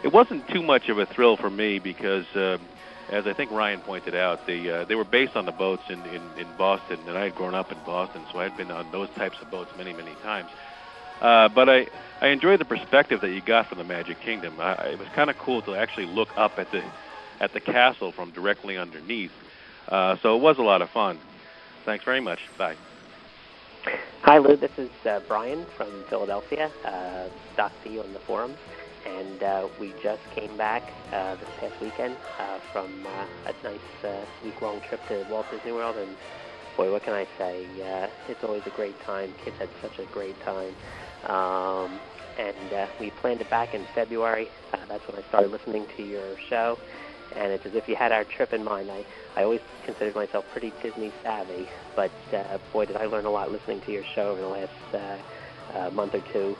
It wasn't too much of a thrill for me because, as I think Ryan pointed out, they were based on the boats in Boston, and I had grown up in Boston, so I had been on those types of boats many, many times. But I enjoyed the perspective that you got from the Magic Kingdom. It was kind of cool to actually look up at the castle from directly underneath. So it was a lot of fun. Thanks very much. Bye. Hi, Lou. This is Brian from Philadelphia. Talked to you on the forums. And we just came back this past weekend from a nice week-long trip to Walt Disney World. And, boy, what can I say? It's always a great time. Kids had such a great time. And we planned it back in February. That's when I started listening to your show. And it's as if you had our trip in mind. I always considered myself pretty Disney savvy, but boy, did I learn a lot listening to your show over the last month or two.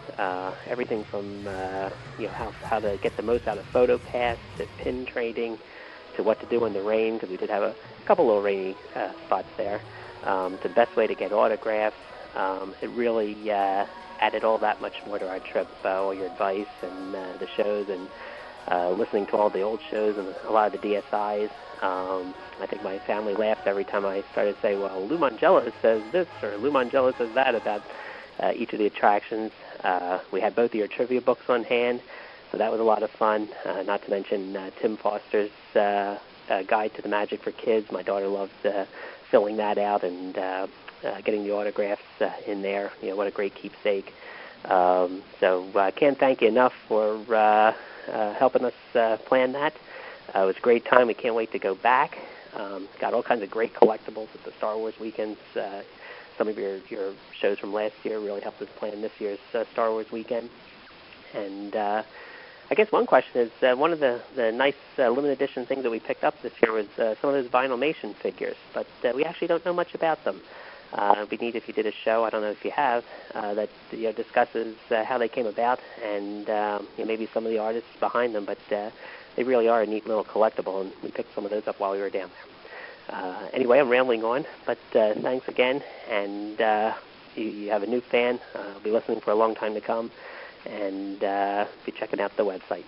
Everything from how to get the most out of PhotoPass to pin trading to what to do in the rain, because we did have a couple little rainy spots there, to the best way to get autographs. It really added all that much more to our trip, all your advice and the shows and listening to all the old shows and a lot of the DSIs. I think my family laughed every time I started to say, well, Lou Mangello says this or Lou Mangello says that about each of the attractions. We had both of your trivia books on hand, so that was a lot of fun, not to mention Tim Foster's Guide to the Magic for Kids. My daughter loved filling that out and getting the autographs in there. What a great keepsake. So I can't thank you enough for helping us plan that. It was a great time. We can't wait to go back. Got all kinds of great collectibles at the Star Wars weekends. Some of your shows from last year really helped us plan this year's Star Wars weekend. And I guess one question is, one of the nice limited edition things that we picked up this year was some of those Vinylmation figures, but we actually don't know much about them. It'd be neat if you did a show, I don't know if you have, that discusses how they came about and maybe some of the artists behind them, but they really are a neat little collectible, and we picked some of those up while we were down there. Anyway, I'm rambling on, but thanks again, and you have a new fan. I'll be listening for a long time to come, and be checking out the website.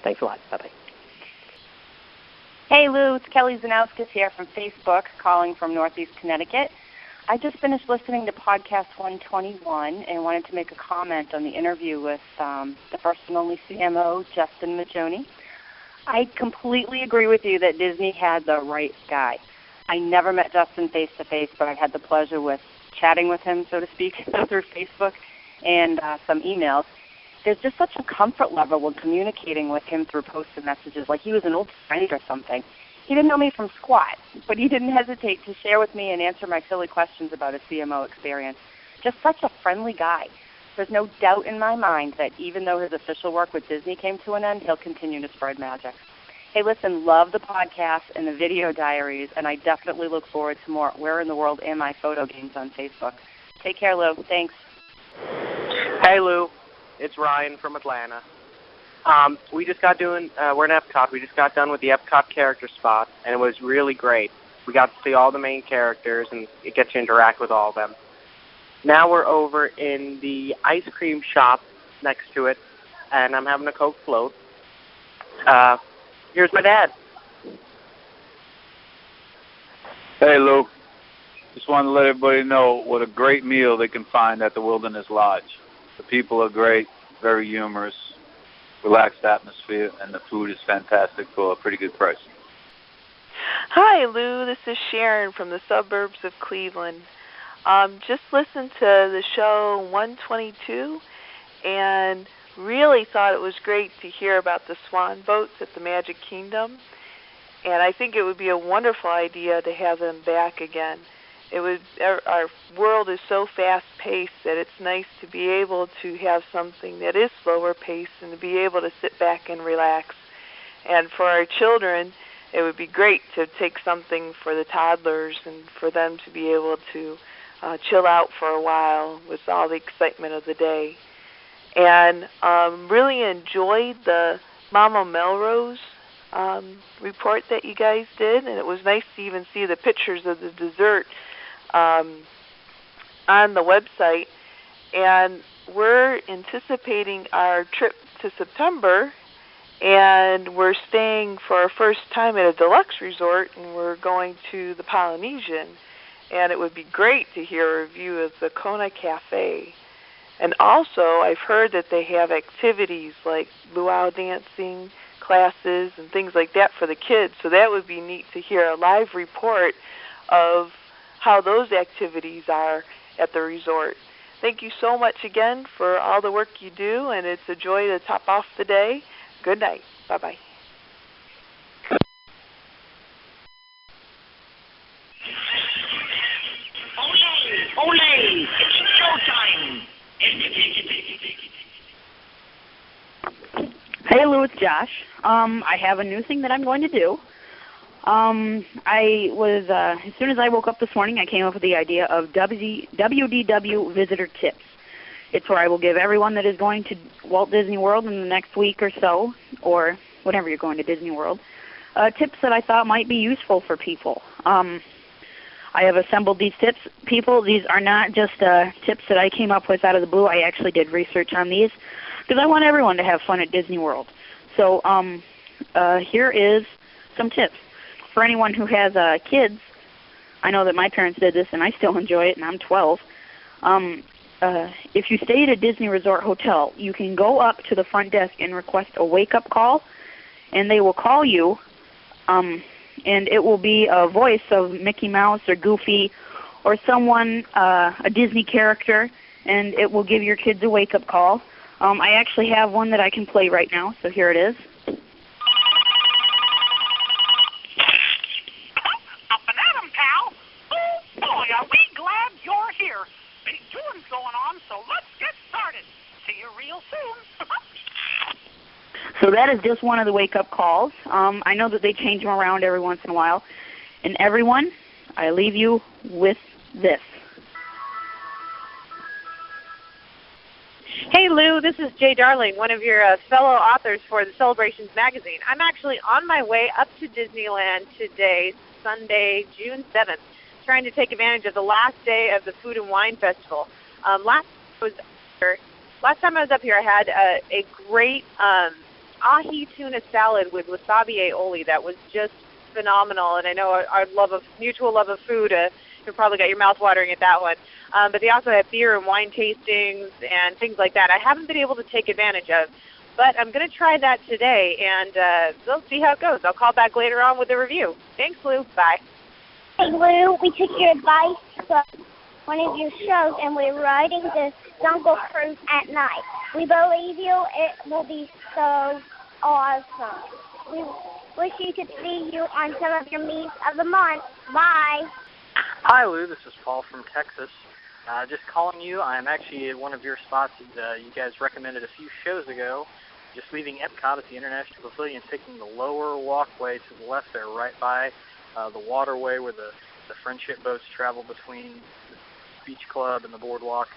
Thanks a lot. Bye-bye. Hey, Lou. It's Kelly Zanauskas here from Facebook, calling from Northeast Connecticut. I just finished listening to podcast 121 and wanted to make a comment on the interview with the first and only CMO, Justin Majoni. I completely agree with you that Disney had the right guy. I never met Justin face-to-face, but I've had the pleasure with chatting with him, so to speak, through Facebook and some emails. There's just such a comfort level when communicating with him through posts and messages, like he was an old friend or something. He didn't know me from squat, but he didn't hesitate to share with me and answer my silly questions about his CMO experience. Just such a friendly guy. There's no doubt in my mind that even though his official work with Disney came to an end, he'll continue to spread magic. Hey, listen, love the podcast and the video diaries, and I definitely look forward to more Where in the World Am I photo games on Facebook. Take care, Lou. Thanks. Hey, Lou. It's Ryan from Atlanta. We just got we're in Epcot. We just got done with the Epcot character spot, and it was really great. We got to see all the main characters, and it gets to interact with all of them. Now we're over in the ice cream shop next to it, and I'm having a Coke float. Here's my dad. Hey, Lou. Just wanted to let everybody know what a great meal they can find at the Wilderness Lodge. The people are great, very humorous, relaxed atmosphere, and the food is fantastic for a pretty good price. Hi, Lou. This is Sharon from the suburbs of Cleveland. Just listened to the show 122 and really thought it was great to hear about the swan boats at the Magic Kingdom. And I think it would be a wonderful idea to have them back again. our world is so fast-paced that it's nice to be able to have something that is slower paced and to be able to sit back and relax. And for our children, it would be great to take something for the toddlers and for them to be able to chill out for a while with all the excitement of the day. And really enjoyed the Mama Melrose report that you guys did, and it was nice to even see the pictures of the dessert on the website. And we're anticipating our trip to September, and we're staying for our first time at a deluxe resort, and we're going to the Polynesian. And it would be great to hear a review of the Kona Cafe. And also, I've heard that they have activities like luau dancing classes and things like that for the kids. So that would be neat to hear a live report of how those activities are at the resort. Thank you so much again for all the work you do, and it's a joy to top off the day. Good night. Bye-bye. Olé! It's showtime! Hey Lou, it's Josh. I have a new thing that I'm going to do. I was, as soon as I woke up this morning, I came up with the idea of WDW Visitor Tips. It's where I will give everyone that is going to Walt Disney World in the next week or so, or whenever you're going to Disney World, tips that I thought might be useful for people. I have assembled these tips. People, these are not just tips that I came up with out of the blue. I actually did research on these because I want everyone to have fun at Disney World. So here is some tips. For anyone who has kids, I know that my parents did this and I still enjoy it, and I'm 12. If you stay at a Disney Resort hotel, you can go up to the front desk and request a wake-up call, and they will call you, and it will be a voice of Mickey Mouse or Goofy or someone, a Disney character, and it will give your kids a wake-up call. I actually have one that I can play right now, so here it is. Up and at 'em, pal. Oh, boy, are we glad you're here. Big doings going on, so let's get started. See you real soon. So that is just one of the wake-up calls. I know that they change them around every once in a while. And everyone, I leave you with this. Hey Lou, this is Jay Darling, one of your fellow authors for the Celebrations magazine. I'm actually on my way up to Disneyland today, Sunday, June 7th, trying to take advantage of the last day of the Food and Wine Festival. Last time I was up here, I had a great ahi tuna salad with wasabi aioli that was just phenomenal. And I know our mutual love of food, you probably got your mouth watering at that one. But they also have beer and wine tastings and things like that I haven't been able to take advantage of. But I'm going to try that today, and we'll see how it goes. I'll call back later on with a review. Thanks, Lou. Bye. Hey, Lou, we took your advice from one of your shows, and we're riding the Jungle Cruise at night. We believe you. It will be so awesome. We wish you could see you on some of your meets of the month. Bye. Hi, Lou. This is Paul from Texas. Just calling you. I'm actually at one of your spots that you guys recommended a few shows ago. Just leaving Epcot at the International Pavilion, taking the lower walkway to the left there, right by the waterway where the friendship boats travel between the beach club and the boardwalk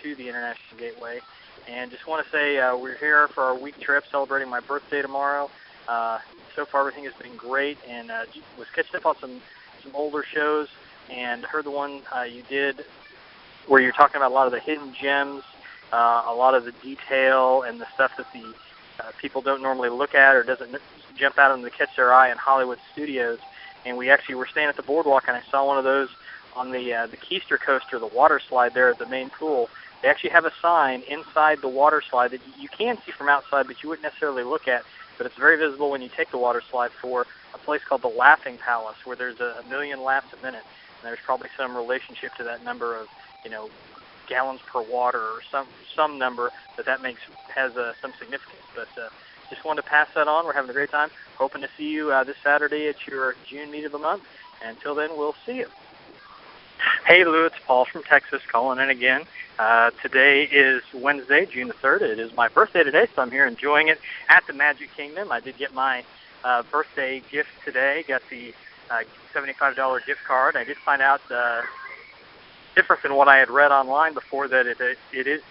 to the International Gateway. And just want to say we're here for our week trip celebrating my birthday tomorrow. So far everything has been great, and was catching up on some older shows and heard the one you did where you're talking about a lot of the hidden gems, a lot of the detail and the stuff that the people don't normally look at or doesn't jump out to catch their eye in Hollywood studios. And we actually were staying at the boardwalk, and I saw one of those on the Keister coaster, the water slide there at the main pool. They actually have a sign inside the water slide that you can see from outside, but you wouldn't necessarily look at. But it's very visible when you take the water slide for a place called the Laughing Palace, where there's a million laughs a minute. And there's probably some relationship to that number of, gallons per water or some number that has some significance. But just wanted to pass that on. We're having a great time. Hoping to see you this Saturday at your June meet of the month. And until then, we'll see you. Hey, Lou, it's Paul from Texas calling in again. Today is Wednesday, June the 3rd. It is my birthday today, so I'm here enjoying it at the Magic Kingdom. I did get my birthday gift today, got the $75 gift card. I did find out different than what I had read online before, that it is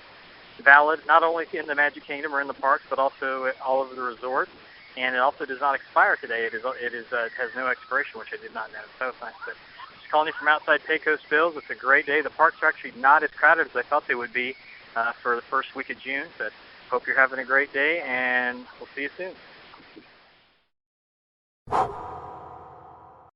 valid not only in the Magic Kingdom or in the parks, but also at all over the resorts. And it also does not expire today. It has no expiration, which I did not know. So thanks. Just calling you from outside Pecos Bills. It's a great day. The parks are actually not as crowded as I thought they would be for the first week of June. But hope you're having a great day, and we'll see you soon.